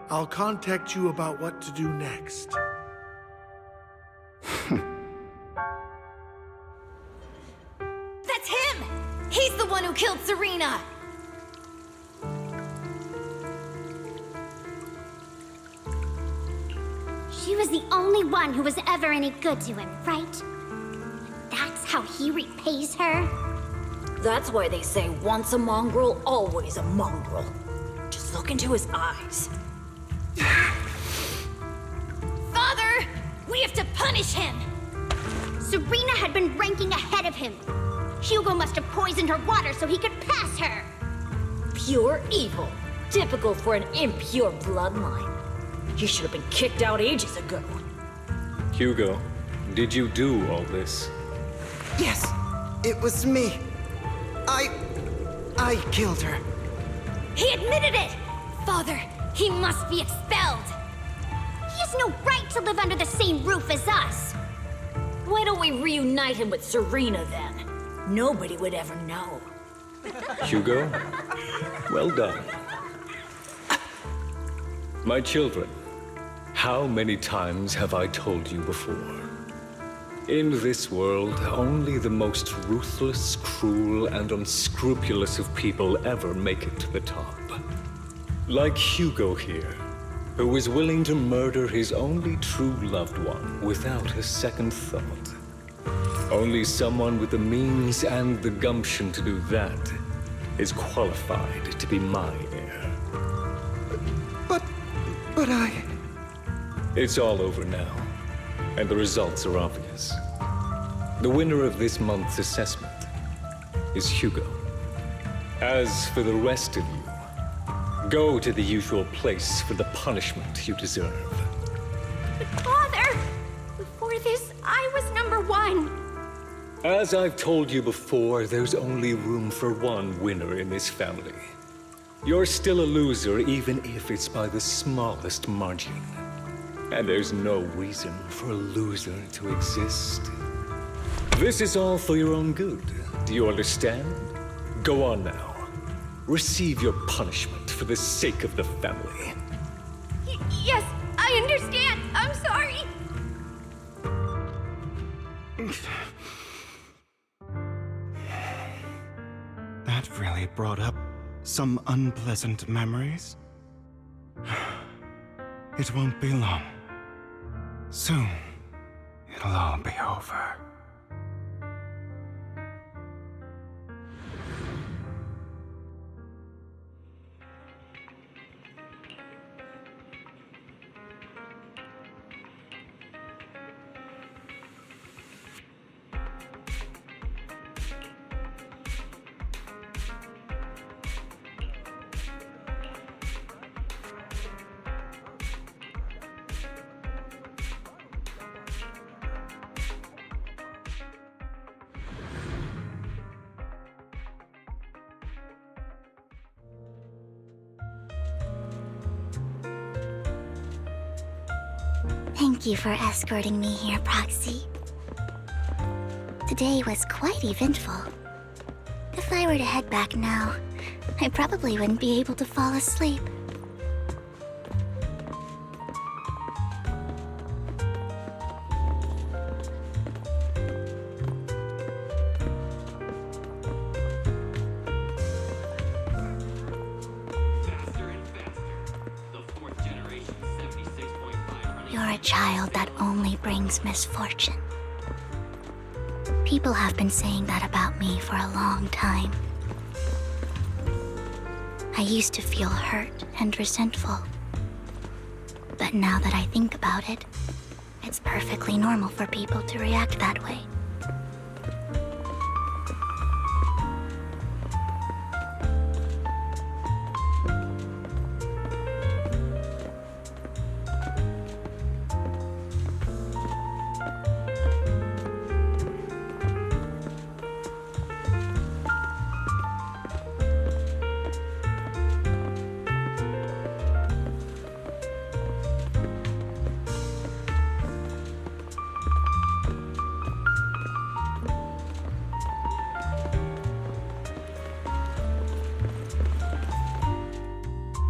I'll contact you about what to do next. That's him! He's the one who killed Serena! She was the only one who was ever any good to him, right? That's how he repays her? That's why they say once a mongrel, always a mongrel. Just look into his eyes. Father! We have to punish him! Serena had been ranking ahead of him. Hugo must have poisoned her water so he could pass her. Pure evil. Typical for an impure bloodline. He should have been kicked out ages ago. Hugo, did you do all this? Yes, it was me. I killed her. He admitted it! Father, he must be expelled! He has no right to live under the same roof as us. Why don't we reunite him with Serena then? Nobody would ever know. Hugo, well done. My children, how many times have I told you before? In this world, only the most ruthless, cruel, and unscrupulous of people ever make it to the top. Like Hugo here, who is willing to murder his only true loved one without a second thought. Only someone with the means and the gumption to do that is qualified to be my heir. But I... It's all over now, and the results are obvious. The winner of this month's assessment is Hugo. As for the rest of you, go to the usual place for the punishment you deserve. But Father! Before this, I was number one. As I've told you before, there's only room for one winner in this family. You're still a loser, even if it's by the smallest margin. And there's no reason for a loser to exist. This is all for your own good. Do you understand? Go on now. Receive your punishment for the sake of the family. Yes, I understand. That really brought up some unpleasant memories. It won't be long. Soon, it'll all be over. Thank you for escorting me here, Proxy. Today was quite eventful. If I were to head back now, I probably wouldn't be able to fall asleep. You're a child that only brings misfortune. People have been saying that about me for a long time. I used to feel hurt and resentful. But now that I think about it, it's perfectly normal for people to react that way.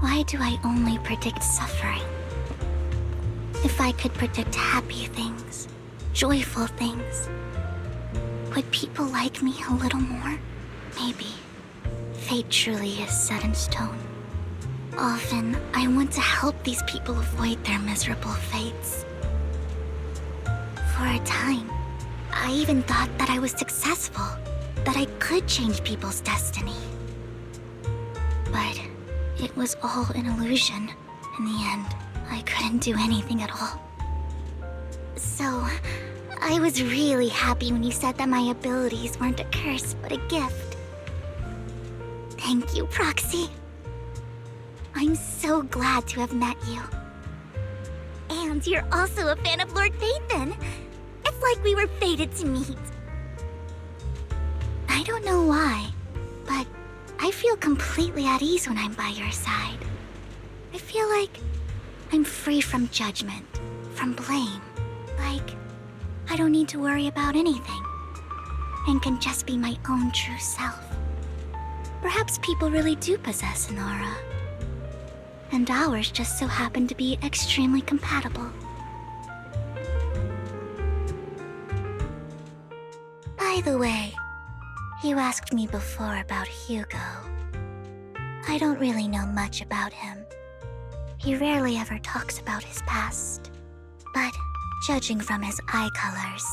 Why do I only predict suffering? If I could predict happy things, joyful things, would people like me a little more? Maybe. Fate truly is set in stone. Often, I want to help these people avoid their miserable fates. For a time, I even thought that I was successful, that I could change people's destiny. But it was all an illusion. In the end, I couldn't do anything at all. So, I was really happy when you said that my abilities weren't a curse, but a gift. Thank you, Proxy. I'm so glad to have met you. And you're also a fan of Lord Phaethon. It's like we were fated to meet. I don't know why, but I feel completely at ease when I'm by your side. I feel like I'm free from judgment, from blame. Like, I don't need to worry about anything, and can just be my own true self. Perhaps people really do possess an aura, and ours just so happen to be extremely compatible. By the way, you asked me before about Hugo. I don't really know much about him. He rarely ever talks about his past. But judging from his eye colors,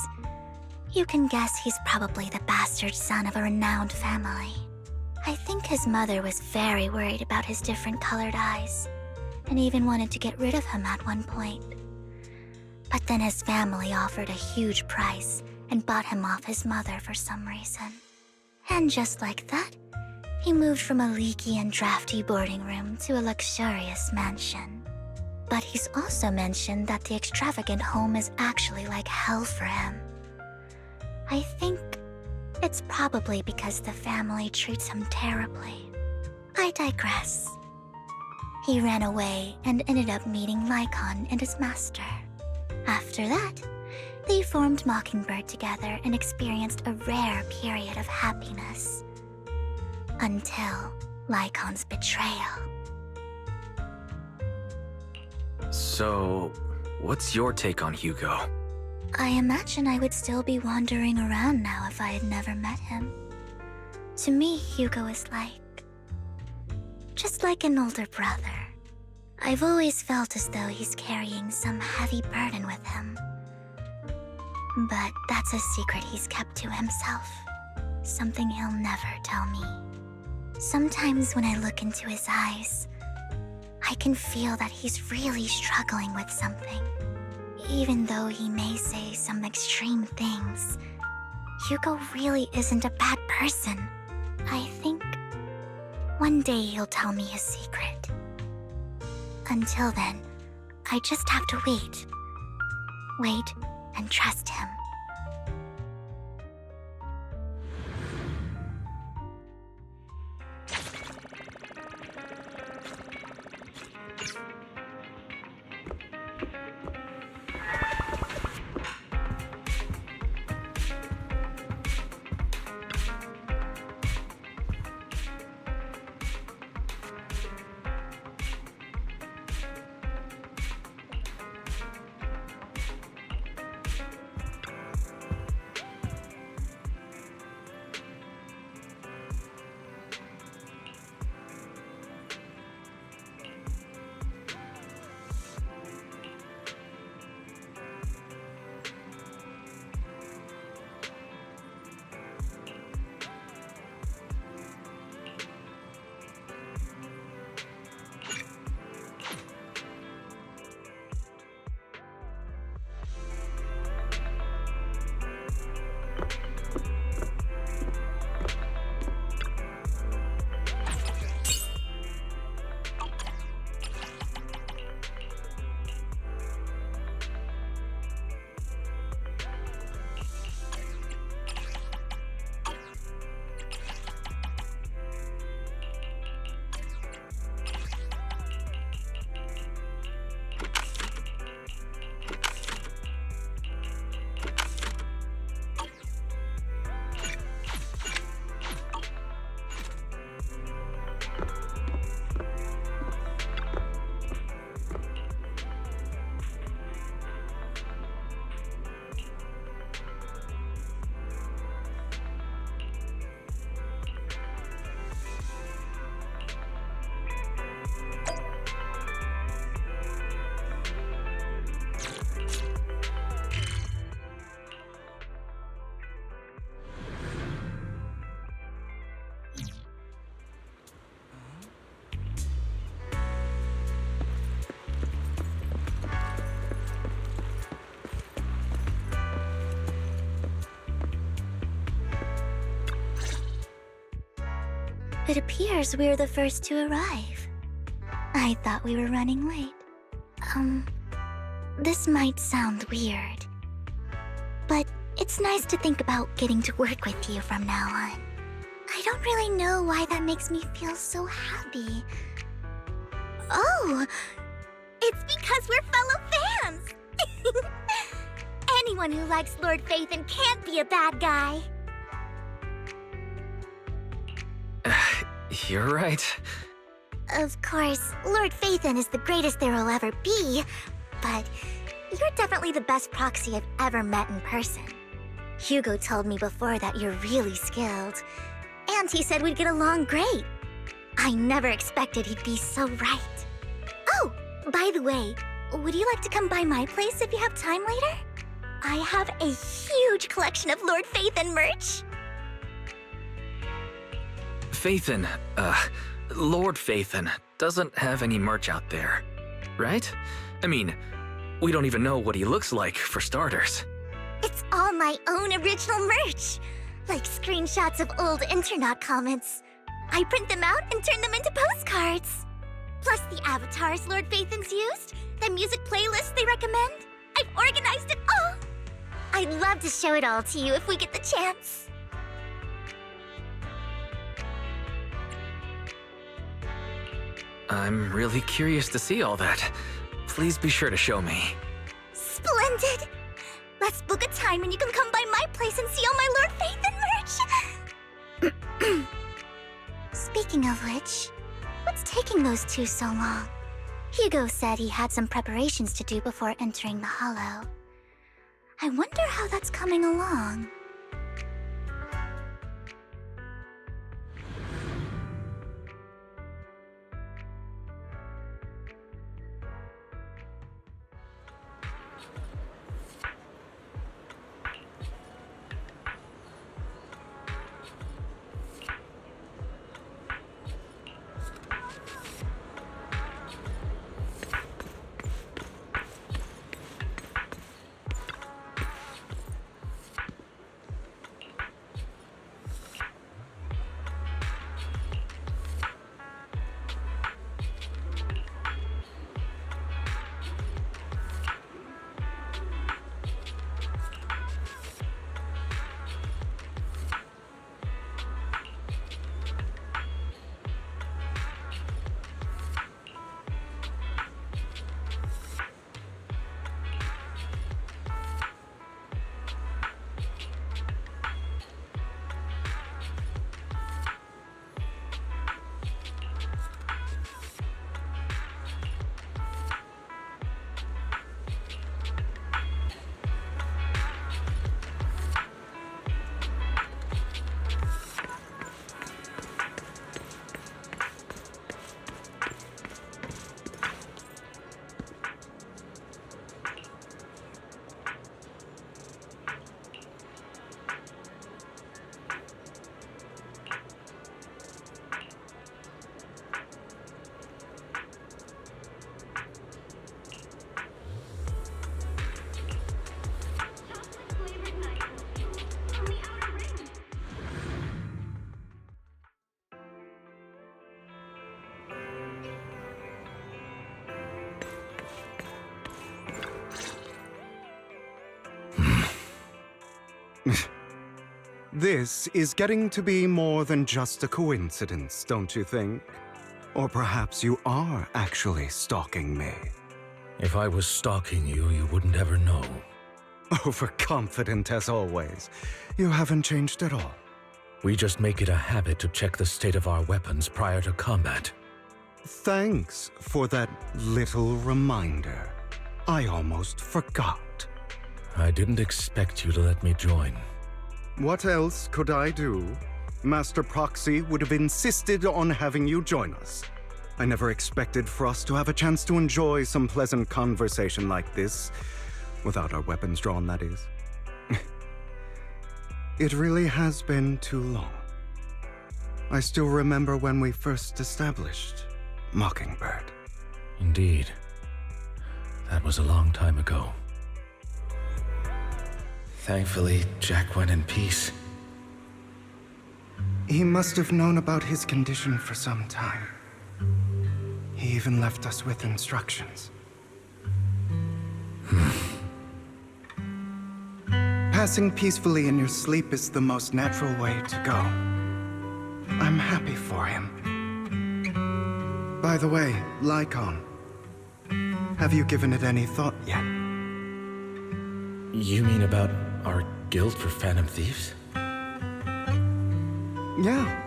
you can guess he's probably the bastard son of a renowned family. I think his mother was very worried about his different colored eyes, and even wanted to get rid of him at one point. But then his family offered a huge price and bought him off his mother for some reason. And just like that, he moved from a leaky and drafty boarding room to a luxurious mansion. But he's also mentioned that the extravagant home is actually like hell for him. I think it's probably because the family treats him terribly. I digress. He ran away and ended up meeting Lycon and his master. After that, they formed Mockingbird together and experienced a rare period of happiness. Until Lycon's betrayal. So, what's your take on Hugo? I imagine I would still be wandering around now if I had never met him. To me, Hugo is just like an older brother. I've always felt as though he's carrying some heavy burden with him. But that's a secret he's kept to himself. Something he'll never tell me. Sometimes when I look into his eyes, I can feel that he's really struggling with something. Even though he may say some extreme things, Hugo really isn't a bad person. I think one day he'll tell me his secret. Until then, I just have to wait. Wait and trust him. It appears we're the first to arrive. I thought we were running late. This might sound weird, but it's nice to think about getting to work with you from now on. I don't really know why that makes me feel so happy. Oh, it's because we're fellow fans! Anyone who likes Lord Phaethon can't be a bad guy. You're right. Of course, Lord Phaethon is the greatest there will ever be, but you're definitely the best proxy I've ever met in person. Hugo told me before that you're really skilled, and he said we'd get along great. I never expected he'd be so right. Oh, by the way, would you like to come by my place if you have time later? I have a huge collection of Lord Phaethon merch. Phaethon, Lord Phaethon doesn't have any merch out there, right? I mean, we don't even know what he looks like, for starters. It's all my own original merch, like screenshots of old Internet comments. I print them out and turn them into postcards. Plus the avatars Lord Phaethon's used, the music playlists they recommend. I've organized it all. I'd love to show it all to you if we get the chance. I'm really curious to see all that. Please be sure to show me. Splendid! Let's book a time and you can come by my place and see all my Lord Phaethon merch! Speaking of which, what's taking those two so long? Hugo said he had some preparations to do before entering the Hollow. I wonder how that's coming along. This is getting to be more than just a coincidence, don't you think? Or perhaps you are actually stalking me. If I was stalking you, you wouldn't ever know. Overconfident as always. You haven't changed at all. We just make it a habit to check the state of our weapons prior to combat. Thanks for that little reminder. I almost forgot. I didn't expect you to let me join. What else could I do? Master Proxy would have insisted on having you join us. I never expected for us to have a chance to enjoy some pleasant conversation like this, without our weapons drawn, that is. It really has been too long. I still remember when we first established Mockingbird. Indeed. That was a long time ago. Thankfully, Jack went in peace. He must have known about his condition for some time. He even left us with instructions. Passing peacefully in your sleep is the most natural way to go. I'm happy for him. By the way, Lycon, have you given it any thought yet? You mean about our guild for Phantom Thieves? Yeah.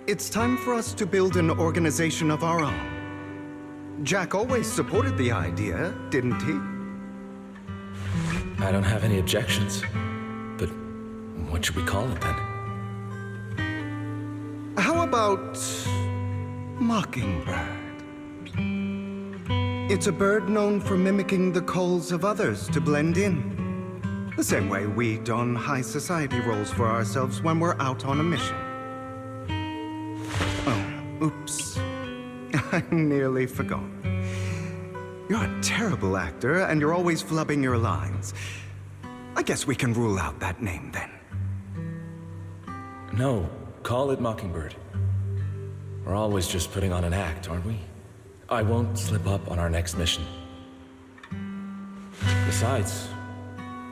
It's time for us to build an organization of our own. Jack always supported the idea, didn't he? I don't have any objections. But what should we call it then? How about Mockingbird? It's a bird known for mimicking the calls of others to blend in. The same way we don high society roles for ourselves when we're out on a mission. Oh, oops. I nearly forgot. You're a terrible actor, and you're always flubbing your lines. I guess we can rule out that name, then. No, call it Mockingbird. We're always just putting on an act, aren't we? I won't slip up on our next mission. Besides,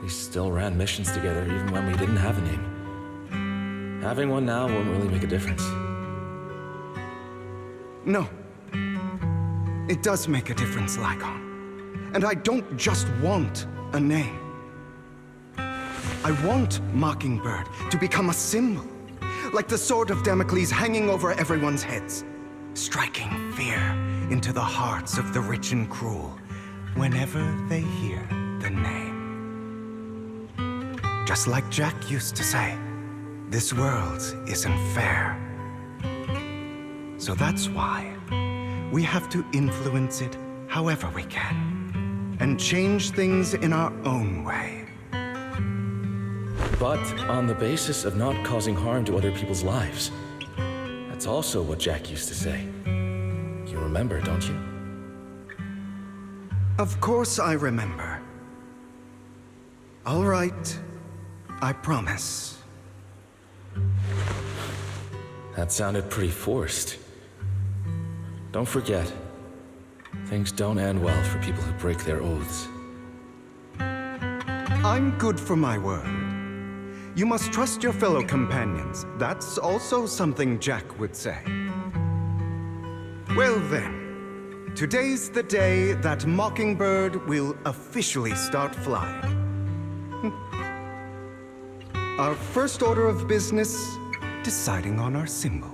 we still ran missions together even when we didn't have a name. Having one now won't really make a difference. No. It does make a difference, Lycon. And I don't just want a name. I want Mockingbird to become a symbol, like the sword of Damocles hanging over everyone's heads, striking fear into the hearts of the rich and cruel whenever they hear the name. Just like Jack used to say, this world isn't fair. So that's why we have to influence it however we can, and change things in our own way. But on the basis of not causing harm to other people's lives. That's also what Jack used to say. You remember, don't you? Of course I remember. All right, I promise. That sounded pretty forced. Don't forget, things don't end well for people who break their oaths. I'm good for my word. You must trust your fellow companions. That's also something Jack would say. Well then, today's the day that Mockingbird will officially start flying. Our first order of business, deciding on our symbol.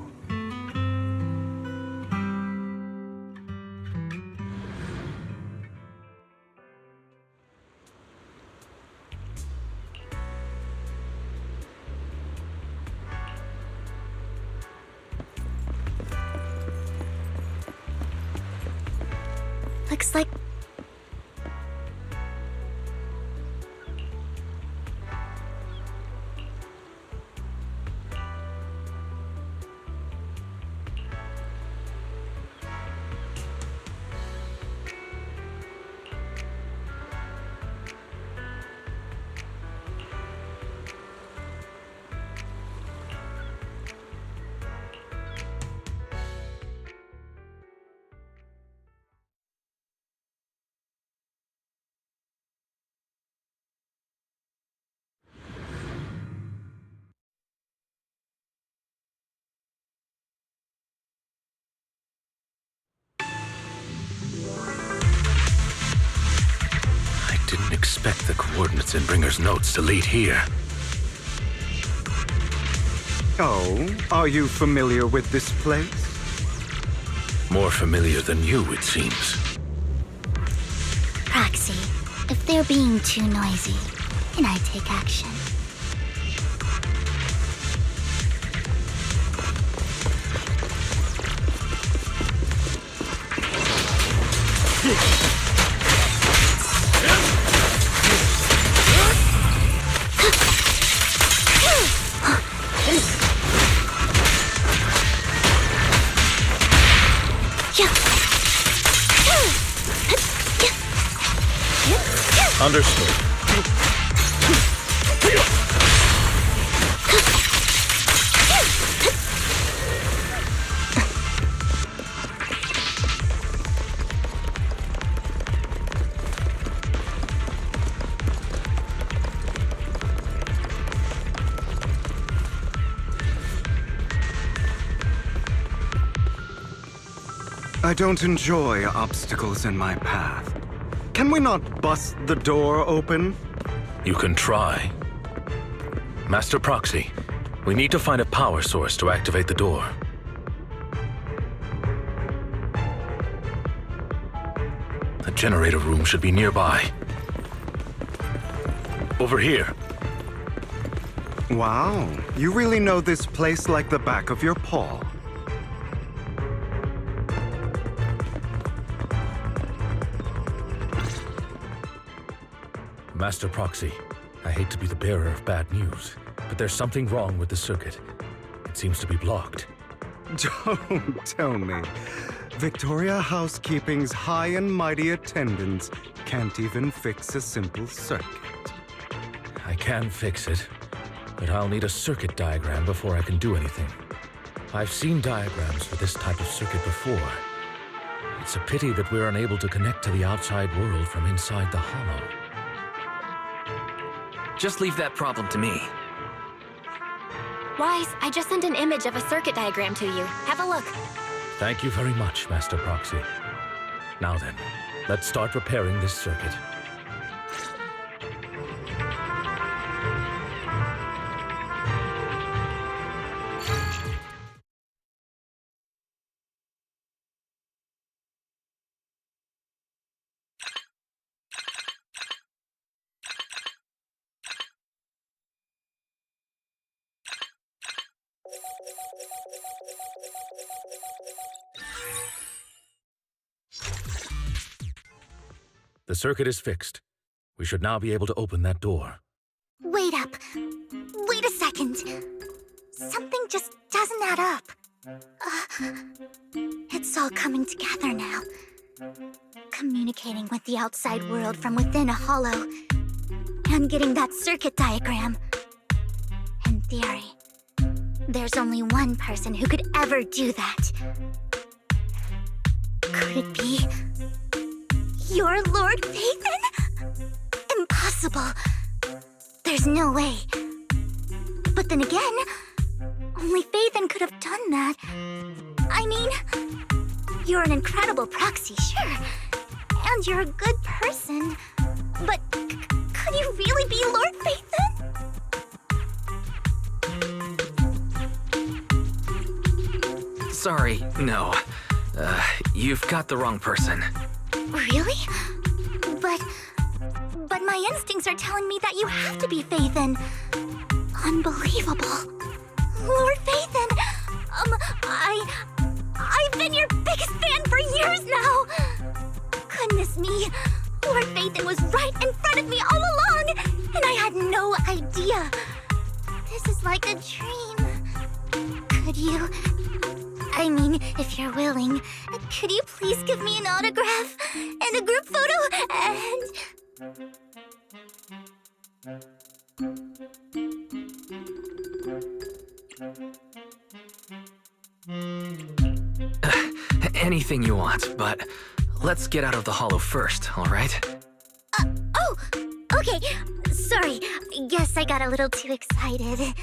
Looks like... Didn't expect the coordinates in Bringer's notes to lead here. Oh, are you familiar with this place? More familiar than you, it seems. Proxy, if they're being too noisy, can I take action? Understood. I don't enjoy obstacles in my path. Can we not bust the door open? You can try. Master Proxy, we need to find a power source to activate the door. The generator room should be nearby. Over here. Wow, you really know this place like the back of your paw. Master Proxy, I hate to be the bearer of bad news, but there's something wrong with the circuit. It seems to be blocked. Don't tell me. Victoria Housekeeping's high and mighty attendants can't even fix a simple circuit. I can fix it, but I'll need a circuit diagram before I can do anything. I've seen diagrams for this type of circuit before. It's a pity that we're unable to connect to the outside world from inside the hollow. Just leave that problem to me. Wise, I just sent an image of a circuit diagram to you. Have a look. Thank you very much, Master Proxy. Now then, let's start repairing this circuit. The circuit is fixed. We should now be able to open that door. Wait up. Wait a second. Something just doesn't add up. It's all coming together now. Communicating with the outside world from within a hollow. And getting that circuit diagram. In theory, there's only one person who could ever do that. Could it be your Lord Phaethon? Impossible. There's no way. But then again, only Phaethon could have done that. I mean, you're an incredible proxy, sure. And you're a good person. But could you really be Lord Phaethon? Sorry, no. You've got the wrong person. Really? But my instincts are telling me that you have to be Phaethon. Unbelievable. Lord Phaethon! I've been your biggest fan for years now! Goodness me, Lord Phaethon was right in front of me all along, and I had no idea. This is like a dream. Could you... I mean, if you're willing, could you please give me an autograph and a group photo Anything you want, but let's get out of the hollow first, all right? Oh, okay. Sorry, guess I got a little too excited.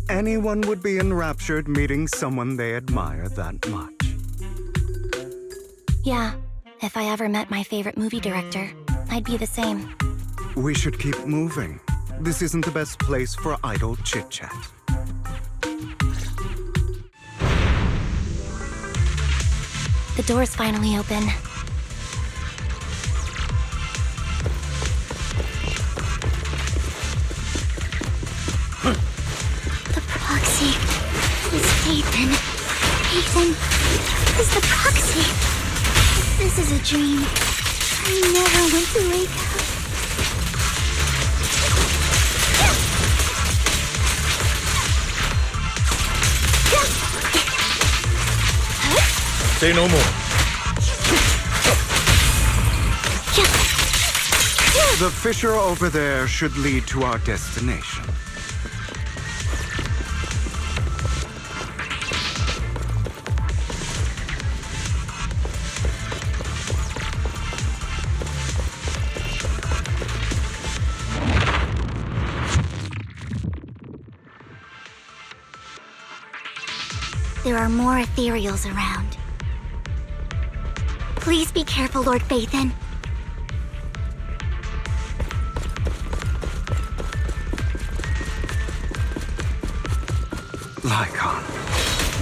Anyone would be enraptured meeting someone they admire that much. Yeah, if I ever met my favorite movie director, I'd be the same. We should keep moving. This isn't the best place for idle chit-chat. The door's finally open. The proxy is Phaethon. Phaethon is the proxy. This is a dream. I never went to wake up. Say no more. The fissure over there should lead to our destination. There are more Ethereals around. Please be careful, Lord Phaethon. Lycon,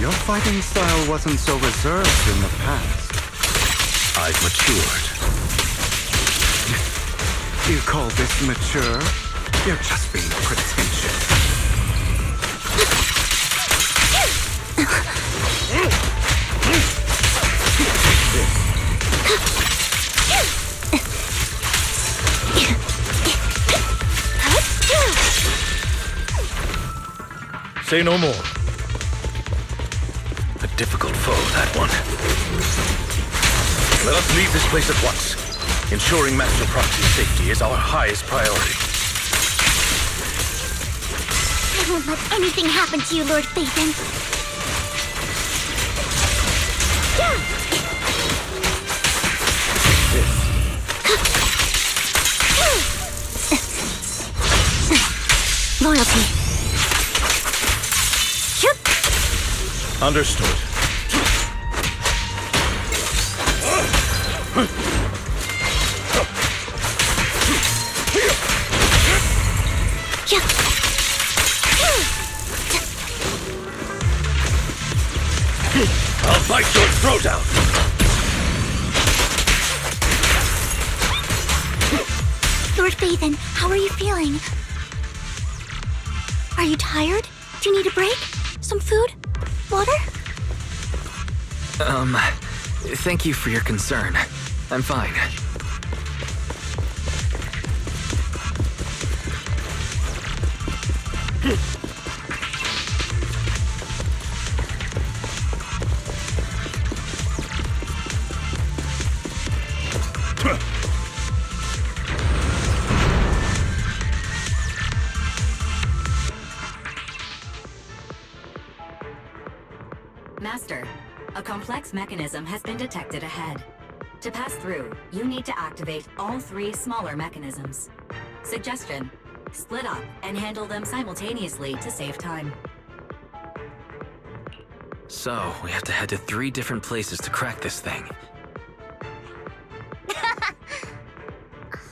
your fighting style wasn't so reserved in the past. I've matured. You call this mature? You're just being pretentious. Say no more. A difficult foe, that one. Let us leave this place at once. Ensuring Master Proxy's safety is our highest priority. I won't let anything happen to you, Lord Phaethon. Loyalty. Understood. I'll bite your throat out! Lord Phaethon, how are you feeling? Are you tired? Do you need a break? Some food? Water? Thank you for your concern. I'm fine. Master, a complex mechanism has been detected ahead. To pass through, you need to activate all 3 smaller mechanisms. Suggestion: split up and handle them simultaneously to save time. So, we have to head to 3 different places to crack this thing.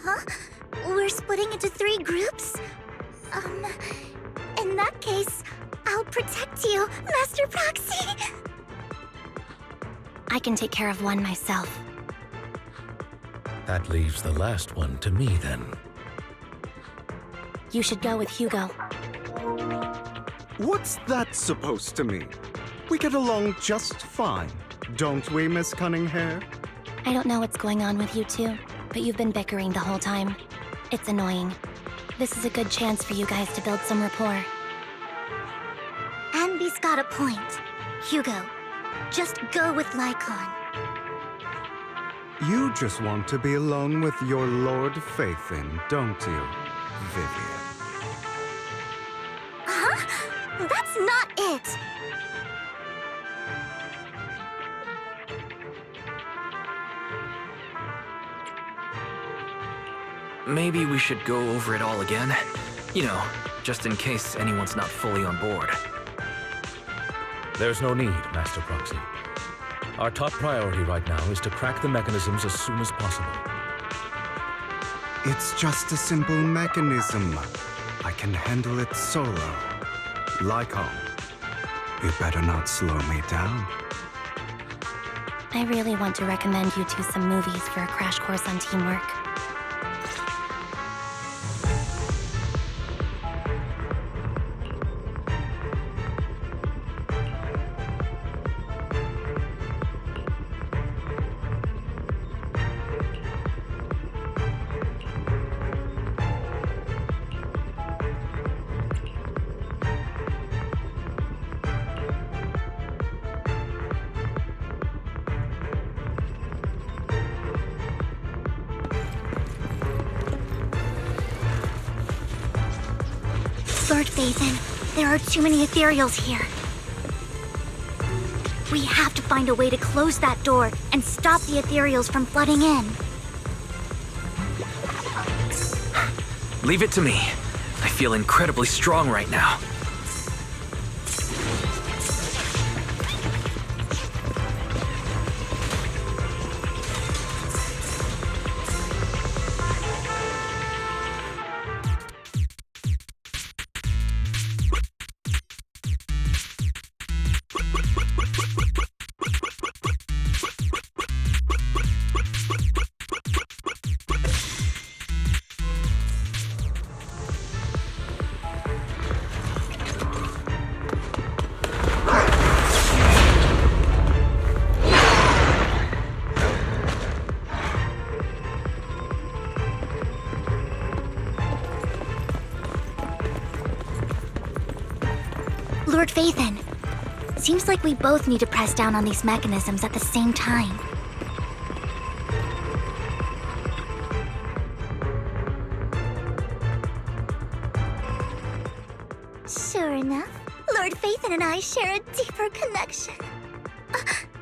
Huh? We're splitting into 3 groups? In that case, I'll protect you, Master Proxy! I can take care of one myself. That leaves the last one to me, then. You should go with Hugo. What's that supposed to mean? We get along just fine, don't we, Miss Cunninghair? I don't know what's going on with you two, but you've been bickering the whole time. It's annoying. This is a good chance for you guys to build some rapport. Anby's got a point. Hugo, just go with Lycon. You just want to be alone with your Lord Faithin, don't you, Vivian? Huh? That's not it! Maybe we should go over it all again? You know, just in case anyone's not fully on board. There's no need, Master Proxy. Our top priority right now is to crack the mechanisms as soon as possible. It's just a simple mechanism. I can handle it solo. Lycon, you better not slow me down. I really want to recommend you two some movies for a crash course on teamwork. Lord Faithin, there are too many Ethereals here. We have to find a way to close that door and stop the Ethereals from flooding in. Leave it to me. I feel incredibly strong right now. Lord Faithin, seems like we both need to press down on these mechanisms at the same time. Sure enough, Lord Faithin and I share a deeper connection.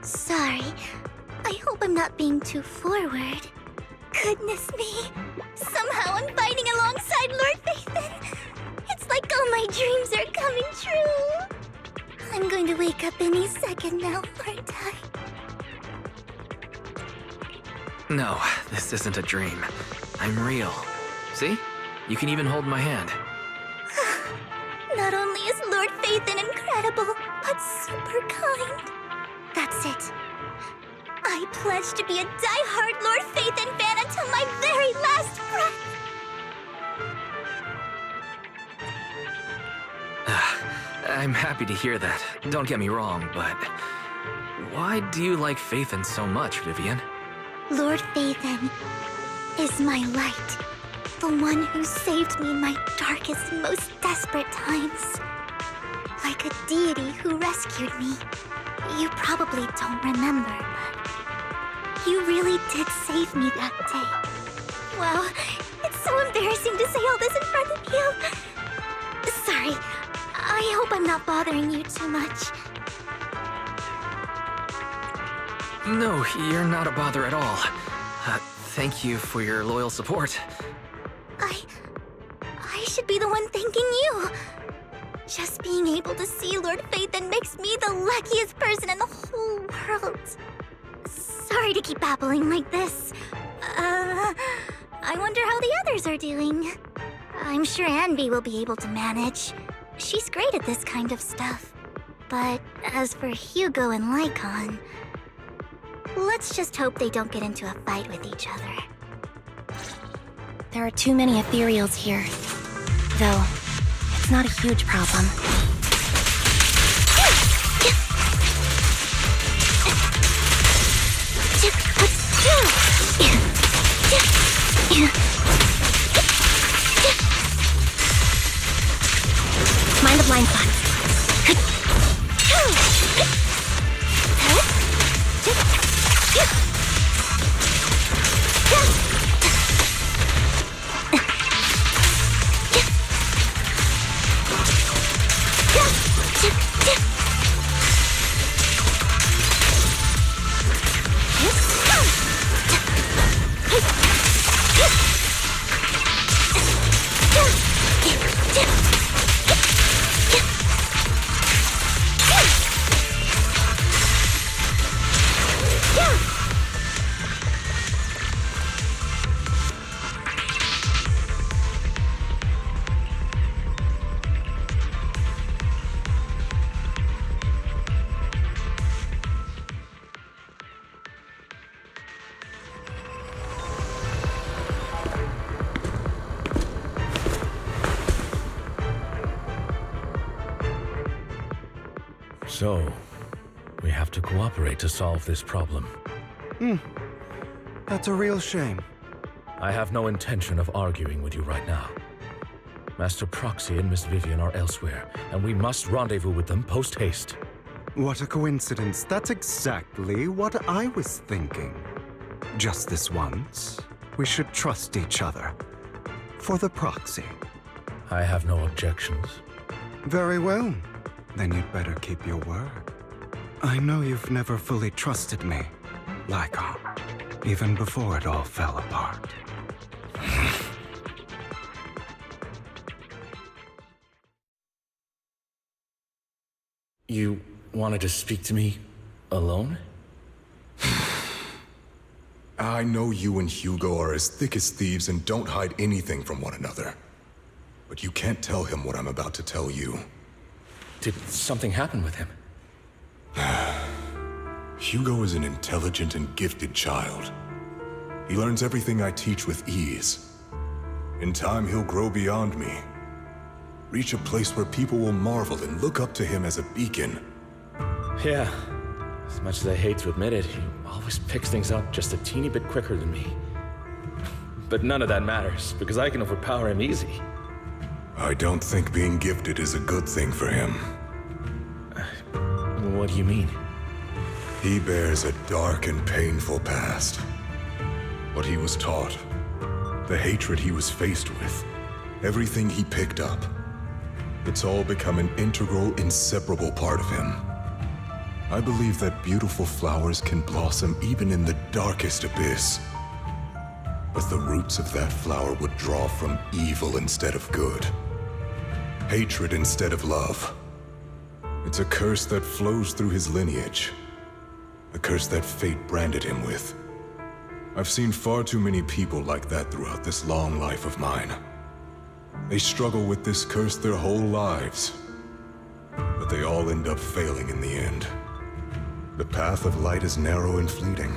Sorry, I hope I'm not being too forward. Goodness me, somehow I'm fighting alongside Lord Faithin. It's like all my dreams are coming true. I'm going to wake up any second now, aren't I? No, this isn't a dream. I'm real. See? You can even hold my hand. Not only is Lord Faithin incredible, but super kind. That's it. I pledge to be a die-hard Lord Faithin fan until my very last breath. I'm happy to hear that. Don't get me wrong, but Why do you like Phaethon so much, Vivian? Lord Phaethon is my light. The one who saved me in my darkest and most desperate times. Like a deity who rescued me. You probably don't remember, but you really did save me that day. Wow, it's so embarrassing to say all this in front of you. Sorry, I hope I'm not bothering you too much. No, you're not a bother at all. Thank you for your loyal support. I should be the one thanking you. Just being able to see Lord Phaethon makes me the luckiest person in the whole world. Sorry to keep babbling like this. I wonder how the others are doing. I'm sure Anby will be able to manage. She's great at this kind of stuff. But as for Hugo and Lycon, let's just hope they don't get into a fight with each other. There are too many Ethereals here. Though, it's not a huge problem. Mind the blind spots. So, we have to cooperate to solve this problem. That's a real shame. I have no intention of arguing with you right now. Master Proxy and Miss Vivian are elsewhere, and we must rendezvous with them post-haste. What a coincidence. That's exactly what I was thinking. Just this once, we should trust each other. For the Proxy. I have no objections. Very well. Then you'd better keep your word. I know you've never fully trusted me, Lycon, even before it all fell apart. You wanted to speak to me alone? I know you and Hugo are as thick as thieves and don't hide anything from one another. But you can't tell him what I'm about to tell you. Did something happen with him? Hugo is an intelligent and gifted child. He learns everything I teach with ease. In time, he'll grow beyond me. Reach a place where people will marvel and look up to him as a beacon. Yeah. As much as I hate to admit it, he always picks things up just a teeny bit quicker than me. But none of that matters, because I can overpower him easy. I don't think being gifted is a good thing for him. What do you mean? He bears a dark and painful past. What he was taught, the hatred he was faced with, everything he picked up, it's all become an integral, inseparable part of him. I believe that beautiful flowers can blossom even in the darkest abyss. But the roots of that flower would draw from evil instead of good. Hatred instead of love. It's a curse that flows through his lineage. A curse that fate branded him with. I've seen far too many people like that throughout this long life of mine. They struggle with this curse their whole lives. But they all end up failing in the end. The path of light is narrow and fleeting.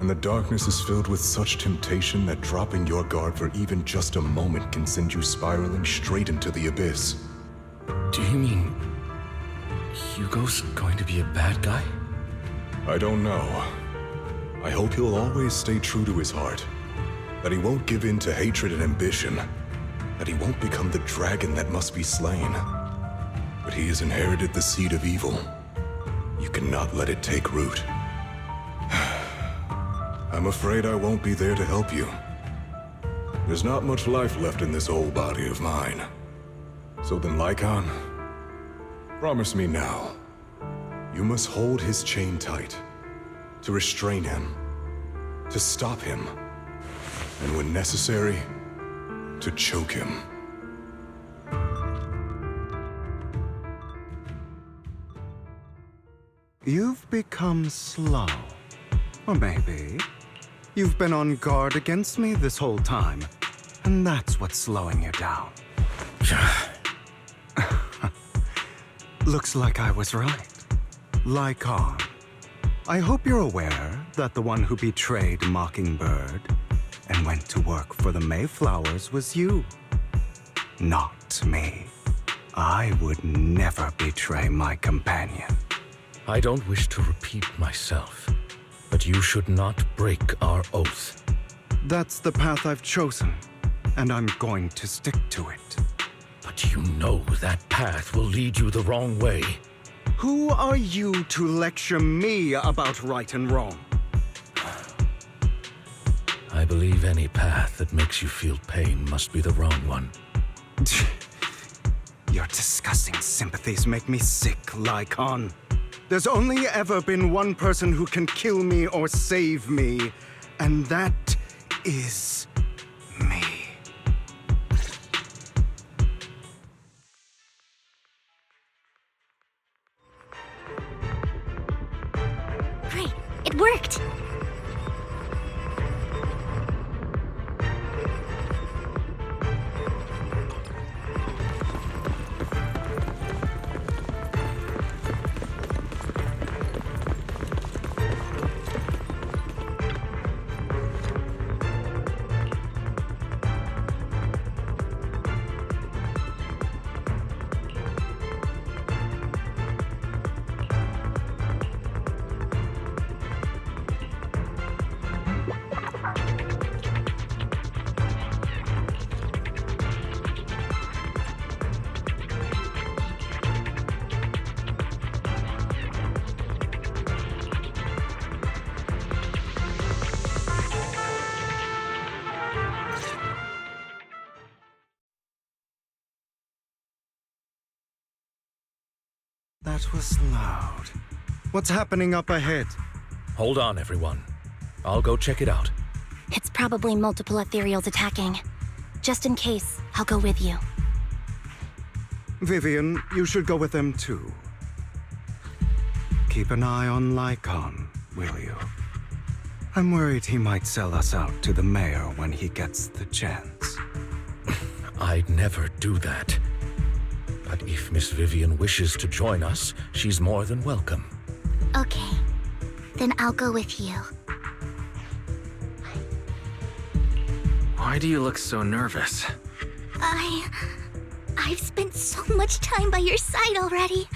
And the darkness is filled with such temptation that dropping your guard for even just a moment can send you spiraling straight into the abyss. Do you mean Hugo's going to be a bad guy? I don't know. I hope he'll always stay true to his heart. That he won't give in to hatred and ambition. That he won't become the dragon that must be slain. But he has inherited the seed of evil. You cannot let it take root. I'm afraid I won't be there to help you. There's not much life left in this old body of mine. So then, Lycon, promise me now. You must hold his chain tight. To restrain him. To stop him. And when necessary, to choke him. You've become slow. Or maybe you've been on guard against me this whole time, and that's what's slowing you down. Looks like I was right. Lycon. I hope you're aware that the one who betrayed Mockingbird and went to work for the Mayflowers was you. Not me. I would never betray my companion. I don't wish to repeat myself, but you should not break our oath. That's the path I've chosen, and I'm going to stick to it. But you know that path will lead you the wrong way. Who are you to lecture me about right and wrong? I believe any path that makes you feel pain must be the wrong one. Your disgusting sympathies make me sick, Lycon. There's only ever been one person who can kill me or save me, and that is me. Great, it worked! That was loud. What's happening up ahead? Hold on, everyone. I'll go check it out. It's probably multiple Ethereals attacking. Just in case, I'll go with you. Vivian, you should go with them too. Keep an eye on Lycon, will you? I'm worried he might sell us out to the mayor when he gets the chance. I'd never do that. But if Miss Vivian wishes to join us, she's more than welcome. Okay, then I'll go with you. Why do you look so nervous? I've spent so much time by your side already.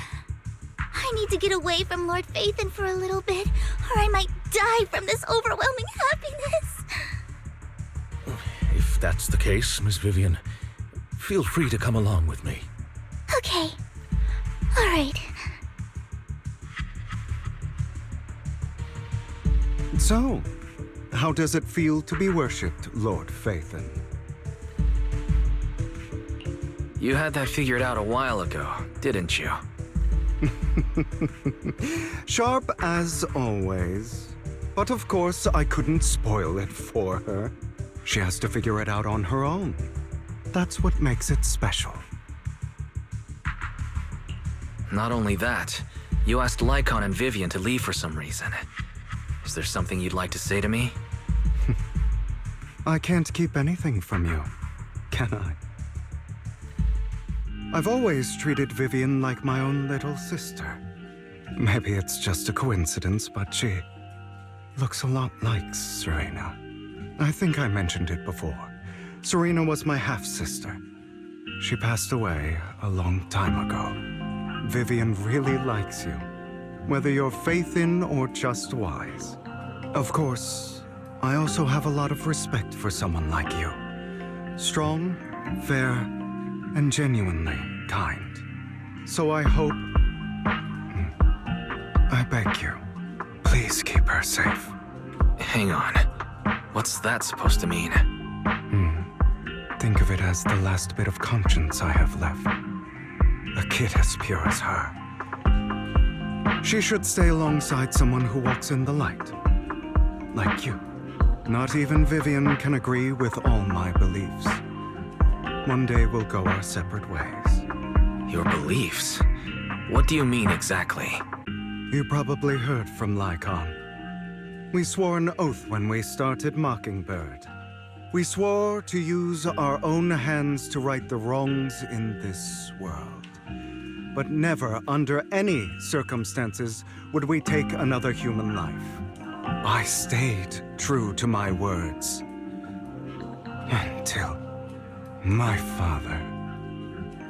I need to get away from Lord Phaethon for a little bit, or I might die from this overwhelming happiness. If that's the case, Miss Vivian, feel free to come along with me. Okay. All right. So, how does it feel to be worshipped, Lord Phaethon? You had that figured out a while ago, didn't you? Sharp as always. But of course, I couldn't spoil it for her. She has to figure it out on her own. That's what makes it special. Not only that, you asked Lycon and Vivian to leave for some reason. Is there something you'd like to say to me? I can't keep anything from you, can I? I've always treated Vivian like my own little sister. Maybe it's just a coincidence, but she looks a lot like Serena. I think I mentioned it before. Serena was my half-sister. She passed away a long time ago. Vivian really likes you, whether you're faith in or just wise. Of course, I also have a lot of respect for someone like you. Strong, fair, and genuinely kind. So I hope... I beg you, please keep her safe. Hang on. What's that supposed to mean? Think of it as the last bit of conscience I have left. A kid as pure as her. She should stay alongside someone who walks in the light. Like you. Not even Vivian can agree with all my beliefs. One day we'll go our separate ways. Your beliefs? What do you mean exactly? You probably heard from Lycon. We swore an oath when we started Mockingbird. We swore to use our own hands to right the wrongs in this world. But never, under any circumstances, would we take another human life. I stayed true to my words. Until my father,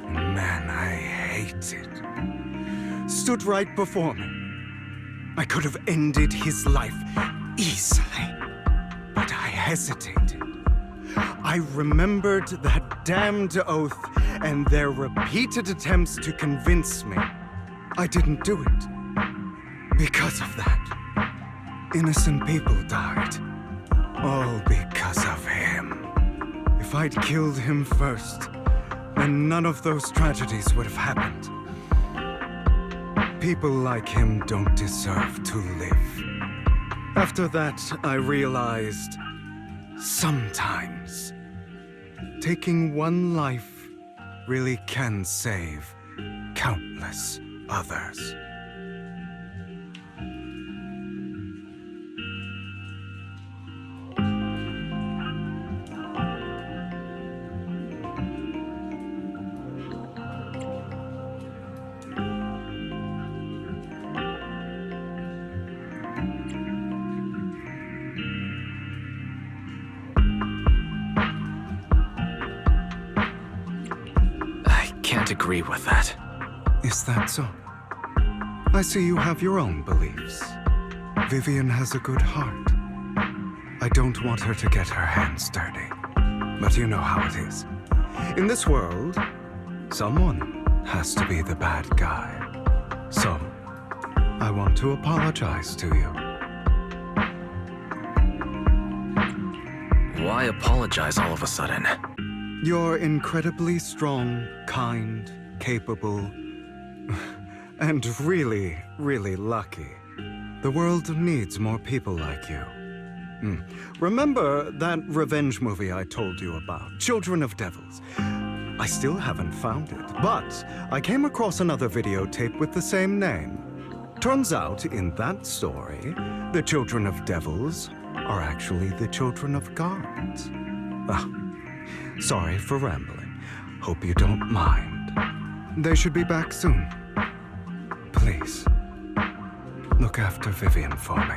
man I hated, stood right before me. I could have ended his life easily, but I hesitated. I remembered that damned oath and their repeated attempts to convince me. I didn't do it. Because of that, innocent people died. All because of him. If I'd killed him first, then none of those tragedies would have happened. People like him don't deserve to live. After that, I realized, sometimes, taking one life really can save countless others. Agree with that. Is that so? I see you have your own beliefs. Vivian has a good heart. I don't want her to get her hands dirty. But you know how it is. In this world, someone has to be the bad guy. So, I want to apologize to you. Why apologize all of a sudden? You're incredibly strong, kind, capable, and really, really lucky. The world needs more people like you. Remember that revenge movie I told you about, Children of Devils? I still haven't found it, but I came across another videotape with the same name. Turns out, in that story, the Children of Devils are actually the Children of Gods. Sorry for rambling. Hope you don't mind. They should be back soon. Please, look after Vivian for me.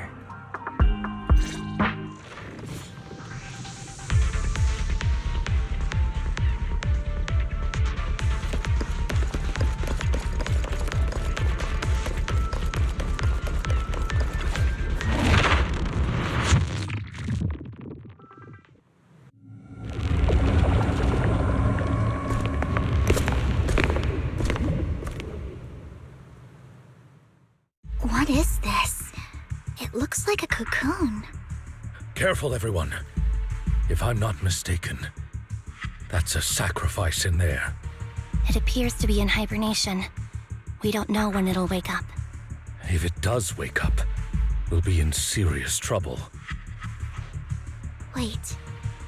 What is this? It looks like a cocoon. Careful, everyone. If I'm not mistaken, that's a sacrifice in there. It appears to be in hibernation. We don't know when it'll wake up. If it does wake up, we'll be in serious trouble. Wait,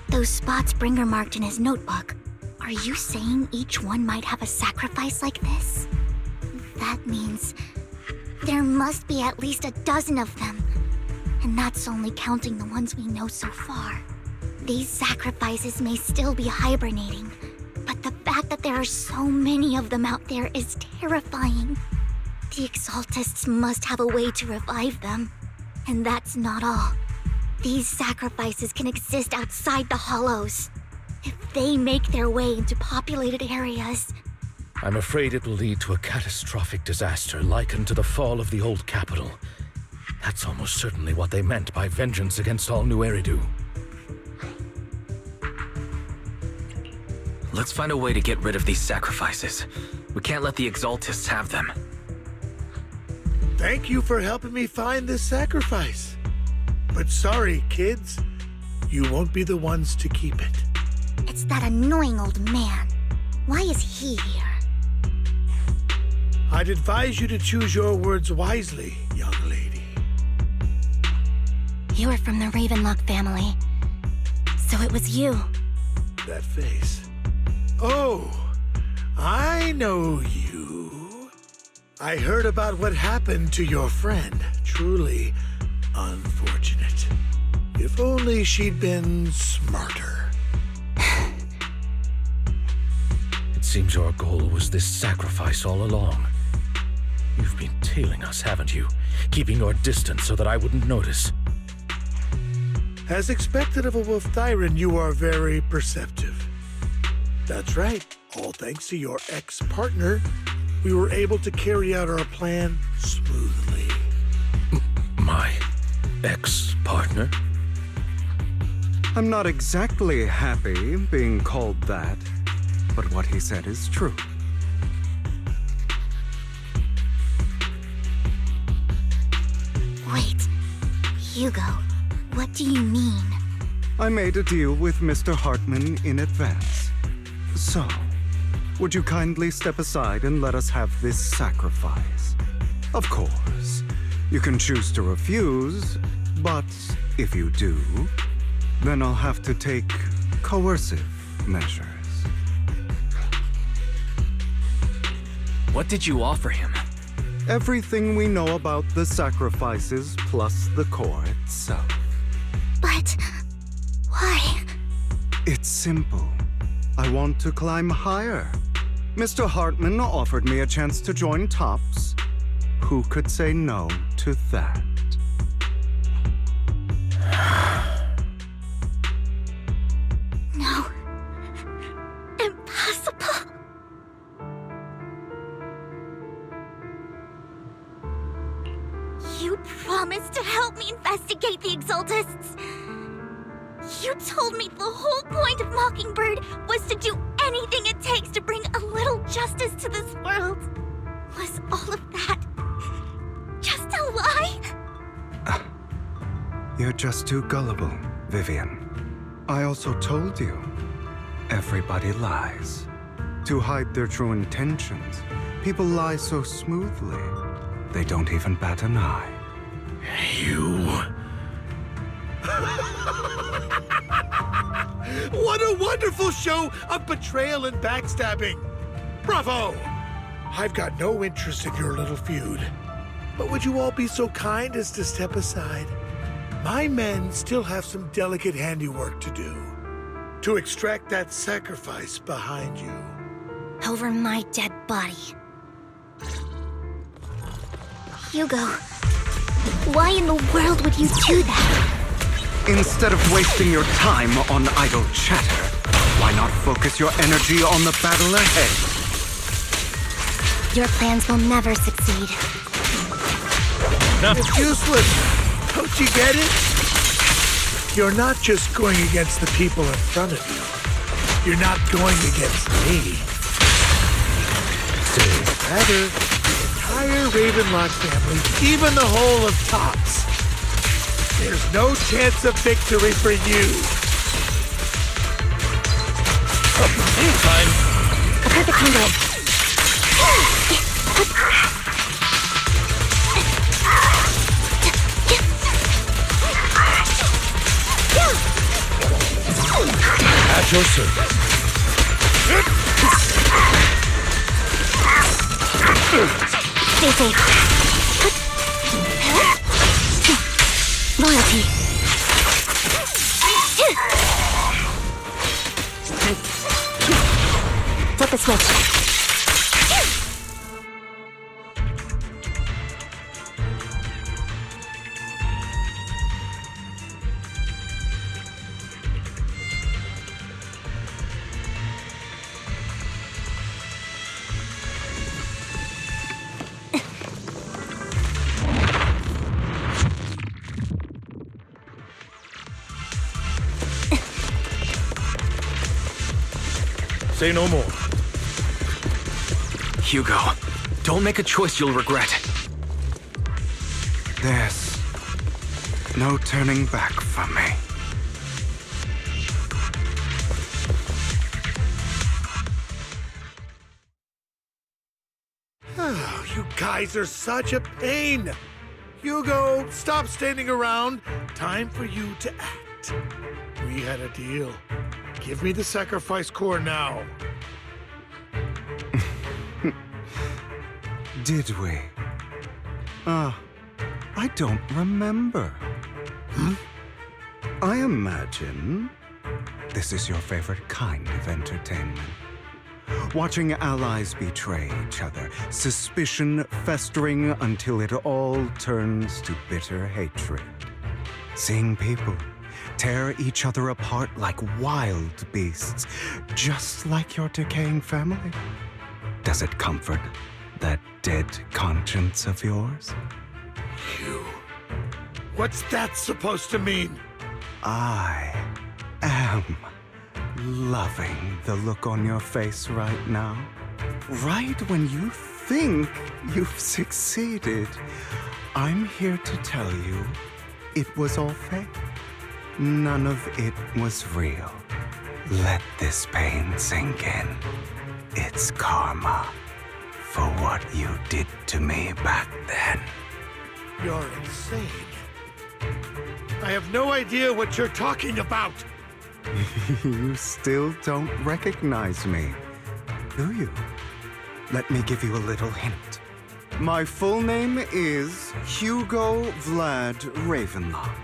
those spots Bringer marked in his notebook. Are you saying each one might have a sacrifice like this? That means there must be at least a dozen of them. And that's only counting the ones we know so far. These sacrifices may still be hibernating, but the fact that there are so many of them out there is terrifying. The Exaltists must have a way to revive them. And that's not all. These sacrifices can exist outside the Hollows. If they make their way into populated areas, I'm afraid it will lead to a catastrophic disaster likened to the fall of the old capital. That's almost certainly what they meant by vengeance against all New Eridu. Let's find a way to get rid of these sacrifices. We can't let the Exaltists have them. Thank you for helping me find this sacrifice. But sorry, kids. You won't be the ones to keep it. It's that annoying old man. Why is he here? I'd advise you to choose your words wisely, young lady. You are from the Ravenlock family. So it was you. That face. Oh, I know you. I heard about what happened to your friend. Truly unfortunate. If only she'd been smarter. It seems your goal was this sacrifice all along. You've been tailing us, haven't you? Keeping your distance so that I wouldn't notice. As expected of a Wolfthyran, you are very perceptive. That's right. All thanks to your ex-partner, we were able to carry out our plan smoothly. My ex-partner? I'm not exactly happy being called that, but what he said is true. Wait, Hugo, what do you mean? I made a deal with Mr. Hartman in advance. So, would you kindly step aside and let us have this sacrifice? Of course, you can choose to refuse, but if you do, then I'll have to take coercive measures. What did you offer him? Everything we know about the sacrifices plus the core itself. But why? It's simple. I want to climb higher. Mr. Hartman offered me a chance to join Tops. Who could say no to that? No. Impossible. You promised to help me investigate the Exaltists. You told me the whole point of Mockingbird was to do anything it takes to bring a little justice to this world. Was all of that just a lie? You're just too gullible, Vivian. I also told you, everybody lies. To hide their true intentions, people lie so smoothly, they don't even bat an eye. You... What a wonderful show of betrayal and backstabbing! Bravo! I've got no interest in your little feud. But would you all be so kind as to step aside? My men still have some delicate handiwork to do. To extract that sacrifice behind you. Over my dead body. Hugo, why in the world would you do that? Instead of wasting your time on idle chatter, why not focus your energy on the battle ahead? Your plans will never succeed. It's useless. Don't you get it? You're not just going against the people in front of you. You're not going against me. Rather, the entire Ravenlock family, even the whole of Tops. There's no chance of victory for you. Time. A perfect conduit. At your service. Stay safe. Loyalty. Flip the switch. Say no more. Hugo, don't make a choice you'll regret. There's no turning back from me. Oh, you guys are such a pain. Hugo, stop standing around. Time for you to act. We had a deal. Give me the sacrifice core now. Did we? I don't remember. I imagine this is your favorite kind of entertainment. Watching allies betray each other, suspicion festering until it all turns to bitter hatred. Seeing people tear each other apart like wild beasts, just like your decaying family. Does it comfort that dead conscience of yours? You. What's that supposed to mean? I am loving the look on your face right now. Right when you think you've succeeded, I'm here to tell you it was all fake. None of it was real. Let this pain sink in. It's karma for what you did to me back then. You're insane. I have no idea what you're talking about. You still don't recognize me, do you? Let me give you a little hint. My full name is Hugo Vlad Ravenlock.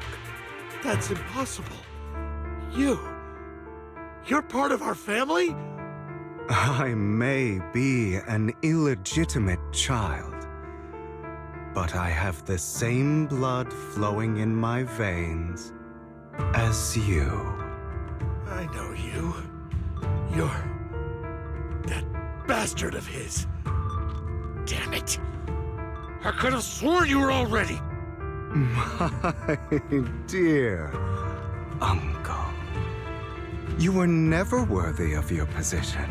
That's impossible. You're part of our family? I may be an illegitimate child, but I have the same blood flowing in my veins as you. I know you. You're that bastard of his. Damn it. I could have sworn you were already. My dear uncle, you were never worthy of your position.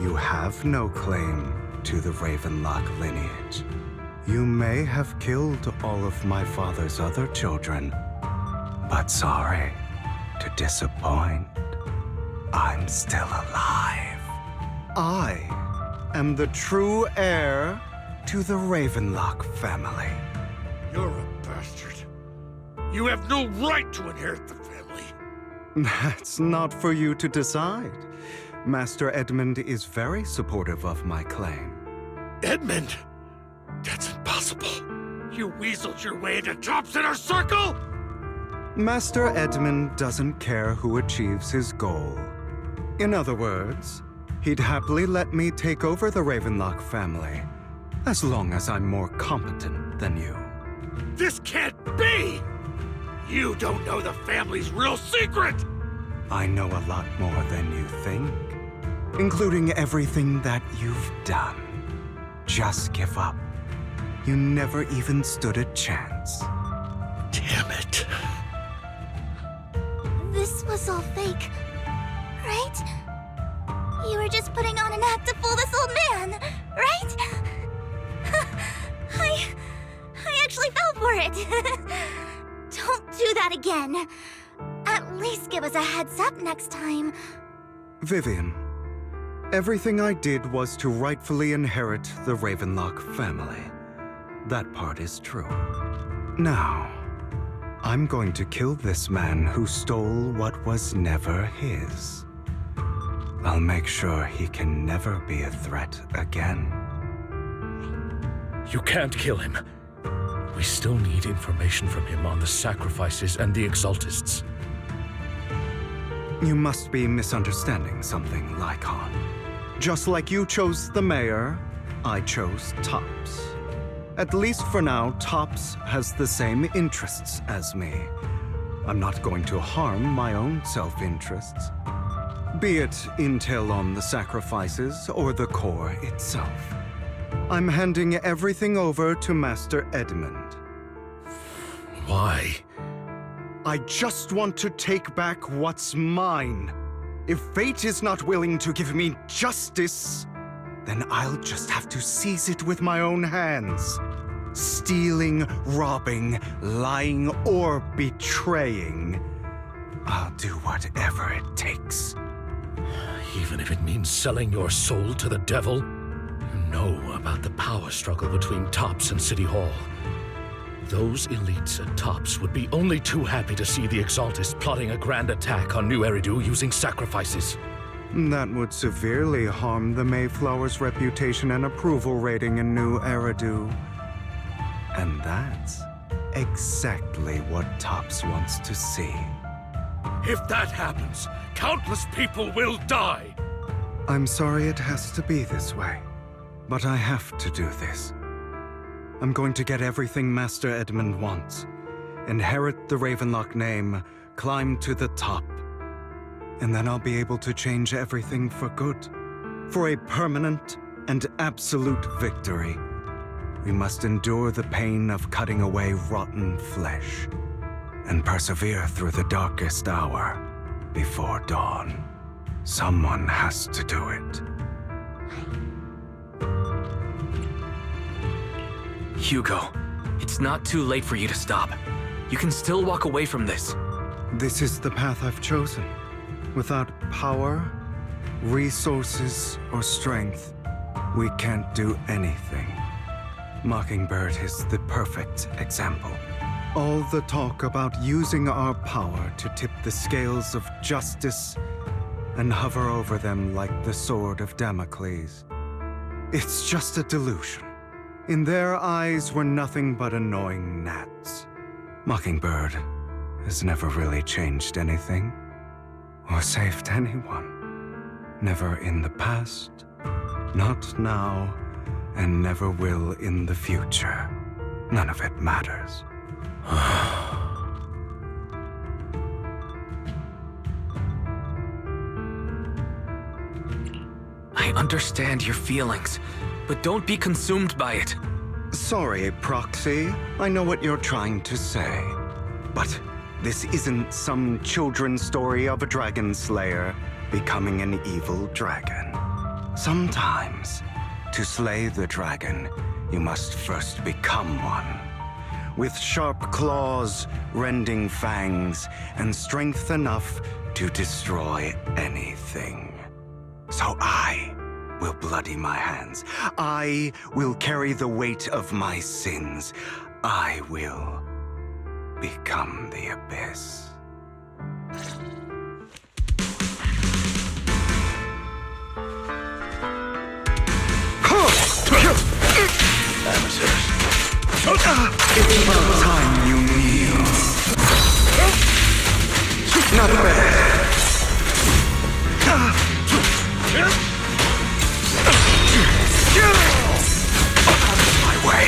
You have no claim to the Ravenlock lineage. You may have killed all of my father's other children, but sorry to disappoint, I'm still alive. I am the true heir to the Ravenlock family. You're a bastard. You have no right to inherit the family. That's not for you to decide. Master Edmund is very supportive of my claim. Edmund? That's impossible. You weaseled your way into Top's inner circle? Master Edmund doesn't care who achieves his goal. In other words, he'd happily let me take over the Ravenlock family, as long as I'm more competent than you. This can't be! You don't know the family's real secret! I know a lot more than you think, including everything that you've done. Just give up. You never even stood a chance. Damn it. This was all fake, right? You were just putting on an act to fool this old man, right? I actually fell for it. Don't do that again. At least give us a heads up next time. Vivian, everything I did was to rightfully inherit the Ravenlock family. That part is true. Now, I'm going to kill this man who stole what was never his. I'll make sure he can never be a threat again. You can't kill him. We still need information from him on the sacrifices and the Exaltists. You must be misunderstanding something, Lycon. Just like you chose the mayor, I chose Tops. At least for now, Tops has the same interests as me. I'm not going to harm my own self-interests. Be it intel on the sacrifices or the core itself. I'm handing everything over to Master Edmund. Why? I just want to take back what's mine. If fate is not willing to give me justice, then I'll just have to seize it with my own hands. Stealing, robbing, lying, or betraying. I'll do whatever it takes. Even if it means selling your soul to the devil? You know about the power struggle between Tops and City Hall. Those elites at Tops would be only too happy to see the Exaltists plotting a grand attack on New Eridu using sacrifices. That would severely harm the Mayflower's reputation and approval rating in New Eridu. And that's exactly what Tops wants to see. If that happens, countless people will die! I'm sorry it has to be this way, but I have to do this. I'm going to get everything Master Edmund wants. Inherit the Ravenlock name, climb to the top. And then I'll be able to change everything for good. For a permanent and absolute victory. We must endure the pain of cutting away rotten flesh. And persevere through the darkest hour before dawn. Someone has to do it. Hugo, it's not too late for you to stop. You can still walk away from this. This is the path I've chosen. Without power, resources, or strength, we can't do anything. Mockingbird is the perfect example. All the talk about using our power to tip the scales of justice and hover over them like the sword of Damocles. It's just a delusion. In their eyes, we're nothing but annoying gnats. Mockingbird has never really changed anything, or saved anyone. Never in the past, not now, and never will in the future. None of it matters. I understand your feelings, but don't be consumed by it. Sorry, Proxy. I know what you're trying to say. But this isn't some children's story of a dragon slayer becoming an evil dragon. Sometimes, to slay the dragon, you must first become one. With sharp claws, rending fangs, and strength enough to destroy anything. So I will bloody my hands. I will carry the weight of my sins. I will become the abyss. It's about time you kneel. Not bad. My way.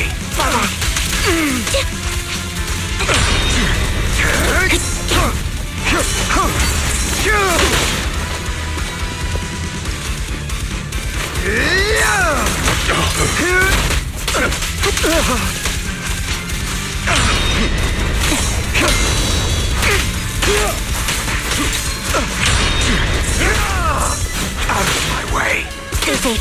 Out of my way. Dizzy.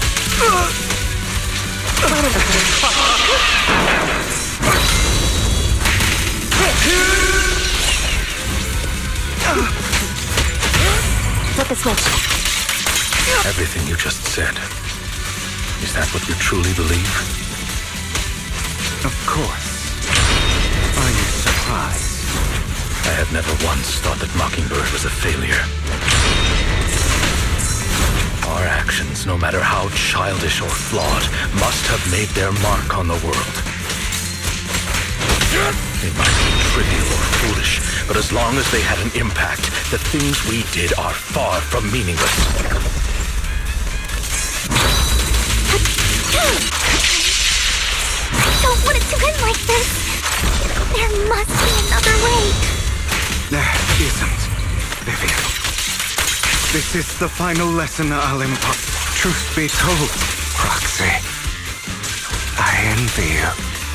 Flip the switch. Everything you just said. Is that what you truly believe? Of course. Are you surprised? I have never once thought that Mockingbird was a failure. Our actions, no matter how childish or flawed, must have made their mark on the world. They might be trivial or foolish, but as long as they had an impact, the things we did are far from meaningless. I don't want it to end like this. There must be another way. There isn't, Vivian. This is the final lesson I'll impart. Truth be told, Proxy, I envy you.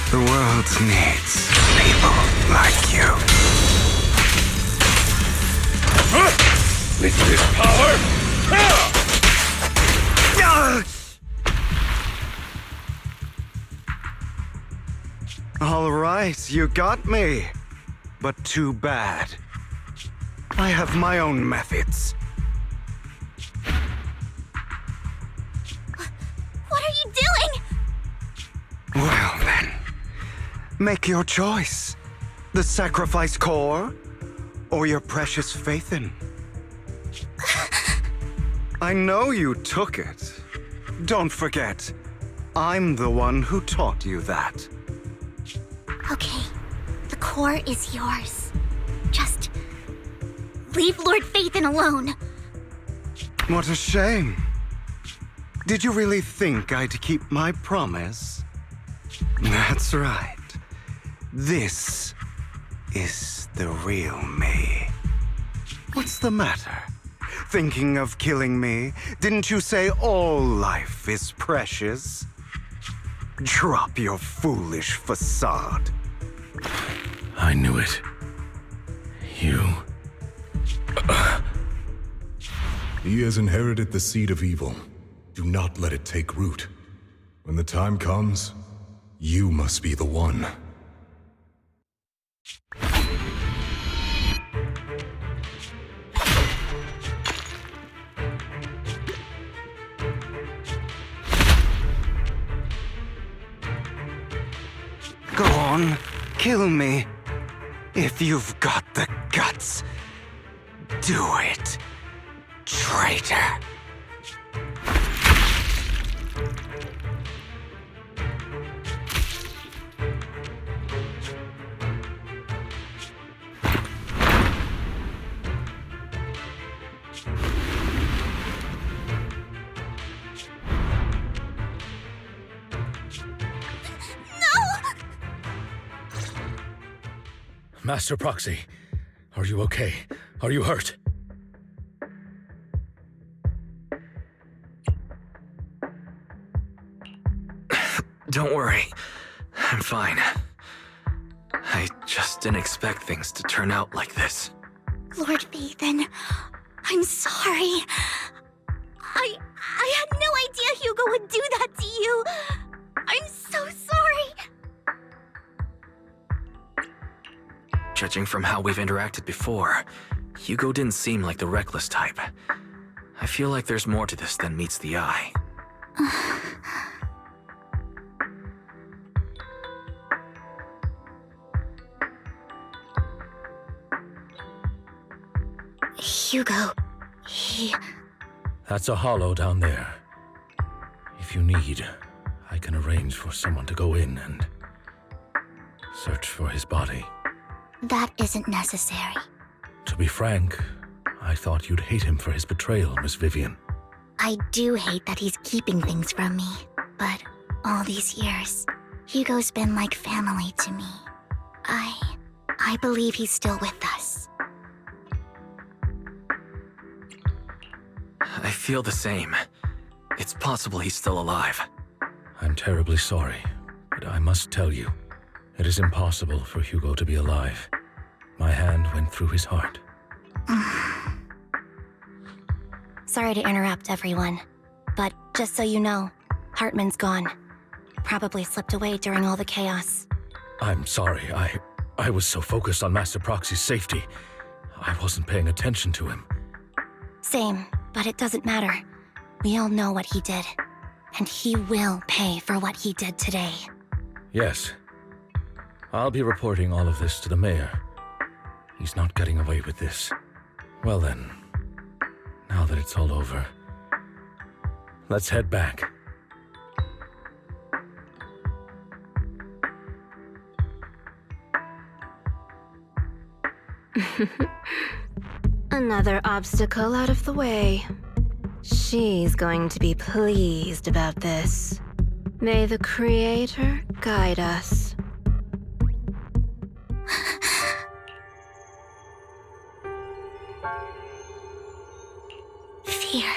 The world needs people like you. With this power... All right, you got me. But too bad. I have my own methods. What are you doing? Well then, make your choice. The sacrifice core, or your precious faithin. I know you took it. Don't forget, I'm the one who taught you that. Okay, the core is yours. Just leave Lord Phaethon alone. What a shame. Did you really think I'd keep my promise? That's right. This is the real me. What's the matter? Thinking of killing me? Didn't you say all life is precious? Drop your foolish facade. I knew it. You... He has inherited the seed of evil. Do not let it take root. When the time comes, you must be the one. Go on, kill me. If you've got the guts, do it, traitor. Master Proxy, are you okay? Are you hurt? Don't worry. I'm fine. I just didn't expect things to turn out like this. Lord Phaethon, I'm sorry. I had no idea Hugo would do that to you. I'm so sorry. Judging from how we've interacted before, Hugo didn't seem like the reckless type. I feel like there's more to this than meets the eye. Hugo, he... That's a hollow down there. If you need, I can arrange for someone to go in and search for his body. That isn't necessary. To be frank, I thought you'd hate him for his betrayal, Miss Vivian. I do hate that he's keeping things from me, but all these years, Hugo's been like family to me. I believe he's still with us. I feel the same. It's possible he's still alive. I'm terribly sorry, but I must tell you, it is impossible for Hugo to be alive. My hand went through his heart. Sorry to interrupt, everyone. But just so you know, Hartman's gone. Probably slipped away during all the chaos. I'm sorry, I was so focused on Master Proxy's safety. I wasn't paying attention to him. Same, but it doesn't matter. We all know what he did. And he will pay for what he did today. Yes. I'll be reporting all of this to the mayor. He's not getting away with this. Well then, now that it's all over, let's head back. Another obstacle out of the way. She's going to be pleased about this. May the Creator guide us. Fear,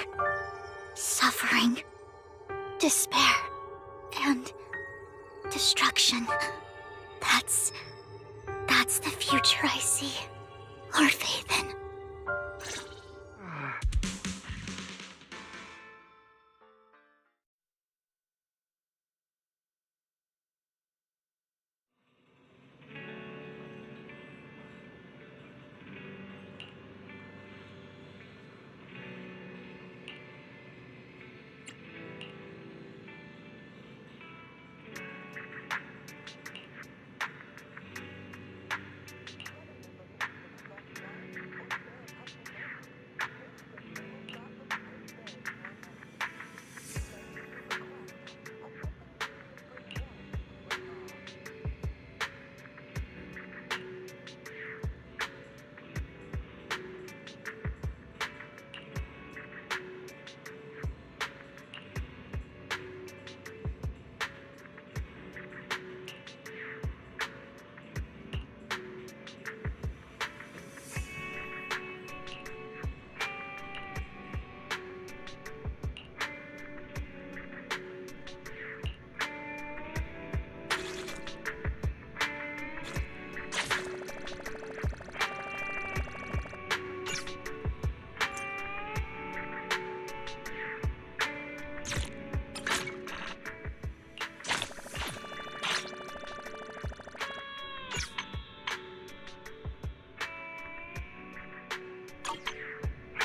suffering, despair, and destruction. That's the future I see. Lord Phaethon.